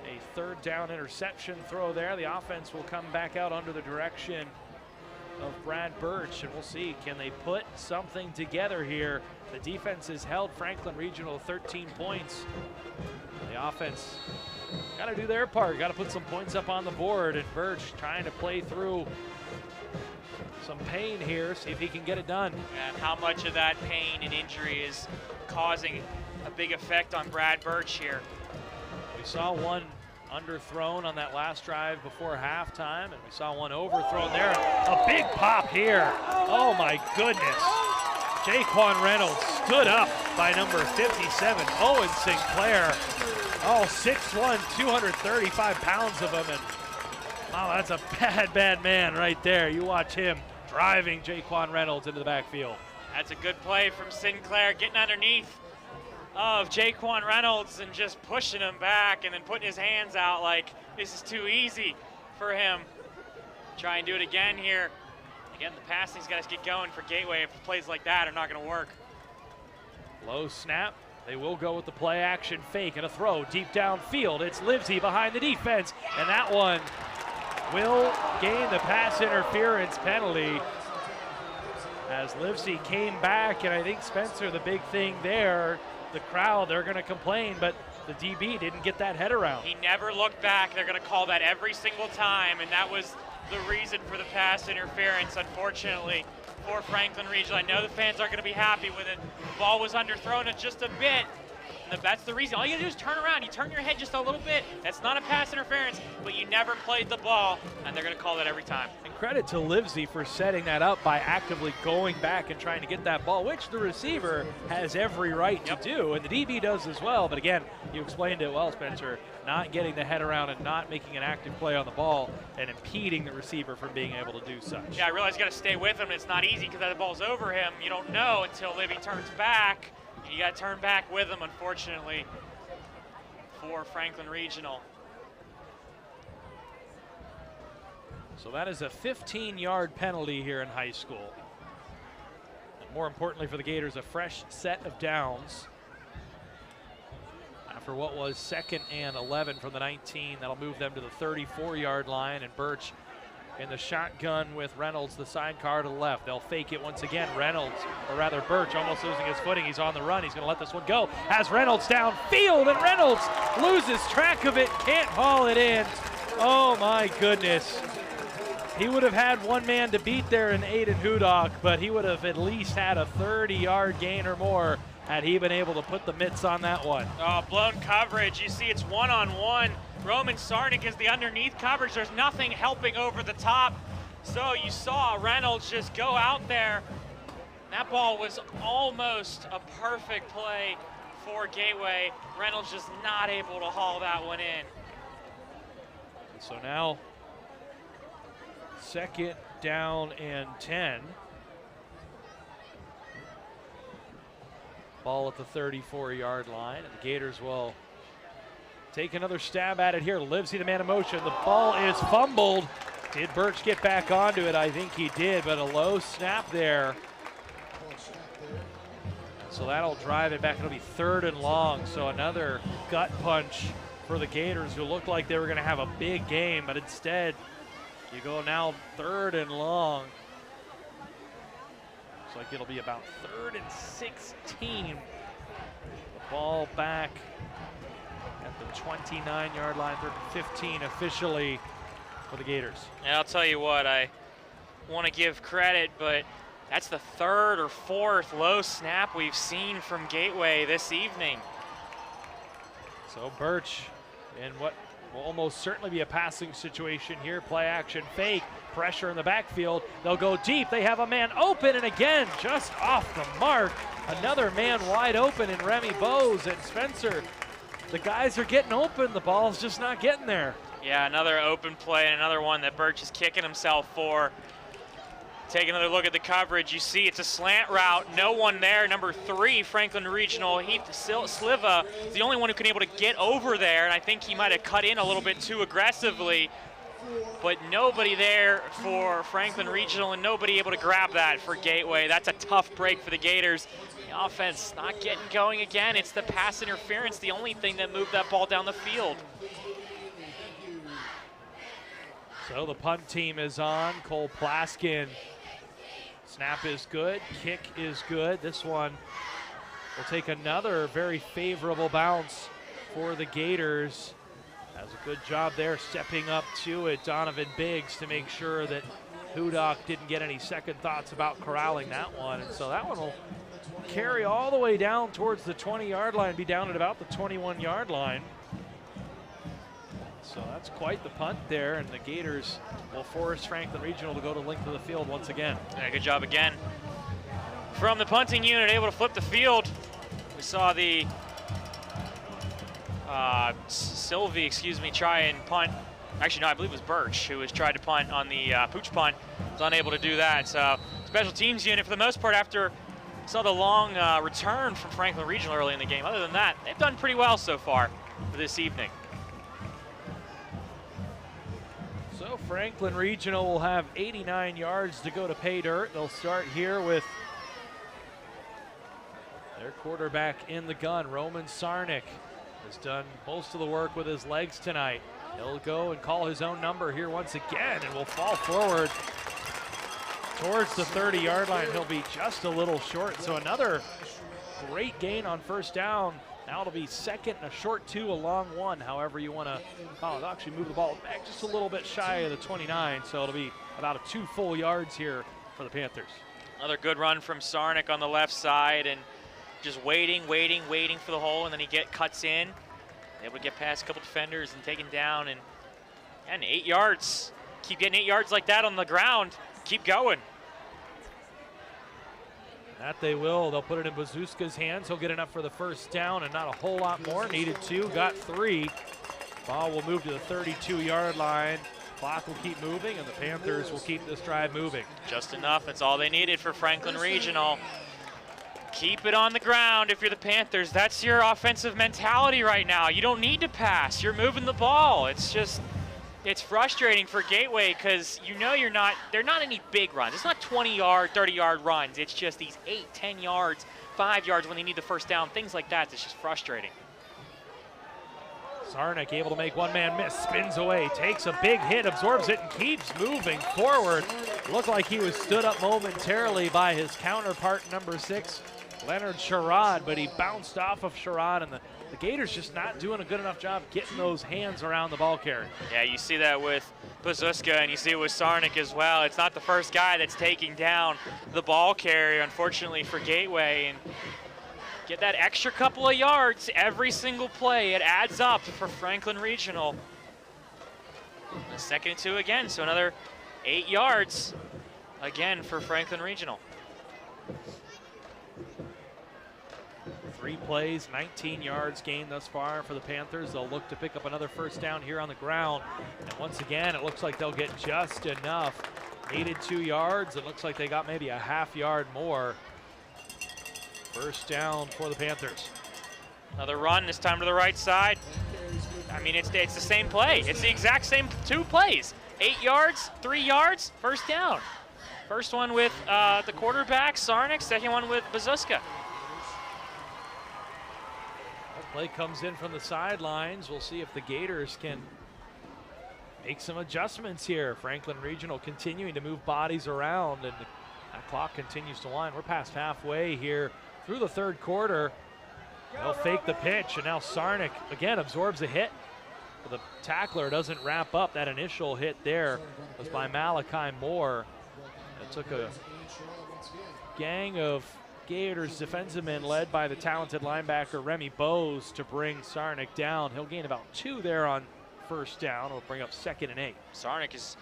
a third down interception throw there. The offense will come back out under the direction of Brad Burch, and we'll see, can they put something together here? The defense has held Franklin Regional 13 points. The offense got to do their part, got to put some points up on the board, and Burch trying to play through some pain here, see if he can get it done. And how much of that pain and injury is causing a big effect on Brad Burch here? We saw one underthrown on that last drive before halftime, and we saw one overthrown there. A big pop here. Oh my goodness. Jaquan Reynolds stood up by number 57, Owen Sinclair. Oh, 6'1", 235 pounds of him, and wow, that's a bad man right there. You watch him driving Jaquan Reynolds into the backfield. That's a good play from Sinclair, getting underneath of Jaquan Reynolds and just pushing him back and then putting his hands out like this is too easy for him. Try and do it again here. Again, the passing's got to get going for Gateway if plays like that are not going to work. Low snap. They will go with the play action fake and a throw deep downfield. It's Livesey behind the defense, and that one will gain the pass interference penalty as Livesey came back, and I think Spencer, the big thing there, the crowd, they're going to complain, but the DB didn't get that head around. He never looked back. They're going to call that every single time, and that was the reason for the pass interference, unfortunately, for Franklin Regional. I know the fans aren't going to be happy with it. The ball was underthrown just a bit. And that's the reason. All you got to do is turn around. You turn your head just a little bit. That's not a pass interference, but you never played the ball, and they're going to call that every time. And credit to Livesey for setting that up by actively going back and trying to get that ball, which the receiver has every right to do, and the DB does as well. But again, you explained it well, Spencer, not getting the head around and not making an active play on the ball and impeding the receiver from being able to do such. Yeah, I realize you got to stay with him. It's not easy because the ball's over him. You don't know until Livy turns back. You got to turn back with him, unfortunately, for Franklin Regional. So that is a 15-yard penalty here in high school. And more importantly for the Gators, a fresh set of downs after what was 2nd and 11 from the 19. That'll move them to the 34-yard line, and Burch in the shotgun with Reynolds, the sidecar to the left. They'll fake it once again. Reynolds, or rather Burch, almost losing his footing. He's on the run. He's going to let this one go. Has Reynolds downfield, and Reynolds loses track of it, can't haul it in. Oh my goodness. He would have had one man to beat there in Aiden Hudock, but he would have at least had a 30-yard gain or more had he been able to put the mitts on that one. Oh, blown coverage. You see it's one-on-one. Roman Sarnik is the underneath coverage. There's nothing helping over the top. So you saw Reynolds just go out there. That ball was almost a perfect play for Gateway. Reynolds just not able to haul that one in. So now, 2nd down and 10. Ball at the 34-yard line, and the Gators will take another stab at it here. Livesey, the man in motion. The ball is fumbled. Did Burch get back onto it? I think he did, but a low snap there. So that'll drive it back. It'll be 3rd and long. So another gut punch for the Gators, who looked like they were going to have a big game, but instead you go now 3rd and long. Looks like it'll be about 3rd and 16. The ball back at the 29-yard line, 3rd and 15 officially for the Gators. And I'll tell you what, I want to give credit, but that's the 3rd or 4th low snap we've seen from Gateway this evening. So Burch, in what will almost certainly be a passing situation here. Play action fake, pressure in the backfield. They'll go deep. They have a man open, and again, just off the mark. Another man wide open in Remy Bose and Spencer. The guys are getting open. The ball's just not getting there. Yeah, another open play and another one that Burch is kicking himself for. Take another look at the coverage. You see it's a slant route. No one there. Number 3, Franklin Regional, Heath Sliva, is the only one who can able to get over there, and I think he might have cut in a little bit too aggressively. But nobody there for Franklin Regional and nobody able to grab that for Gateway. That's a tough break for the Gators. The offense not getting going again. It's the pass interference, the only thing that moved that ball down the field. So the punt team is on. Cole Plaskin. Snap is good, kick is good. This one will take another very favorable bounce for the Gators. Has a good job there stepping up to it, Donovan Biggs, to make sure that Hudock didn't get any second thoughts about corralling that one. And so that one will carry all the way down towards the 20-yard line, be down at about the 21-yard line. So that's quite the punt there, and the Gators will force Franklin Regional to go to length of the field once again. Yeah, good job again from the punting unit, able to flip the field. We saw the Sylvie, try and punt. Actually, no, I believe it was Burch who was tried to punt on the pooch punt. Was unable to do that. So special teams unit, for the most part, after saw the long return from Franklin Regional early in the game. Other than that, they've done pretty well so far for this evening. So Franklin Regional will have 89 yards to go to pay dirt. They'll start here with their quarterback in the gun. Roman Sarnik has done most of the work with his legs tonight. He'll go and call his own number here once again and will fall forward towards the 30-yard line. He'll be just a little short. So another great gain on first down. Now it'll be second and a short 2, a long 1, however you want to call it. They'll actually move the ball back just a little bit shy of the 29, so it'll be about 2 full yards here for the Panthers. Another good run from Sarnik on the left side, and just waiting for the hole, and then he cuts in, able to get past a couple defenders and taken down, and 8 yards. Keep getting 8 yards like that on the ground. Keep going. That they will. They'll put it in Bazuska's hands. He'll get enough for the first down and not a whole lot more. Needed 2, got 3. Ball will move to the 32-yard line. Clock will keep moving, and the Panthers will keep this drive moving. Just enough. That's all they needed for Franklin Regional. Keep it on the ground if you're the Panthers. That's your offensive mentality right now. You don't need to pass. You're moving the ball. It's frustrating for Gateway because they're not any big runs. It's not 20-yard, 30-yard runs. It's just these 8, 10 yards, 5 yards when they need the first down, things like that. It's just frustrating. Sarnik able to make one man miss, spins away, takes a big hit, absorbs it, and keeps moving forward. Looked like he was stood up momentarily by his counterpart, number 6, Leonard Sherrod, but he bounced off of Sherrod, and the Gators just not doing a good enough job getting those hands around the ball carrier. Yeah, you see that with Bazuska, and you see it with Sarnik as well. It's not the first guy that's taking down the ball carrier, unfortunately, for Gateway. And get that extra couple of yards every single play. It adds up for Franklin Regional. Second and 2 again, so another 8 yards again for Franklin Regional. 3 plays, 19 yards gained thus far for the Panthers. They'll look to pick up another first down here on the ground. And once again, it looks like they'll get just enough. Needed 2 yards. It looks like they got maybe a half yard more. First down for the Panthers. Another run, this time to the right side. I mean, it's the same play. It's the exact same 2 plays. 8 yards, 3 yards, first down. First one with the quarterback, Sarnik. Second one with Bazuska. Play comes in from the sidelines. We'll see if the Gators can make some adjustments here. Franklin Regional continuing to move bodies around, and that clock continues to wind. We're past halfway here through the third quarter. They'll fake the pitch, and now Sarnik again absorbs a hit. But the tackler doesn't wrap up. That initial hit there was by Malachi Moore. It took a gang of Gators defensive men led by the talented linebacker Remy Bose to bring Sarnik down. He'll gain about 2 there on first down. It'll bring up 2nd and 8. Sarnik is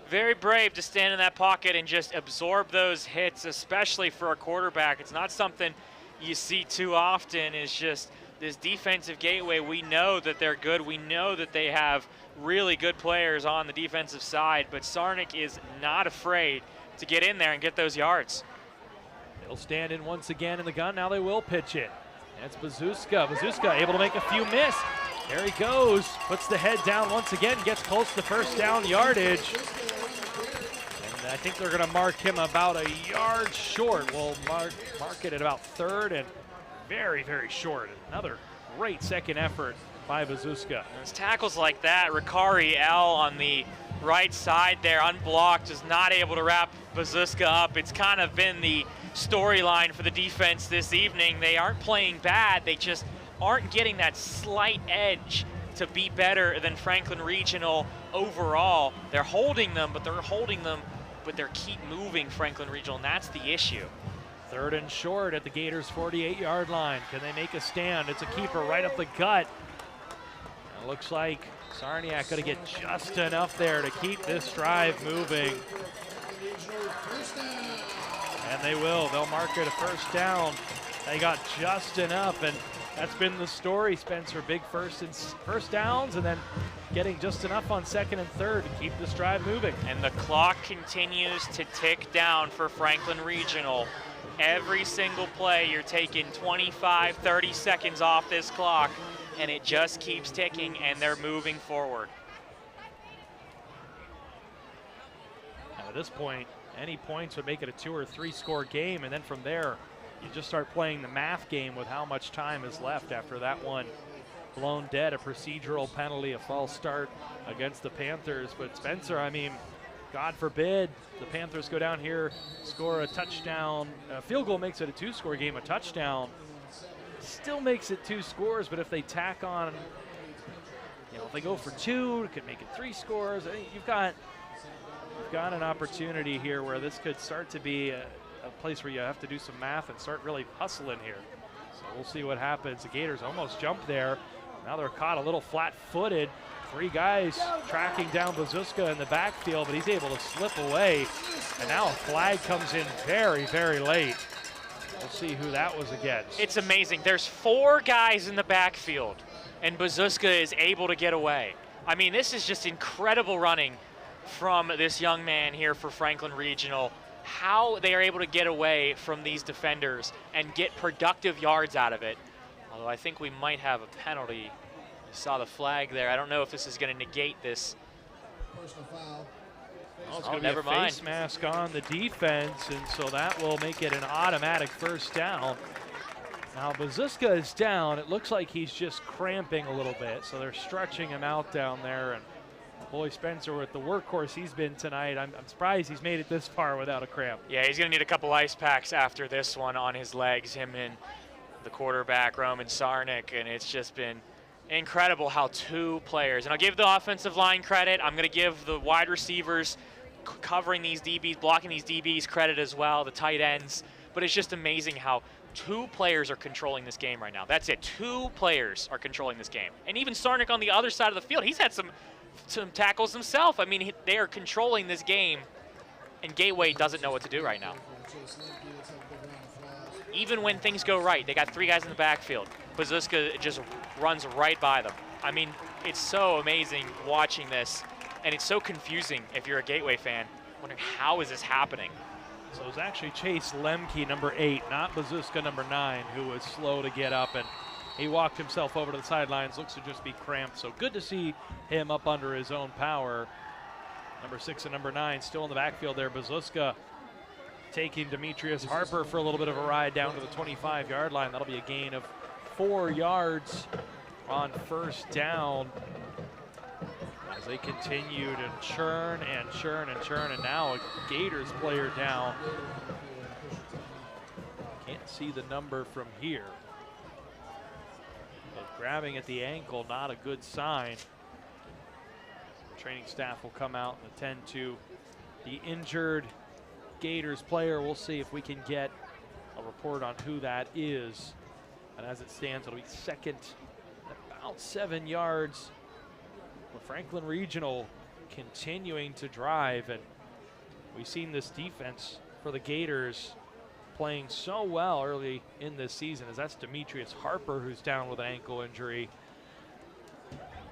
very brave to stand in that pocket and just absorb those hits, especially for a quarterback. It's not something you see too often. It's just this defensive Gateway. We know that they're good. We know that they have really good players on the defensive side, but Sarnik is not afraid to get in there and get those yards. They'll stand in once again in the gun. Now they will pitch it. That's Bazuska. Bazuska able to make a few miss. There he goes. Puts the head down once again. Gets close to first down yardage. And I think they're going to mark him about a yard short. We'll mark it at about 3rd and very, very short. Another great second effort by Bazuska. There's tackles like that. Ricari L on the right side there, unblocked, is not able to wrap Bazuska up. It's kind of been the storyline for the defense this evening. They aren't playing bad. They just aren't getting that slight edge to be better than Franklin Regional overall. They're holding them, but they're keep moving Franklin Regional, and that's the issue. 3rd and short at the Gators' 48-yard line. Can they make a stand? It's a keeper right up the gut. It looks like Sarniak going to get just enough there to keep this drive moving. And they will. They'll mark it a first down. They got just enough, and that's been the story, Spencer. Big first downs, and then getting just enough on 2nd and 3rd to keep this drive moving. And the clock continues to tick down for Franklin Regional. Every single play, you're taking 25, 30 seconds off this clock, and it just keeps ticking, and they're moving forward. Now at this point, any points would make it a 2 or 3 score game, and then from there, you just start playing the math game with how much time is left after that one blown dead, a procedural penalty, a false start against the Panthers. But Spencer, I mean, God forbid the Panthers go down here, score a touchdown. A field goal makes it a 2-score game. A touchdown still makes it 2 scores, but if they tack on, if they go for 2, it could make it 3 scores. I think you've got an opportunity here where this could start to be a place where you have to do some math and start really hustling here. So we'll see what happens. The Gators almost jumped there. Now they're caught a little flat-footed. 3 guys tracking down Bazuska in the backfield, but he's able to slip away. And now a flag comes in very, very late. We'll see who that was against. It's amazing. There's 4 guys in the backfield, and Bazuska is able to get away. I mean, this is just incredible running from this young man here for Franklin Regional. How they are able to get away from these defenders and get productive yards out of it. Although I think we might have a penalty. I saw the flag there. I don't know if this is going to negate this. Personal foul. Well, it's going to be a face mask on the defense, and so that will make it an automatic first down. Now Bazuska is down. It looks like he's just cramping a little bit, so they're stretching him out down there. And boy, Spencer, with the workhorse he's been tonight, I'm surprised he's made it this far without a cramp. Yeah, he's going to need a couple ice packs after this one on his legs, him and the quarterback, Roman Sarnik, and it's just been incredible how 2 players, and I'll give the offensive line credit. I'm going to give the wide receivers covering these DBs, blocking these DBs credit as well, the tight ends, but it's just amazing how 2 players are controlling this game right now. That's it. 2 players are controlling this game. And even Sarnik on the other side of the field, he's had some tackles himself. I mean, they are controlling this game, and Gateway doesn't know what to do right now. Even when things go right, they got 3 guys in the backfield. Bazuska just runs right by them. I mean, it's so amazing watching this, and it's so confusing if you're a Gateway fan, wondering how is this happening. So it was actually Chase Lemke, number 8, not Bazuska, number 9, who was slow to get up, and he walked himself over to the sidelines. Looks to just be cramped, so good to see him up under his own power. Number 6 and number 9 still in the backfield there. Bazuska taking Demetrius Harper for a little bit of a ride down to the 25-yard line. That'll be a gain of 4 yards on first down as they continue to churn and churn and churn, and now a Gators player down. Can't see the number from here. But grabbing at the ankle, not a good sign. The training staff will come out and attend to the injured Gators player. We'll see if we can get a report on who that is. And as it stands, it'll be second, about 7 yards But Franklin Regional continuing to drive, and we've seen this defense for the Gators playing so well early in this season, as that's Demetrius Harper, who's down with an ankle injury.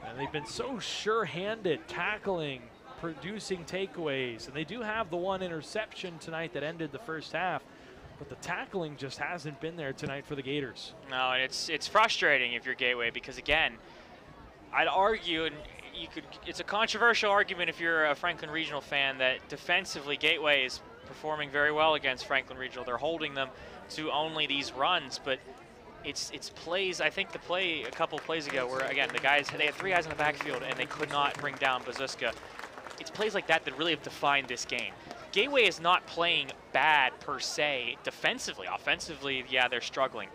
And they've been so sure-handed tackling, producing takeaways, and they do have the one interception tonight that ended the first half, but the tackling just hasn't been there tonight for the Gators. No, and it's frustrating if you're Gateway, because again, I'd argue, and it's a controversial argument if you're a Franklin Regional fan, that defensively Gateway is performing very well against Franklin Regional. They're holding them to only these runs, but it's plays. I think the play a couple plays ago where, again, they had 3 guys in the backfield and they could not bring down Bazuska. It's plays like that that really have defined this game. Gateway is not playing bad per se defensively. Offensively, yeah, they're struggling.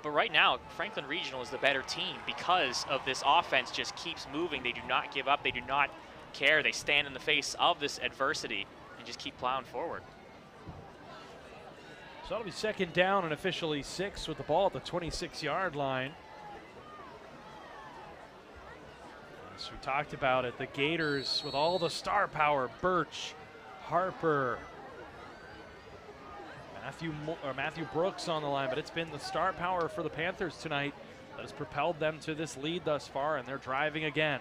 But right now, Franklin Regional is the better team because of this offense just keeps moving. They do not give up. They do not care. They stand in the face of this adversity and just keep plowing forward. So it'll be second down and officially 6 with the ball at the 26-yard line. As we talked about it, the Gators with all the star power, Burch, Harper, Matthew Brooks on the line, but it's been the star power for the Panthers tonight that has propelled them to this lead thus far, and they're driving again.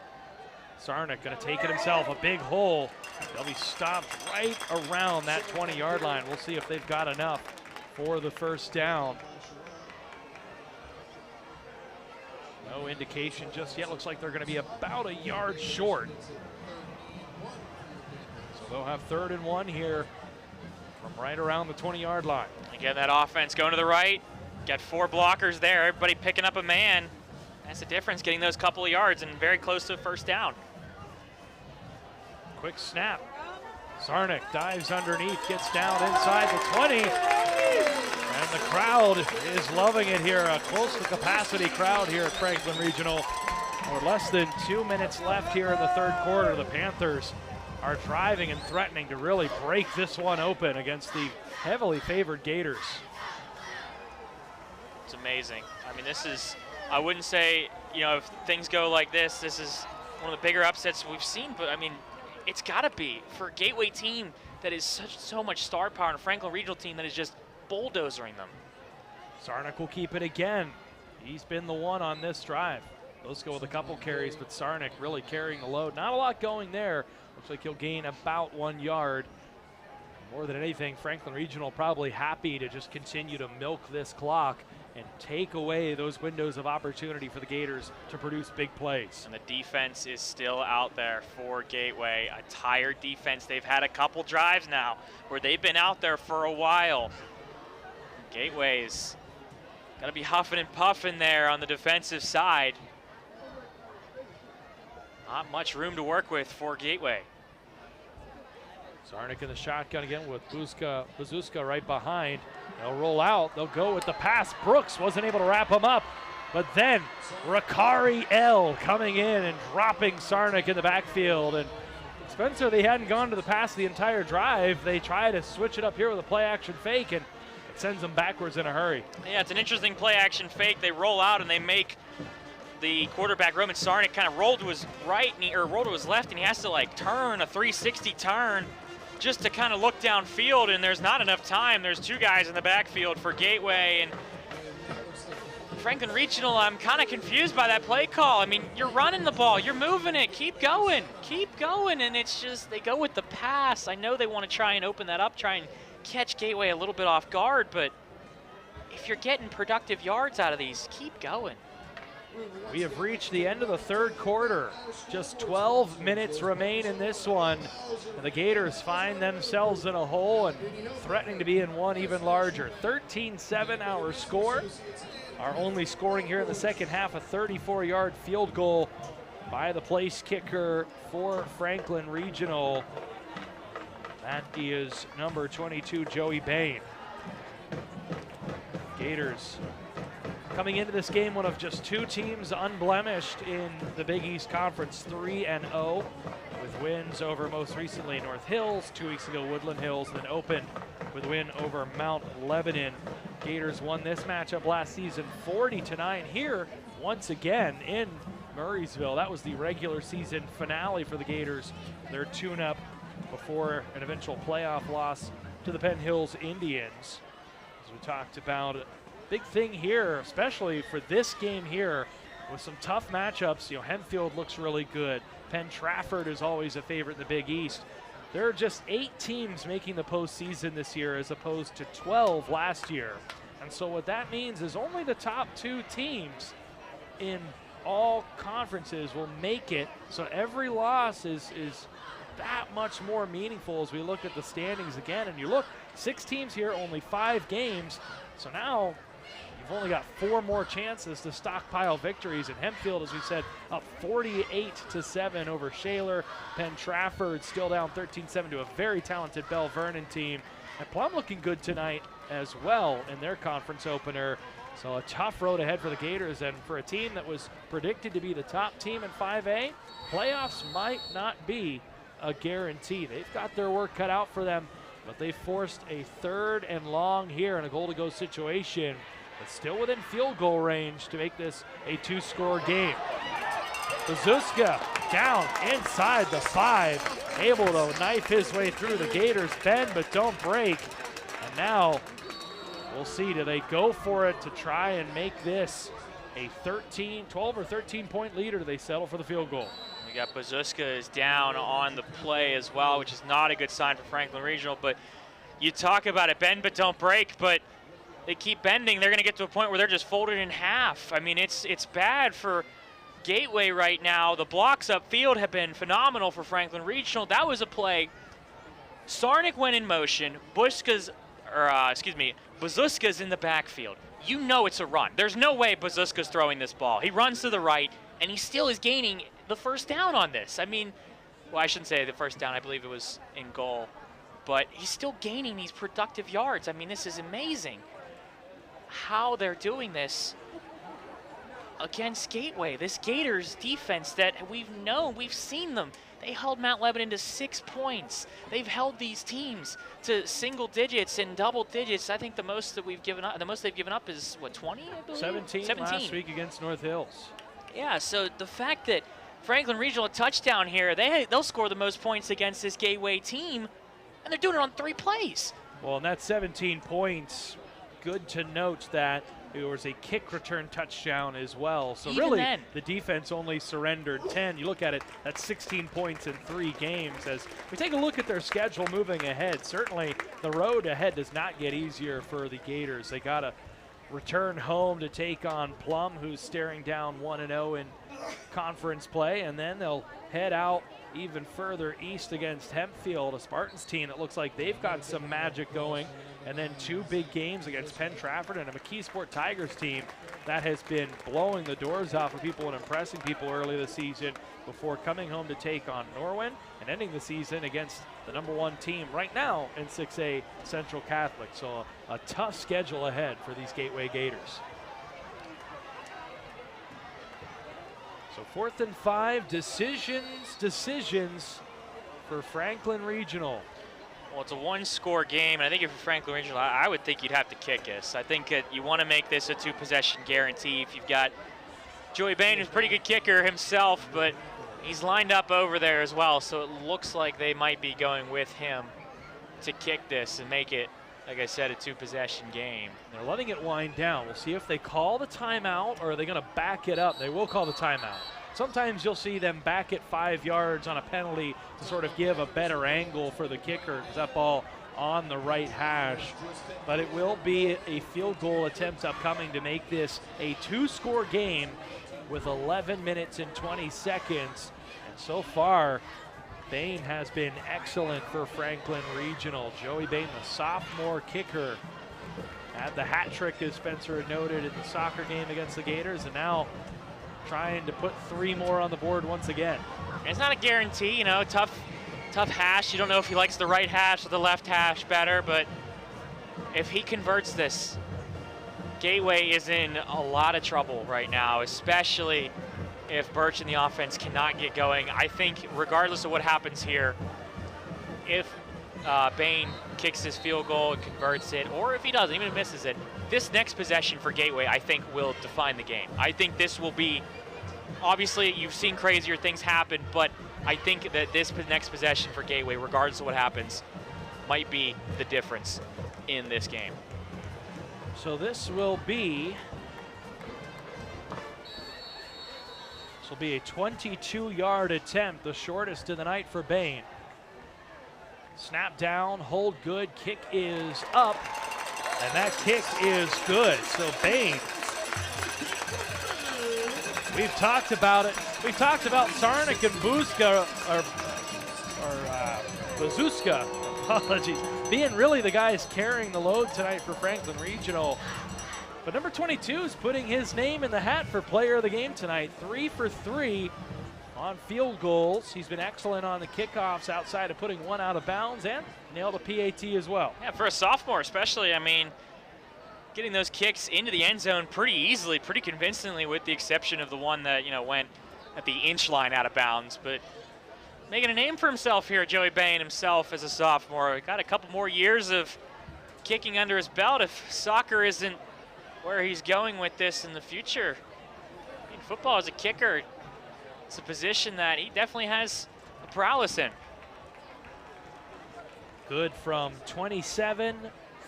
Sarnik going to take it himself, a big hole. They'll be stopped right around that 20-yard line. We'll see if they've got enough for the first down. No indication just yet. Looks like they're going to be about a yard short. So they'll have 3rd and 1 here from right around the 20-yard line. Again, that offense going to the right. Got 4 blockers there. Everybody picking up a man. That's the difference, getting those couple of yards and very close to a first down. Quick snap. Sarnik dives underneath, gets down inside the 20. And the crowd is loving it here. A close to capacity crowd here at Franklin Regional. With less than 2 minutes left here in the 3rd quarter, the Panthers are driving and threatening to really break this one open against the heavily favored Gators. It's amazing. I mean, this is, I wouldn't say, you know, if things go like this is one of the bigger upsets we've seen, but I mean, it's got to be for a Gateway team that is so much star power and a Franklin Regional team that is just bulldozering them. Sarnik will keep it again. He's been the one on this drive. Those go with a couple carries, but Sarnik really carrying the load. Not a lot going there. Looks like he'll gain about 1 yard. More than anything, Franklin Regional probably happy to just continue to milk this clock and take away those windows of opportunity for the Gators to produce big plays. And the defense is still out there for Gateway. A tired defense. They've had a couple drives now where they've been out there for a while. Gateway's got to be huffing and puffing there on the defensive side. Not much room to work with for Gateway. Sarnik in the shotgun again with Bazuska right behind. They'll roll out. They'll go with the pass. Brooks wasn't able to wrap him up. But then Rakari L coming in and dropping Sarnik in the backfield. And Spencer, they hadn't gone to the pass the entire drive. They try to switch it up here with a play action fake, and it sends them backwards in a hurry. Yeah, it's an interesting play action fake. They roll out and they make the quarterback, Roman Sarnik, kind of roll to his right or roll to his left, and he has to like turn a 360 turn just to kind of look downfield, and there's not enough time. There's 2 guys in the backfield for Gateway, and Franklin Regional, I'm kind of confused by that play call. I mean, you're running the ball, you're moving it, keep going, and it's just, they go with the pass. I know they want to try and open that up, try and catch Gateway a little bit off guard, but if you're getting productive yards out of these, keep going. We have reached the end of the 3rd quarter. Just 12 minutes remain in this one. And the Gators find themselves in a hole and threatening to be in one even larger. 13-7 our score. Our only scoring here in the second half, a 34-yard field goal by the place kicker for Franklin Regional. That is number 22, Joey Bain. Gators coming into this game, one of just 2 teams unblemished in the Big East Conference, 3-0, with wins over most recently North Hills, 2 weeks ago Woodland Hills, then opened with a win over Mount Lebanon. Gators won this matchup last season 40-9 here once again in Murraysville. That was the regular season finale for the Gators, their tune-up before an eventual playoff loss to the Penn Hills Indians. As we talked about, a big thing here, especially for this game here, with some tough matchups. You know, Hempfield looks really good. Penn Trafford is always a favorite in the Big East. There are just 8 teams making the postseason this year as opposed to 12 last year. And so what that means is only the top 2 teams in all conferences will make it. So every loss is that much more meaningful as we look at the standings again. And you look, 6 teams here, only 5 games. So now you've only got 4 more chances to stockpile victories. And Hempfield, as we said, up 48-7 over Shaler. Penn Trafford still down 13-7 to a very talented Bell Vernon team. And Plum looking good tonight as well in their conference opener. So a tough road ahead for the Gators, and for a team that was predicted to be the top team in 5A, playoffs might not be a guarantee. They've got their work cut out for them, but they forced a 3rd and long here in a goal-to-go situation, but still within field goal range to make this a 2-score game. Bazuska down inside the 5, able to knife his way through. The Gators bend but don't break, and now we'll see, do they go for it to try and make this a 12 or 13 point lead, or do they settle for the field goal? We got Bazuska is down on the play as well, which is not a good sign for Franklin Regional. But you talk about it, bend but don't break, but they keep bending. They're going to get to a point where they're just folded in half. I mean, it's bad for Gateway right now. The blocks upfield have been phenomenal for Franklin Regional. That was a play. Sarnik went in motion. Bazuska's in the backfield. You know it's a run. There's no way Bazuska's throwing this ball. He runs to the right, and he still is gaining the first down on this. I mean, well, I shouldn't say the first down. I believe it was in goal. But he's still gaining these productive yards. I mean, this is amazing how they're doing this against Gateway. This Gators defense that we've seen them. They held Mount Lebanon to 6 points. They've held these teams to single digits and double digits. I think the most that we've given up, the most they've given up is what, 20, I believe? 17 last week against North Hills. Yeah, so the fact that Franklin Regional, a touchdown here, they'll score the most points against this Gateway team, and they're doing it on 3 plays. Well, and that's 17 points. Good to note that it was a kick return touchdown as well. So Even really, then, the defense only surrendered 10. You look at it, that's 16 points in 3 games. As we take a look at their schedule moving ahead, certainly the road ahead does not get easier for the Gators. They got to return home to take on Plum, who's staring down 1-0 in conference play, and then they'll head out even further east against Hempfield, a Spartans team that looks like they've got some magic going, and then 2 big games against Penn Trafford and a McKeesport Tigers team that has been blowing the doors off of people and impressing people early this season before coming home to take on Norwin and ending the season against the #1 team right now in 6A, Central Catholic. So a tough schedule ahead for these Gateway Gators. So 4th and 5, decisions for Franklin Regional. well, it's a 1-score game, and I think if you're Franklin Regional, I would think you'd have to kick this. I think that you want to make this a 2-possession guarantee. If you've got Joey Bain, who's a pretty good kicker himself, but he's lined up over there as well, so it looks like they might be going with him to kick this and make it, like I said, a 2-possession game. They're letting it wind down. We'll see if they call the timeout or are they going to back it up. They will call the timeout. Sometimes you'll see them back it 5 yards on a penalty to sort of give a better angle for the kicker because that ball on the right hash. But it will be a field goal attempt upcoming to make this a 2-score game with 11 minutes and 20 seconds. And so far, Bain has been excellent for Franklin Regional. Joey Bain, the sophomore kicker, had the hat trick, as Spencer had noted, in the soccer game against the Gators, and now trying to put 3 more on the board once again. It's not a guarantee, you know, tough hash. You don't know if he likes the right hash or the left hash better, but if he converts this, Gateway is in a lot of trouble right now, especially if Burch and the offense cannot get going. I think regardless of what happens here, if Bain kicks his field goal and converts it, or if he doesn't, even if he misses it, this next possession for Gateway, I think, will define the game. I think this will be obviously you've seen crazier things happen, but I think that this next possession for Gateway, regardless of what happens, might be the difference in this game. So this will be a 22-yard attempt, the shortest of the night for Bain. Snap down, hold good, kick is up, and that kick is good. So Bain, we've talked about it. We've talked about Sarnik and Bazuska, apologies, being really the guys carrying the load tonight for Franklin Regional. But number 22 is putting his name in the hat for player of the game tonight. 3 for 3 on field goals. He's been excellent on the kickoffs outside of putting one out of bounds and nailed a PAT as well. Yeah, for a sophomore especially, I mean, getting those kicks into the end zone pretty easily, pretty convincingly, with the exception of the one that, went at the inch line out of bounds. But making a name for himself here, Joey Bain himself as a sophomore. Got a couple more years of kicking under his belt if soccer isn't where he's going with this in the future. I mean, football as a kicker, it's a position that he definitely has a prowess in. Good from 27,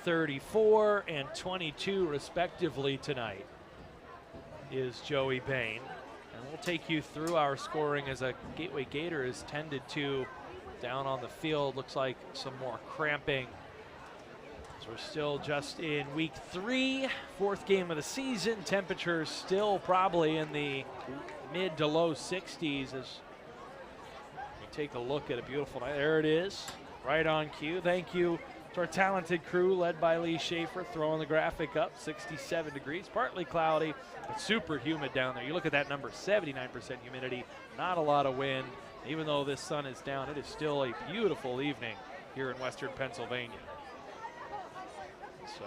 34, and 22 respectively tonight is Joey Bain. And we'll take you through our scoring as a Gateway Gator is tended to down on the field. Looks like some more cramping. So we're still just in week 3, 4th game of the season. Temperatures still probably in the mid to low 60s as we take a look at a beautiful night. There it is, right on cue. Thank you to our talented crew led by Lee Schaefer throwing the graphic up. 67 degrees, partly cloudy, but super humid down there. You look at that number, 79% humidity, not a lot of wind. Even though this sun is down, it is still a beautiful evening here in Western Pennsylvania. So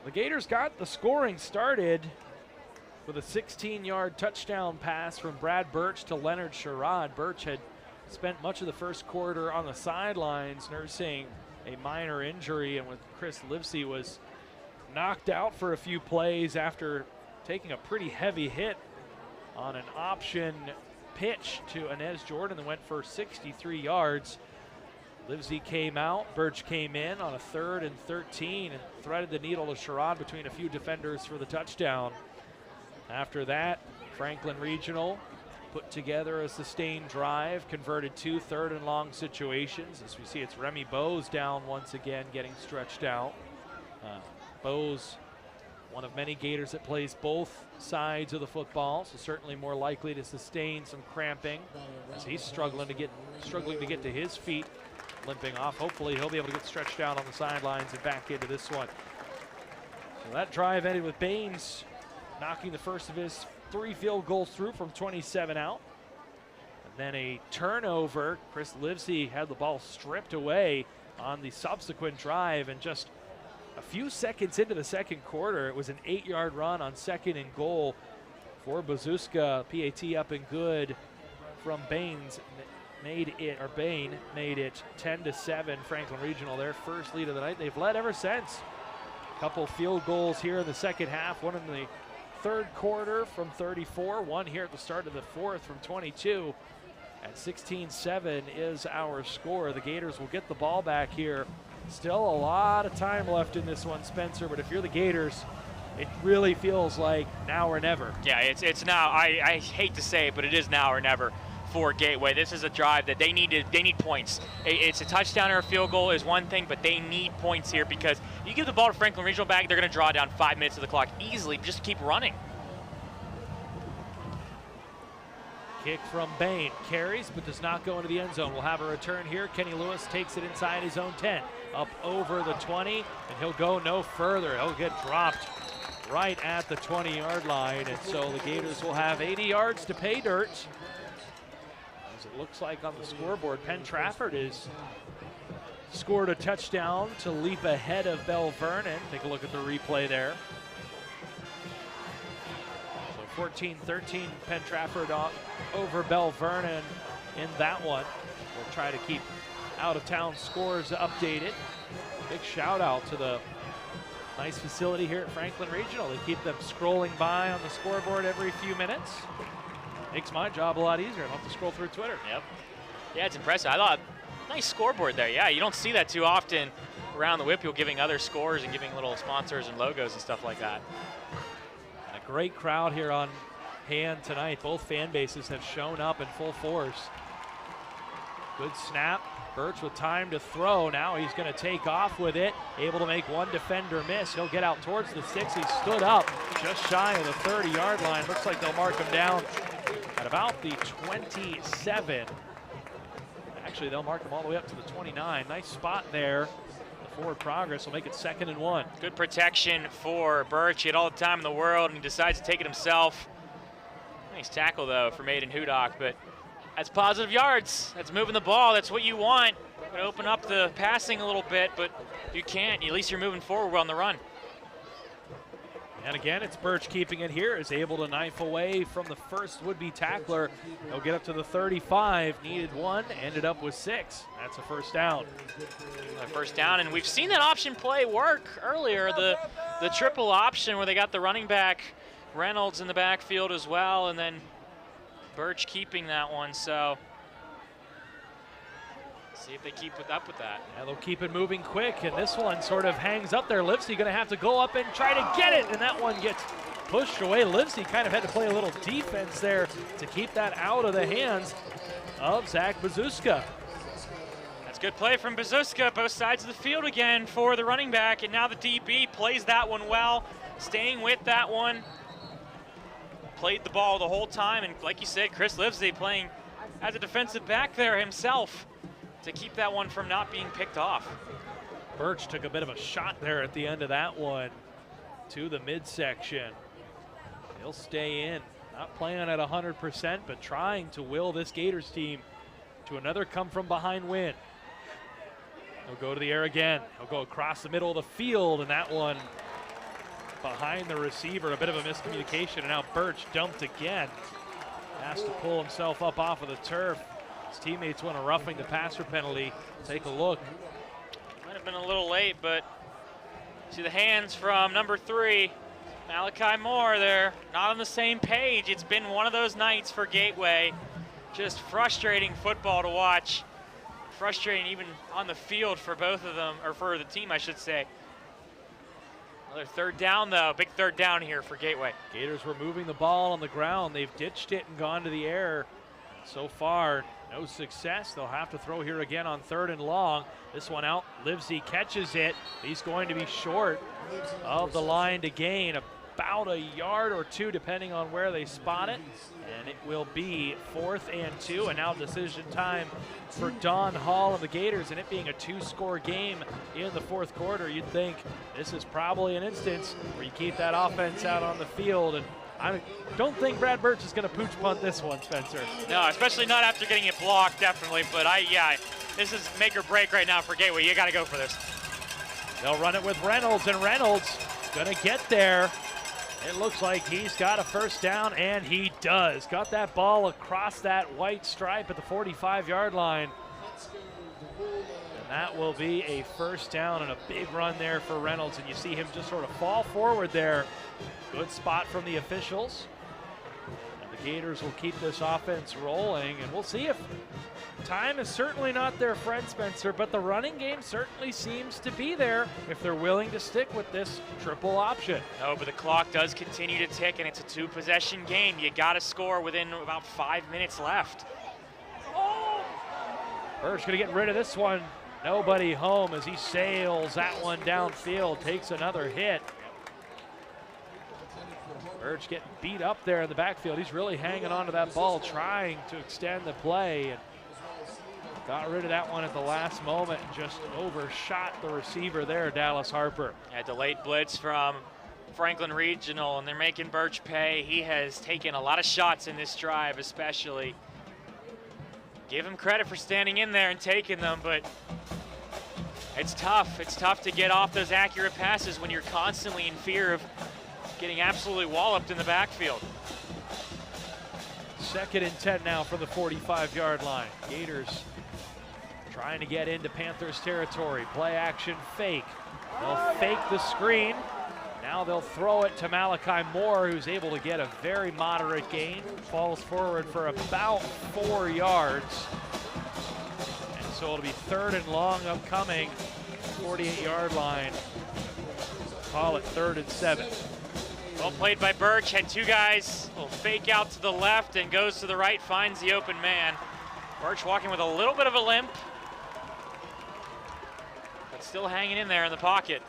the Gators got the scoring started with a 16-yard touchdown pass from Brad Burch to Leonard Sherrod. Burch had spent much of the first quarter on the sidelines nursing a minor injury, and with Chris Livesey was knocked out for a few plays after taking a pretty heavy hit on an option pitch to Inez Jordan that went for 63 yards. Livesey came out, Burch came in on a 3rd and 13 and threaded the needle to Sherrod between a few defenders for the touchdown. After that, Franklin Regional put together a sustained drive, converted 2 3rd and long situations. As we see, it's Remy Bose down once again, getting stretched out. Bose, one of many Gators that plays both sides of the football, so certainly more likely to sustain some cramping as he's struggling to get to his feet, limping off. Hopefully he'll be able to get stretched out on the sidelines and back into this one. So that drive ended with Baines knocking the first of his 3 field goals through from 27 out. And then a turnover. Chris Livesey had the ball stripped away on the subsequent drive, and just a few seconds into the second quarter, it was an 8-yard run on 2nd and goal for Bazuska. PAT up and good from Baines. Bain made it 10-7. Franklin Regional, their first lead of the night. They've led ever since. A couple field goals here in the second half, one in the 3rd quarter from 34, one here at the start of the 4th from 22. At 16-7 is our score. The Gators will get the ball back here. Still a lot of time left in this one, Spencer, but if you're the Gators, it really feels like now or never. Yeah, it's now. I hate to say it, but it is now or never for Gateway. This is a drive that they need points. It's a touchdown or a field goal is one thing, but they need points here, because you give the ball to Franklin Regional back, they're going to draw down 5 minutes of the clock easily just to keep running. Kick from Bain, carries but does not go into the end zone. We'll have a return here. Kenny Lewis takes it inside his own 10, up over the 20, and he'll go no further. He'll get dropped right at the 20-yard line, and so the Gators will have 80 yards to pay dirt. As it looks like on the scoreboard, Penn Trafford has scored a touchdown to leap ahead of Bell Vernon. Take a look at the replay there. So 14-13, Penn Trafford over Bell Vernon in that one. We'll try to keep out-of-town scores updated. Big shout out to the nice facility here at Franklin Regional. They keep them scrolling by on the scoreboard every few minutes. Makes my job a lot easier. I don't have to scroll through Twitter. Yep. Yeah, it's impressive. I thought, nice scoreboard there. Yeah, you don't see that too often around the WPIAL, giving other scores and giving little sponsors and logos and stuff like that. And a great crowd here on hand tonight. Both fan bases have shown up in full force. Good snap. Burch with time to throw. Now he's going to take off with it. Able to make one defender miss. He'll get out towards the 6. He stood up just shy of the 30-yard line. Looks like they'll mark him down at about the 27. Actually, they'll mark him all the way up to the 29. Nice spot there. The forward progress will make it 2nd and 1. Good protection for Burch. He had all the time in the world, and he decides to take it himself. Nice tackle, though, from Aiden Hudock, but that's positive yards. That's moving the ball. That's what you want. Going to open up the passing a little bit, but you can't. At least you're moving forward on the run. And again, it's Burch keeping it here. Is able to knife away from the first would-be tackler. He'll get up to the 35. Needed 1. Ended up with 6. That's a first down. A first down, and we've seen that option play work earlier. The triple option where they got the running back Reynolds in the backfield as well, and then Burch keeping that one, so see if they keep up with that. Yeah, they'll keep it moving quick, and this one sort of hangs up there. Livesey going to have to go up and try to get it, and that one gets pushed away. Livesey kind of had to play a little defense there to keep that out of the hands of Zach Bazuska. That's good play from Bazuska, both sides of the field again for the running back, and now the DB plays that one well, staying with that one. Played the ball the whole time, and like you said, Chris Livesey playing as a defensive back there himself to keep that one from not being picked off. Burch took a bit of a shot there at the end of that one to the midsection. He'll stay in, not playing at 100%, but trying to will this Gators team to another come-from-behind win. He'll go to the air again. He'll go across the middle of the field, and that one behind the receiver, a bit of a miscommunication, and now Burch dumped again. Has to pull himself up off of the turf. His teammates want a roughing the passer penalty. Take a look. Might have been a little late, but see the hands from number 3, Malachi Moore. They're not on the same page. It's been one of those nights for Gateway. Just frustrating football to watch. Frustrating even on the field for both of them, or for the team, I should say. Another third down, though. Big third down here for Gateway. Gators were moving the ball on the ground. They've ditched it and gone to the air. So far, no success. They'll have to throw here again on 3rd and long. This one out. Livesey catches it. He's going to be short of the line to gain about a yard or 2, depending on where they spot it. And it will be 4th and 2. And now decision time for Don Hall and the Gators. And it being a 2-score game in the 4th quarter, you'd think this is probably an instance where you keep that offense out on the field. And I don't think Brad Burch is going to pooch punt this one, Spencer. No, especially not after getting it blocked, definitely. But this is make or break right now for Gateway. You got to go for this. They'll run it with Reynolds, and Reynolds going to get there. It looks like he's got a first down, and he does. Got that ball across that white stripe at the 45-yard line. And that will be a first down and a big run there for Reynolds. And you see him just sort of fall forward there. Good spot from the officials. And the Gators will keep this offense rolling, and we'll see if time is certainly not their friend, Spencer, but the running game certainly seems to be there if they're willing to stick with this triple option. No, but the clock does continue to tick, and it's a 2-possession game. You got to score within about 5 minutes left. Burch going to get rid of this one. Nobody home as he sails that one downfield, takes another hit. Burch getting beat up there in the backfield. He's really hanging on to that ball, trying to extend the play. And got rid of that one at the last moment and just overshot the receiver there, Dallas Harper. Yeah, delayed blitz from Franklin Regional, and they're making Burch pay. He has taken a lot of shots in this drive, especially. Give him credit for standing in there and taking them, but it's tough. It's tough to get off those accurate passes when you're constantly in fear of getting absolutely walloped in the backfield. 2nd and 10 now for the 45-yard line. Gators trying to get into Panthers territory. Play action fake. They'll fake the screen. Now Now they'll throw it to Malachi Moore, who's able to get a very moderate gain. Falls forward for about 4 yards. And so it'll be 3rd and long upcoming, 48-yard line. Call it 3rd and 7. Well played by Burch. Had 2 guys. Will fake out to the left and goes to the right, finds the open man. Burch walking with a little bit of a limp, but still hanging in there in the pocket.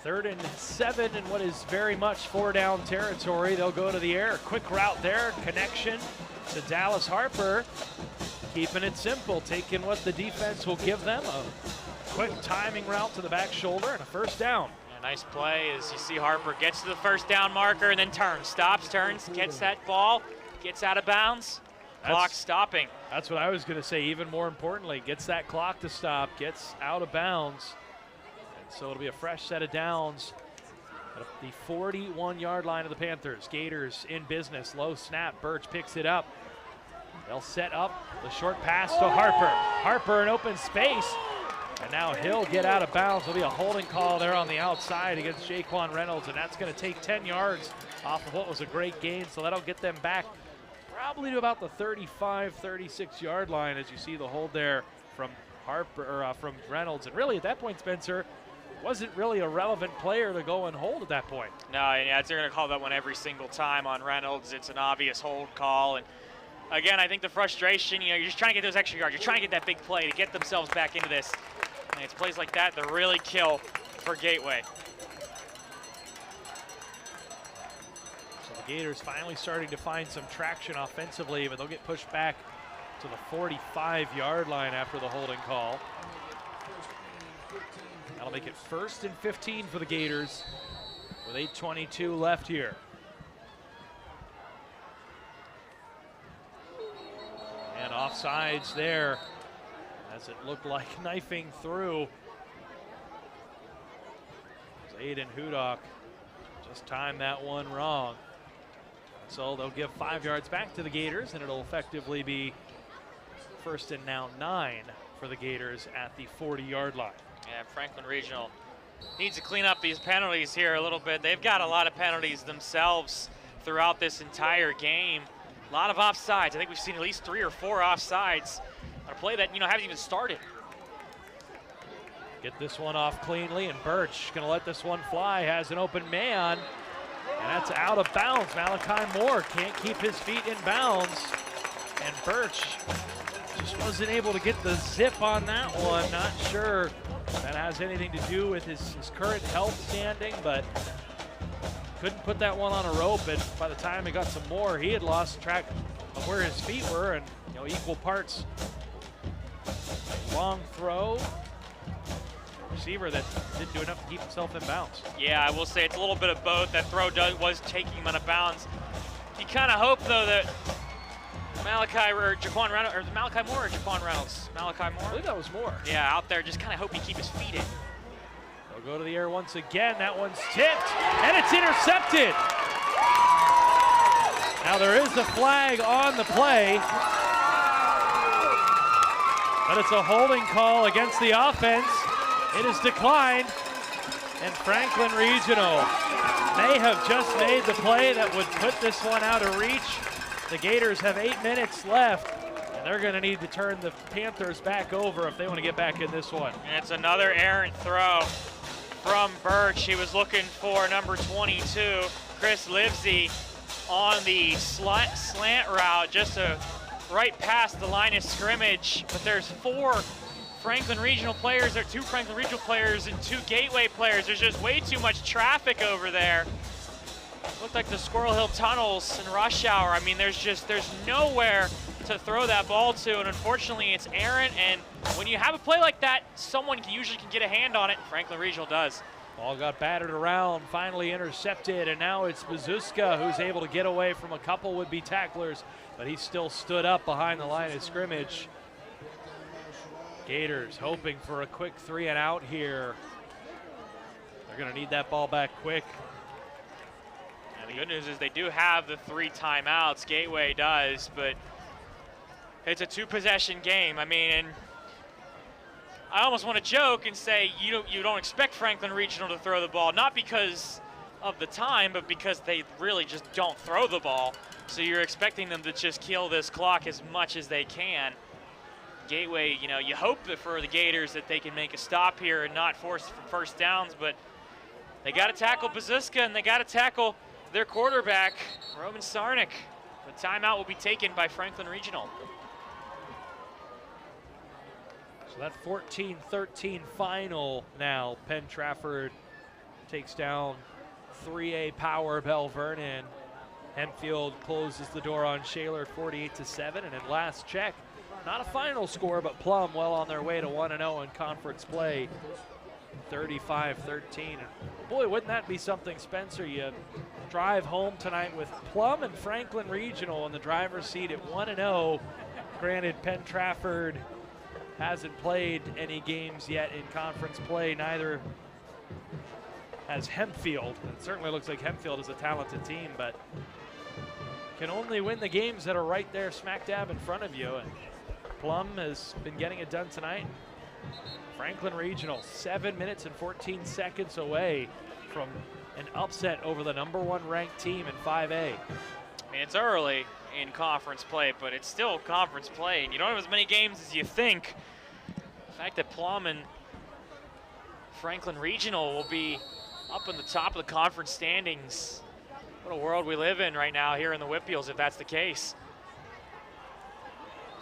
3rd and 7 in what is very much 4-down territory. They'll go to the air. Quick route there. Connection to Dallas Harper. Keeping it simple. Taking what the defense will give them. A quick timing route to the back shoulder and a 1st down. Yeah, nice play as you see Harper gets to the 1st down marker and then turns. Stops, turns, gets that ball, gets out of bounds. Clock stopping. That's what I was going to say. Even more importantly, gets that clock to stop, gets out of bounds. And so it'll be a fresh set of downs at the 41-yard line of the Panthers. Gators in business. Low snap. Burch picks it up. They'll set up the short pass to Harper. Harper in open space. And now he'll get out of bounds. There'll be a holding call there on the outside against Jaquan Reynolds, and that's going to take 10 yards off of what was a great gain. So that'll get them back probably to about the 35, 36-yard line as you see the hold there from Harper or from Reynolds. And really at that point, Spencer, wasn't really a relevant player to go and hold at that point. No, yeah, they're going to call that one every single time on Reynolds. It's an obvious hold call. And again, I think the frustration, you're just trying to get those extra yards. You're trying to get that big play to get themselves back into this. And it's plays like that that really kill for Gateway. So the Gators finally starting to find some traction offensively, but they'll get pushed back to the 45-yard line after the holding call. That'll make it 1st and 15 for the Gators with 8:22 left here. And offsides there as it looked like knifing through. Aiden Hudock just timed that one wrong. So they'll give 5 yards back to the Gators, and it'll effectively be 1st and now 9 for the Gators at the 40-yard line. Yeah, Franklin Regional needs to clean up these penalties here a little bit. They've got a lot of penalties themselves throughout this entire game. A lot of offsides. I think we've seen at least 3 or 4 offsides on a play that, hasn't even started. Get this one off cleanly, and Burch gonna let this one fly, has an open man, and that's out of bounds. Malachi Moore can't keep his feet in bounds, and Burch just wasn't able to get the zip on that one. Not sure that has anything to do with his current health standing, but couldn't put that one on a rope, and by the time he got some more, he had lost track of where his feet were, and equal parts long throw, receiver that didn't do enough to keep himself in bounds. Yeah, I will say it's a little bit of both. That throw was taking him out of bounds. You kind of hope, though, that Malachi Moore or Jaquan Reynolds? Malachi Moore? I believe that was Moore. Yeah, out there, just kind of hope he keep his feet in. They'll go to the air once again. That one's tipped, and it's intercepted. Now there is a flag on the play, but it's a holding call against the offense. It is declined, and Franklin Regional may have just made the play that would put this one out of reach. The Gators have 8 minutes left, and they're going to need to turn the Panthers back over if they want to get back in this one. And it's another errant throw from Burch. He was looking for number 22, Chris Livesey, on the slant route, just right past the line of scrimmage. But there's 4 Franklin Regional players, or 2 Franklin Regional players and 2 Gateway players. There's just way too much traffic over there. Looked like the Squirrel Hill tunnels in rush hour. I mean, there's nowhere to throw that ball to, and unfortunately it's errant. And when you have a play like that, someone usually can get a hand on it. Franklin Regional does. Ball got battered around, finally intercepted, and now it's Bazuska who's able to get away from a couple would-be tacklers, but he still stood up behind the line of scrimmage. Gators hoping for a quick 3 and out here. They're going to need that ball back quick. And the good news is they do have the 3 timeouts. Gateway does, but it's a 2-possession game. I mean, and I almost want to joke and say you don't expect Franklin Regional to throw the ball, not because of the time, but because they really just don't throw the ball. So you're expecting them to just kill this clock as much as they can. Gateway, you hope that for the Gators that they can make a stop here and not force first downs, but they got to tackle Bazuska and they got to tackle their quarterback, Roman Sarnik. The timeout will be taken by Franklin Regional. So that 14-13 final now. Penn Trafford takes down 3A Power Bell Vernon. Hempfield closes the door on Shaler 48-7, and in last check, not a final score, but Plum well on their way to 1-0 in conference play, 35-13. And boy, wouldn't that be something, Spencer? You drive home tonight with Plum and Franklin Regional in the driver's seat at 1-0. Granted, Penn Trafford hasn't played any games yet in conference play, neither has Hempfield. It certainly looks like Hempfield is a talented team, but can only win the games that are right there smack dab in front of you. And Plum has been getting it done tonight. Franklin Regional 7 minutes and 14 seconds away from an upset over the #1 ranked team in 5A. I mean, it's early in conference play, but it's still conference play, and you don't have as many games as you think. The fact that Plum and Franklin Regional will be up in the top of the conference standings. What a world we live in right now here in the WPIALs if that's the case.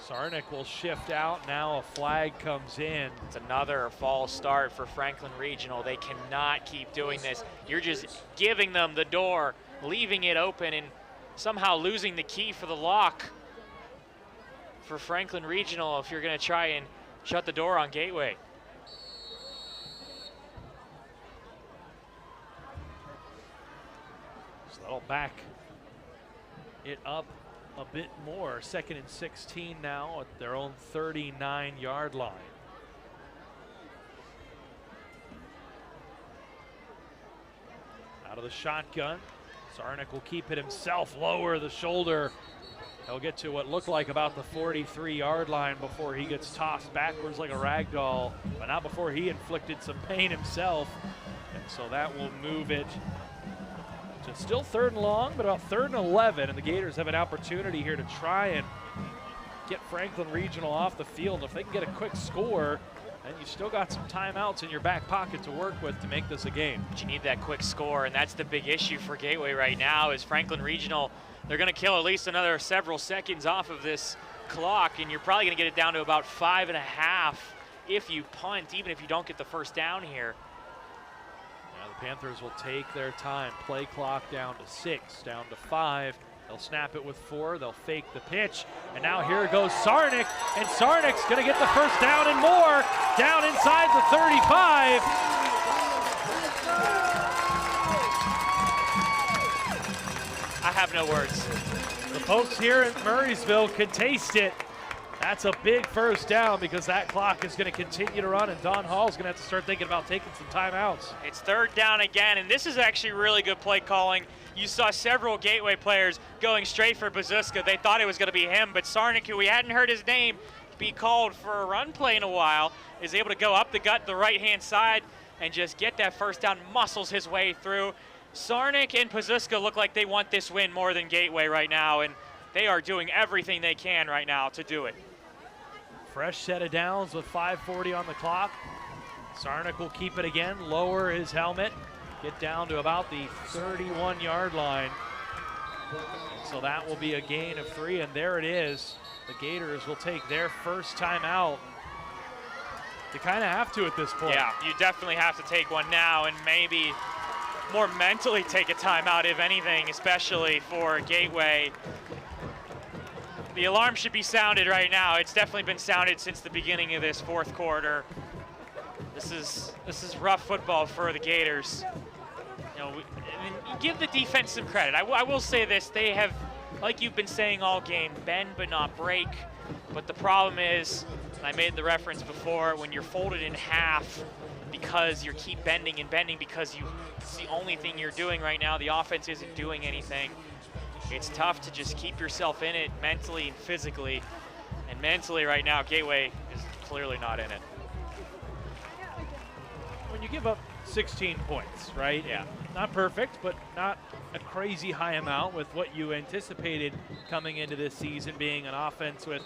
Sarnik will shift out. Now a flag comes in. It's another false start for Franklin Regional. They cannot keep doing this. You're just giving them the door, leaving it open, and somehow losing the key for the lock for Franklin Regional if you're going to try and shut the door on Gateway. So that'll back it up a bit more. 2nd and 16 now at their own 39-yard line. Out of the shotgun. Sarnik will keep it himself, lower the shoulder. He'll get to what looked like about the 43-yard line before he gets tossed backwards like a rag doll, but not before he inflicted some pain himself. And so that will move it to still 3rd and long, but about 3rd and 11, and the Gators have an opportunity here to try and get Franklin Regional off the field. And if they can get a quick score, then you've still got some timeouts in your back pocket to work with to make this a game. But you need that quick score, and that's the big issue for Gateway right now is Franklin Regional. They're going to kill at least another several seconds off of this clock, and you're probably going to get it down to about 5.5 if you punt, even if you don't get the first down here. Now the Panthers will take their time. Play clock down to 6, down to 5. They'll snap it with 4. They'll fake the pitch. And now here goes Sarnik. And Sarnik's going to get the first down and more. Down inside the 35. I have no words. The folks here in Murraysville can taste it. That's a big first down because that clock is going to continue to run, and Don Hall's going to have to start thinking about taking some timeouts. It's 3rd down again, and this is actually really good play calling. You saw several Gateway players going straight for Bazuska. They thought it was going to be him, but Sarnik, who we hadn't heard his name be called for a run play in a while, is able to go up the gut, the right-hand side, and just get that first down, muscles his way through. Sarnik and Bazuska look like they want this win more than Gateway right now, and they are doing everything they can right now to do it. Fresh set of downs with 5:40 on the clock. Sarnik will keep it again, lower his helmet, get down to about the 31-yard line. So that will be a gain of 3, and there it is. The Gators will take their first timeout. You kind of have to at this point. Yeah, you definitely have to take one now and maybe more mentally take a timeout, if anything, especially for Gateway. The alarm should be sounded right now. It's definitely been sounded since the beginning of this 4th quarter. This is rough football for the Gators. You know, give the defense some credit. I will say this: they have, like you've been saying all game, bend but not break. But the problem is, and I made the reference before, when you're folded in half because you keep bending and bending because it's the only thing you're doing right now. The offense isn't doing anything. It's tough to just keep yourself in it mentally and physically. And mentally right now, Gateway is clearly not in it. give up 16 points, right? Yeah. Not perfect, but not a crazy high amount with what you anticipated coming into this season, being an offense with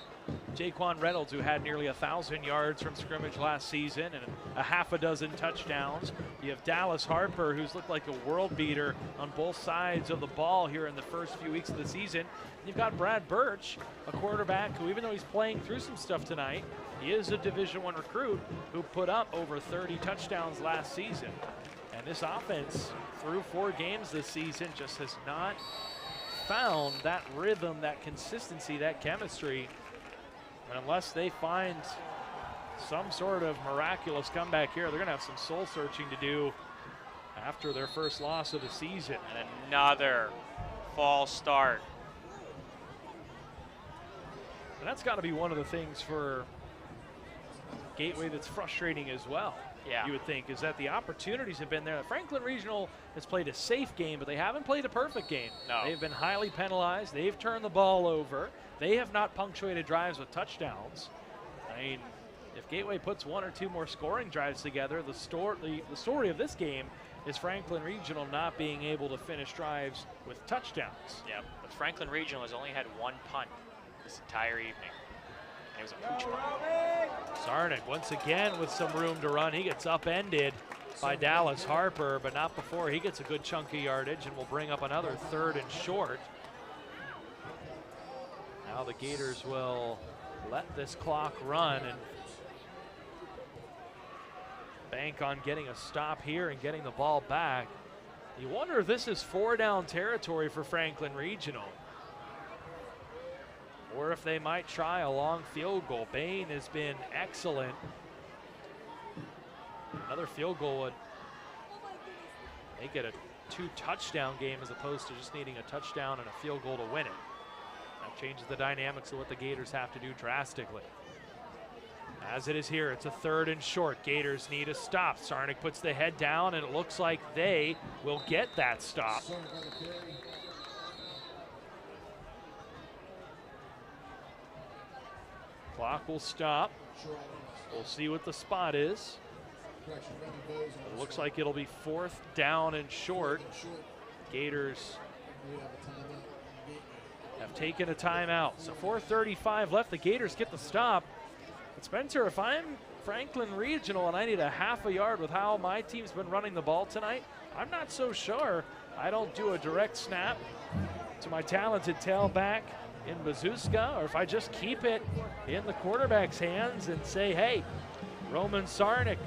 Jaquan Reynolds, who had nearly 1,000 yards from scrimmage last season and a half a dozen touchdowns. You have Dallas Harper, who's looked like a world beater on both sides of the ball here in the first few weeks of the season. And you've got Brad Burch, a quarterback who, even though he's playing through some stuff tonight, he is a Division I recruit who put up over 30 touchdowns last season. And this offense, through 4 games this season, just has not found that rhythm, that consistency, that chemistry. And unless they find some sort of miraculous comeback here, they're going to have some soul searching to do after their first loss of the season. And another false start. And that's got to be one of the things for Gateway that's frustrating as well. Yeah. You would think, is that the opportunities have been there. Franklin Regional has played a safe game, but they haven't played a perfect game. No. They've been highly penalized. They've turned the ball over. They have not punctuated drives with touchdowns. I mean, if Gateway puts 1 or 2 more scoring drives together, the story of this game is Franklin Regional not being able to finish drives with touchdowns. Yeah, but Franklin Regional has only had 1 punt this entire evening. And it was a pooch punt. Sarnick once again with some room to run. He gets upended by Dallas Harper, but not before he gets a good chunk of yardage, and will bring up another 3rd and short. Now the Gators will let this clock run and bank on getting a stop here and getting the ball back. You wonder if this is 4-down territory for Franklin Regional, or if they might try a long field goal. Bain has been excellent. Another field goal would make it a 2-touchdown game as opposed to just needing a touchdown and a field goal to win it. That changes the dynamics of what the Gators have to do drastically. As it is here, it's a 3rd and short. Gators need a stop. Sarnick puts the head down, and it looks like they will get that stop. Clock will stop. We'll see what the spot is. It looks like it'll be 4th down and short. Gators have taken a timeout. So 4:35 left. The Gators get the stop. But Spencer, if I'm Franklin Regional and I need a half a yard with how my team's been running the ball tonight, I'm not so sure I don't do a direct snap to my talented tailback in Bazuska, or if I just keep it in the quarterback's hands and say, hey, Roman Sarnick,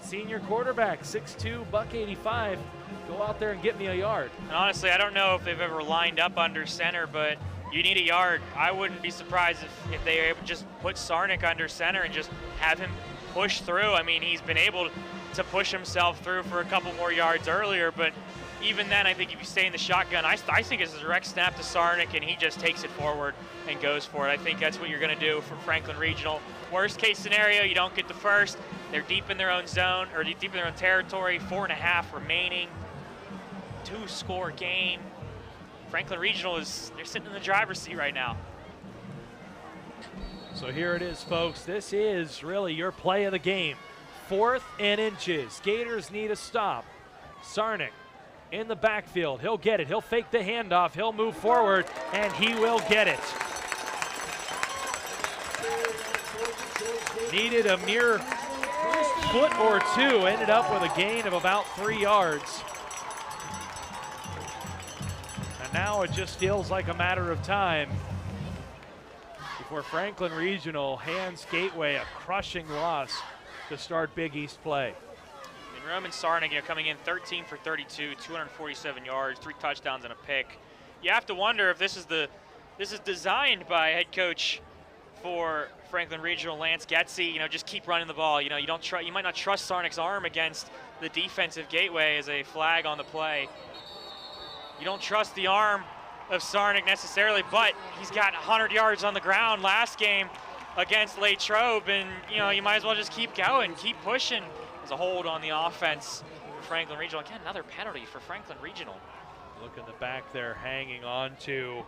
senior quarterback, 6'2", $185, go out there and get me a yard. And honestly, I don't know if they've ever lined up under center, but you need a yard. I wouldn't be surprised if they were able to just put Sarnick under center and just have him push through. I mean, he's been able to push himself through for a couple more yards earlier, but even then, I think if you stay in the shotgun, I think it's a direct snap to Sarnick, and he just takes it forward and goes for it. I think that's what you're going to do for Franklin Regional. Worst case scenario, you don't get the first. They're deep in their own zone, or deep in their own territory, 4.5 remaining. 2-score game. Franklin Regional they're sitting in the driver's seat right now. So here it is, folks. This is really your play of the game. 4th and inches. Gators need a stop. Sarnick in the backfield. He'll get it. He'll fake the handoff. He'll move forward, and he will get it. Needed a mere foot or 2. Ended up with a gain of about 3 yards. And now it just feels like a matter of time before Franklin Regional hands Gateway a crushing loss to start Big East play. And Roman Sarnick, coming in 13 for 32, 247 yards, 3 touchdowns and a pick. You have to wonder if this is designed by head coach for Franklin Regional, Lance Getzy. Just keep running the ball. You might not trust Sarnick's arm against the defensive Gateway as a flag on the play. You don't trust the arm of Sarnick necessarily, but he's got 100 yards on the ground last game against Latrobe, and you might as well just keep going, keep pushing. There's a hold on the offense for Franklin Regional. Again, another penalty for Franklin Regional. Look in the back there, hanging on to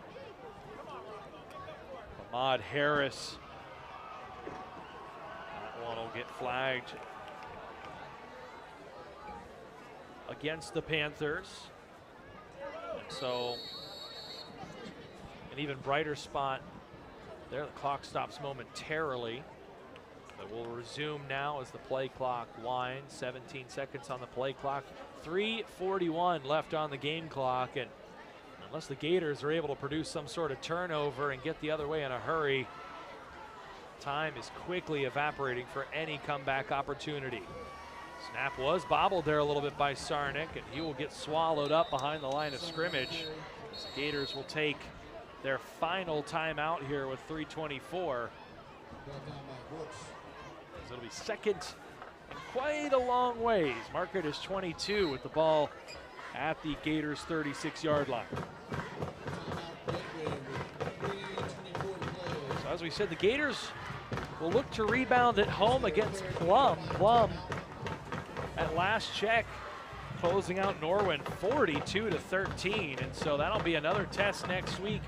Ahmad Harris. That one will get flagged. against the Panthers. And so an even brighter spot there. The clock stops momentarily. But we'll resume now as the play clock winds. 17 seconds on the play clock. 3:41 left on the game clock. And unless the Gators are able to produce some sort of turnover and get the other way in a hurry, time is quickly evaporating for any comeback opportunity. Snap was bobbled there a little bit by Sarnick, and he will get swallowed up behind the line of scrimmage. The Gators will take their final timeout here with 3:24. It'll be second and quite a long ways. Mark it as 22 with the ball at the Gators' 36-yard line. So as we said, the Gators will look to rebound at home against Plum. Plum, at last check, closing out Norwin 42-13. And so that'll be another test next week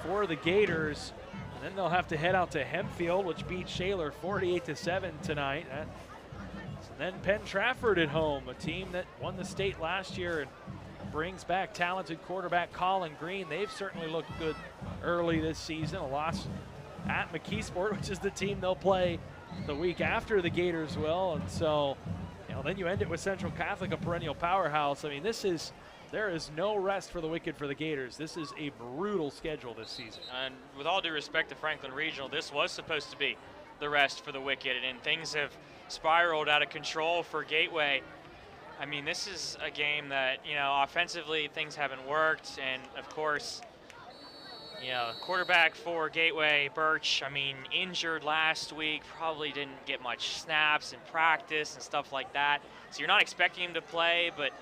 for the Gators. And then they'll have to head out to Hempfield, which beat Shaler 48-7 tonight. And then Penn Trafford at home, a team that won the state last year and brings back talented quarterback Colin Green. They've certainly looked good early this season. A loss at McKeesport, which is the team they'll play the week after the Gators will. And so, you know, then you end it with Central Catholic, a perennial powerhouse. I mean, there is no rest for the wicked for the Gators. This is a brutal schedule this season. And with all due respect to Franklin Regional, this was supposed to be the rest for the wicked, and things have spiraled out of control for Gateway. I mean, this is a game that, you know, offensively things haven't worked, and of course, you know, quarterback for Gateway, Burch, I mean, injured last week, probably didn't get much snaps in practice and stuff like that. So you're not expecting him to play, but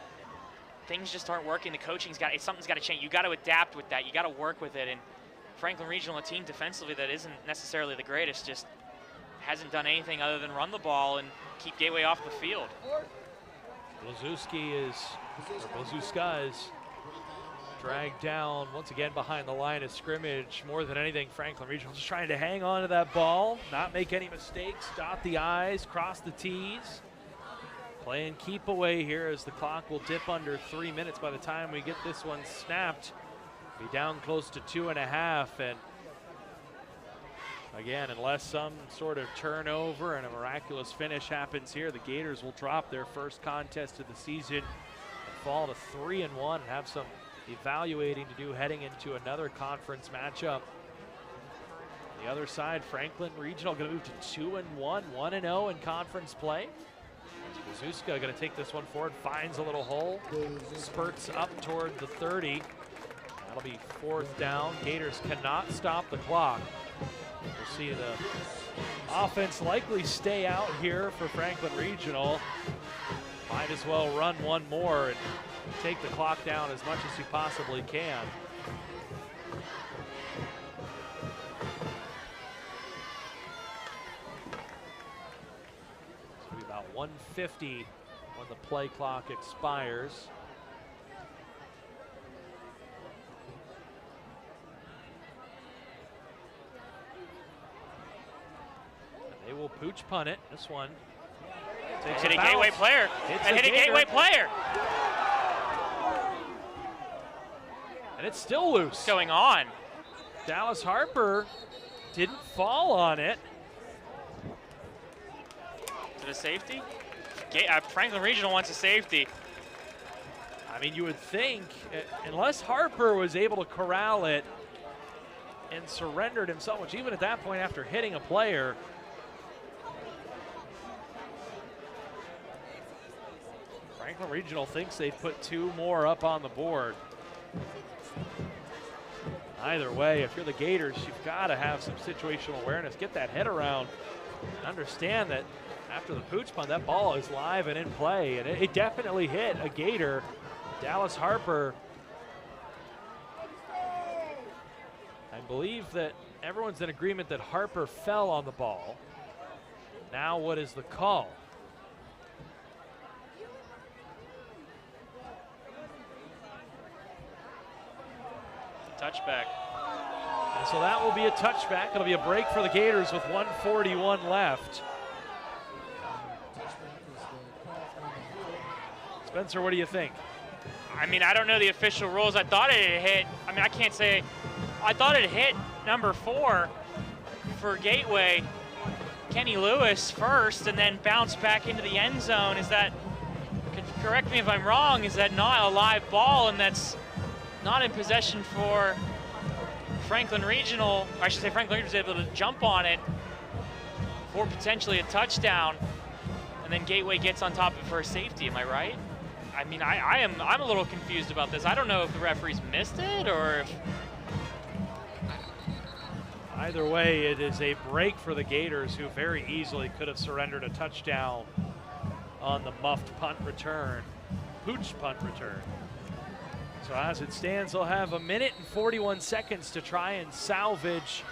things just aren't working. The something's got to change. You got to adapt with that. You got to work with it. And Franklin Regional, a team defensively that isn't necessarily the greatest, just hasn't done anything other than run the ball and keep Gateway off the field. Blazewski is dragged down once again behind the line of scrimmage. More than anything, Franklin Regional just trying to hang on to that ball, not make any mistakes, dot the I's, cross the T's. Playing keep away here as the clock will dip under 3 minutes by the time we get this one snapped. Be down close to 2.5, and again, unless some sort of turnover and a miraculous finish happens here, the Gators will drop their first contest of the season and fall to 3-1 and have some evaluating to do heading into another conference matchup. On the other side, Franklin Regional going to move to 2-1, 1-0 in conference play. Blazewski going to take this one forward, finds a little hole, spurts up toward the 30. That'll be fourth down. Gators cannot stop the clock. We'll see the offense likely stay out here for Franklin Regional. Might as well run one more and take the clock down as much as you possibly can. It'll be about 1:50 when the play clock expires. They will pooch punt it. This one hit a Gateway player. Hit a Gateway player. And it's still loose. What's going on? Dallas Harper didn't fall on it. Is it a safety? Franklin Regional wants a safety. I mean, you would think, unless Harper was able to corral it and surrendered himself, which even at that point after hitting a player, Franklin Regional thinks they've put two more up on the board. Either way, if you're the Gators, you've got to have some situational awareness. Get that head around and understand that after the pooch punt, that ball is live and in play. And it definitely hit a Gator. Dallas Harper. I believe that everyone's in agreement that Harper fell on the ball. Now what is the call? Touchback. And so that will be a touchback. It'll be a break for the Gators with 1:41 left. It's Spencer, what do you think? I mean, I don't know the official rules. I thought it had hit. I mean, I can't say. I thought it hit number 4 for Gateway, Kenny Lewis first, and then bounced back into the end zone. Is that, correct me if I'm wrong, is that not a live ball, and that's not in possession for Franklin Regional? I should say Franklin Regional was able to jump on it for potentially a touchdown, and then Gateway gets on top of it for a safety. Am I right? I mean, I'm a little confused about this. I don't know if the referees missed it or if... Either way, it is a break for the Gators, who very easily could have surrendered a touchdown on the muffed punt return, pooch punt return. So as it stands, they'll have 1 minute and 41 seconds to try and salvage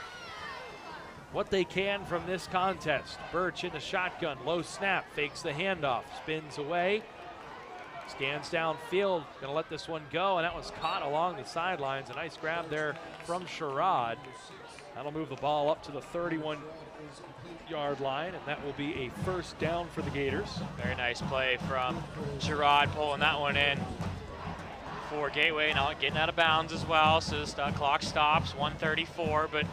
what they can from this contest. Burch in the shotgun, low snap, fakes the handoff, spins away, scans downfield, gonna let this one go, and that was caught along the sidelines. A nice grab there from Sherrod. That'll move the ball up to the 31-yard line, and that will be a first down for the Gators. Very nice play from Sherrod, pulling that one in for Gateway. Now getting out of bounds as well, so the clock stops, 1:34, but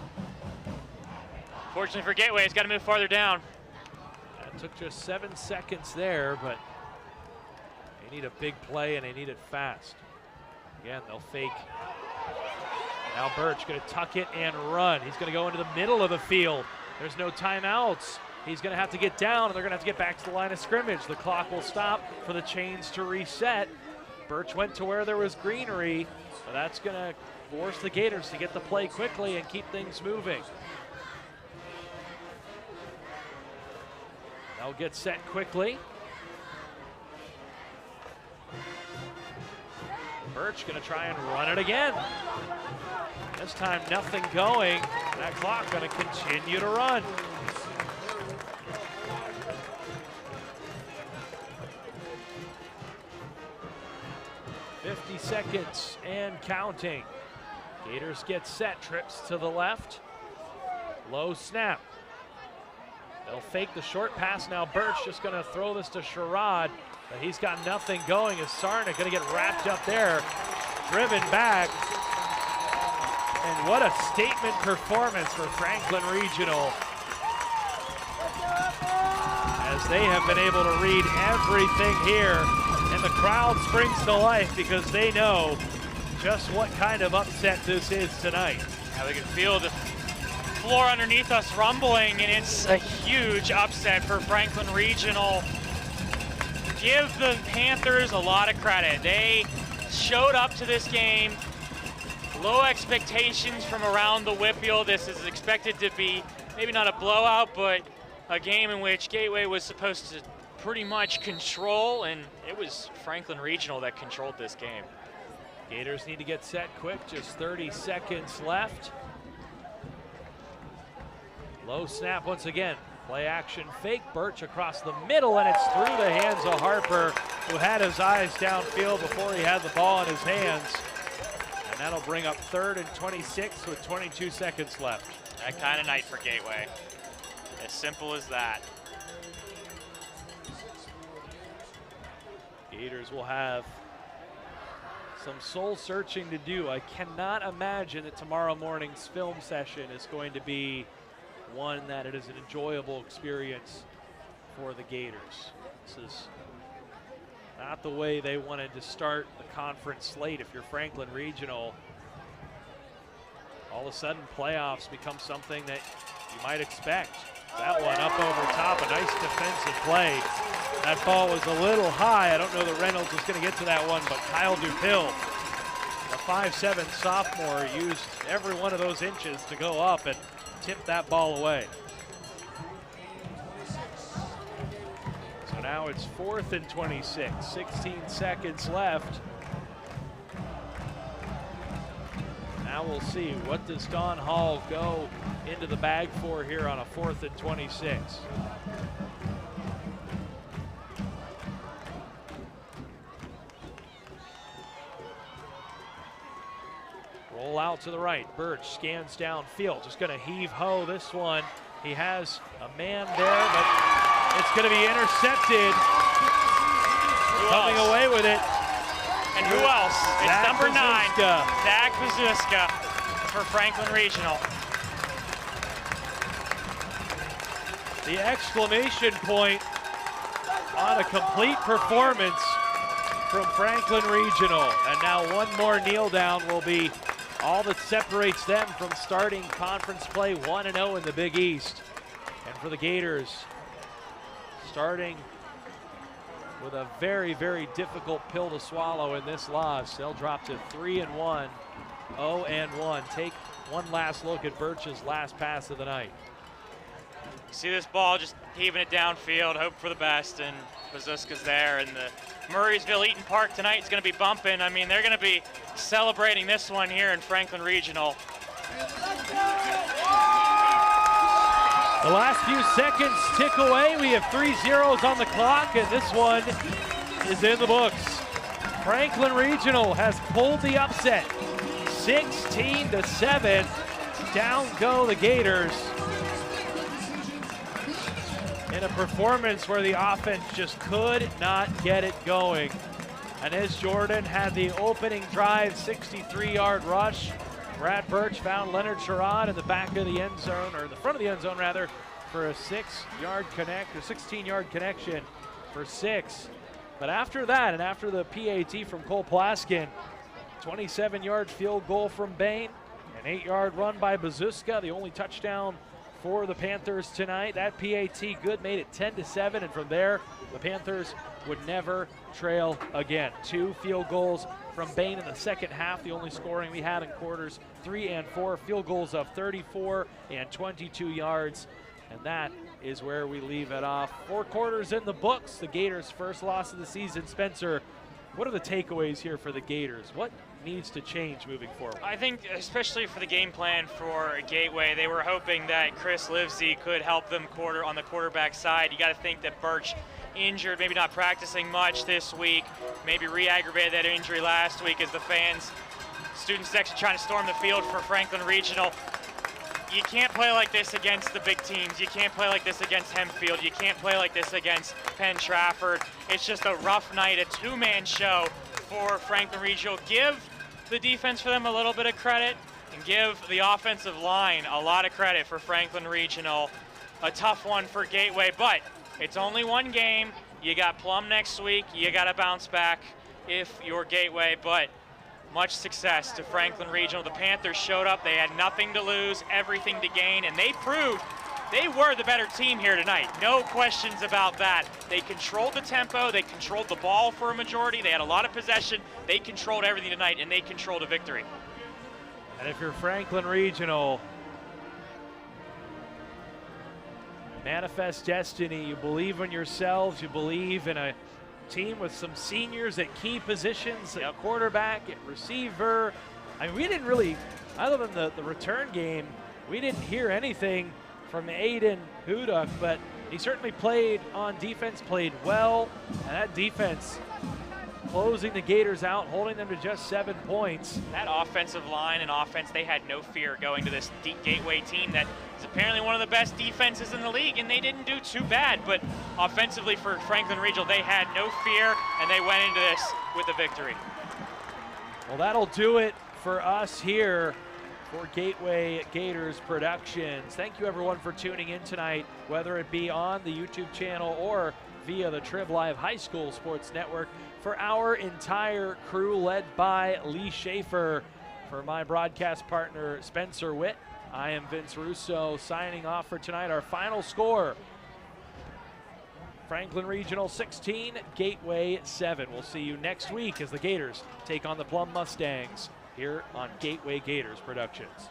fortunately for Gateway, it's got to move farther down. That took just 7 seconds there, but they need a big play, and they need it fast. Again, they'll fake. Now Burch going to tuck it and run. He's going to go into the middle of the field. There's no timeouts. He's going to have to get down, and they're going to have to get back to the line of scrimmage. The clock will stop for the chains to reset. Burch went to where there was greenery, so that's going to force the Gators to get the play quickly and keep things moving. They'll get set quickly. Burch going to try and run it again. This time nothing going. That clock going to continue to run. "50 seconds and counting. Gators get set, trips to the left. Low snap. They'll fake the short pass now. Burch just going to throw this to Sherrod, but he's got nothing going. Is Sarna going to get wrapped up there, driven back. And what a statement performance for Franklin Regional, as they have been able to read everything here, and the crowd springs to life because they know just what kind of upset this is tonight. Now we can feel the floor underneath us rumbling, and it's a huge upset for Franklin Regional. Give the Panthers a lot of credit. They showed up to this game, low expectations from around the WPIAL. This is expected to be maybe not a blowout, but a game in which Gateway was supposed to pretty much control, and it was Franklin Regional that controlled this game. Gators need to get set quick, just 30 seconds left. Low snap once again. Play action fake. Burch across the middle, and it's through the hands of Harper, who had his eyes downfield before he had the ball in his hands. And that'll bring up 3rd and 26 with 22 seconds left. That kind of night for Gateway. As simple as that. Gators will have some soul searching to do. I cannot imagine that tomorrow morning's film session is going to be one that it is an enjoyable experience for the Gators. This is not the way they wanted to start the conference slate. If you're Franklin Regional, all of a sudden playoffs become something that you might expect. That one up over top, a nice defensive play. That ball was a little high. I don't know that Reynolds was going to get to that one, but Kyle Dupill, the 5'7" sophomore, used every one of those inches to go up and tip that ball away. So now it's 4th and 26, 16 seconds left. Now we'll see, what does Don Hall go into the bag for here on a 4th and 26? Roll out to the right. Burch scans downfield. Just going to heave-ho this one. He has a man there, but it's going to be intercepted. coming else? away with it. And who else? It's Zach number 9, Bazuska. Zach Bazuska for Franklin Regional. The exclamation point on a complete performance from Franklin Regional. And now one more kneel down will be all that separates them from starting conference play 1-0 in the Big East. And for the Gators, starting with a very, very difficult pill to swallow in this loss. They'll drop to 3-1, 0-1. Take one last look at Burch's last pass of the night. See this ball just heaving it downfield, hope for the best, and Bazuska's there. And the Murraysville Eaton Park tonight is going to be bumping. I mean, they're going to be celebrating this one here in Franklin Regional. The last few seconds tick away. We have 3 zeros on the clock, and this one is in the books. Franklin Regional has pulled the upset, 16-7. Down go the Gators in a performance where the offense just could not get it going. And as Jordan had the opening drive 63-yard rush, Brad Burch found Leonard Sherrod in the back of the end zone, or the front of the end zone rather, for a 16-yard connection for 6. But after that, and after the PAT from Cole Plaskin, 27-yard field goal from Bain, an 8-yard run by Bazuska, the only touchdown for the Panthers tonight. That PAT good, made it 10-7, and from there, the Panthers would never trail again. 2 field goals from Bain in the second half, the only scoring we had in quarters 3 and 4. Field goals of 34 and 22 yards, and that is where we leave it off. 4 quarters in the books, the Gators' first loss of the season. Spencer, what are the takeaways here for the Gators? What needs to change moving forward? I think especially for the game plan for Gateway, they were hoping that Chris Livesey could help them on the quarterback side. You got to think that Burch injured, maybe not practicing much this week, maybe re-aggravated that injury last week as the fans, student section trying to storm the field for Franklin Regional. You can't play like this against the big teams. You can't play like this against Hempfield. You can't play like this against Penn Trafford. It's just a rough night, a 2-man show for Franklin Regional. Give the defense for them a little bit of credit, and give the offensive line a lot of credit for Franklin Regional. A tough one for Gateway, but it's only one game. You got Plum next week. You got to bounce back if you're Gateway, but much success to Franklin Regional. The Panthers showed up. They had nothing to lose, everything to gain, and they proved they were the better team here tonight. No questions about that. They controlled the tempo. They controlled the ball for a majority. They had a lot of possession. They controlled everything tonight, and they controlled a victory. And if you're Franklin Regional, manifest destiny. You believe in yourselves. You believe in a team with some seniors at key positions, at quarterback, at receiver. I mean, we didn't really, other than the return game, we didn't hear anything from Aiden Hudock, but he certainly played on defense, played well, and that defense closing the Gators out, holding them to just 7 points. That offensive line and offense, they had no fear going to this Gateway team that is apparently one of the best defenses in the league, and they didn't do too bad, but offensively for Franklin Regional, they had no fear, and they went into this with a victory. Well, that'll do it for us here for Gateway Gators Productions. Thank you everyone for tuning in tonight, whether it be on the YouTube channel or via the Triv Live High School Sports Network. For our entire crew, led by Lee Schaefer, for my broadcast partner Spencer Witt, I am Vince Russo signing off for tonight. Our final score, Franklin Regional 16, Gateway 7. We'll see you next week as the Gators take on the Plum Mustangs here on Gateway Gators Productions.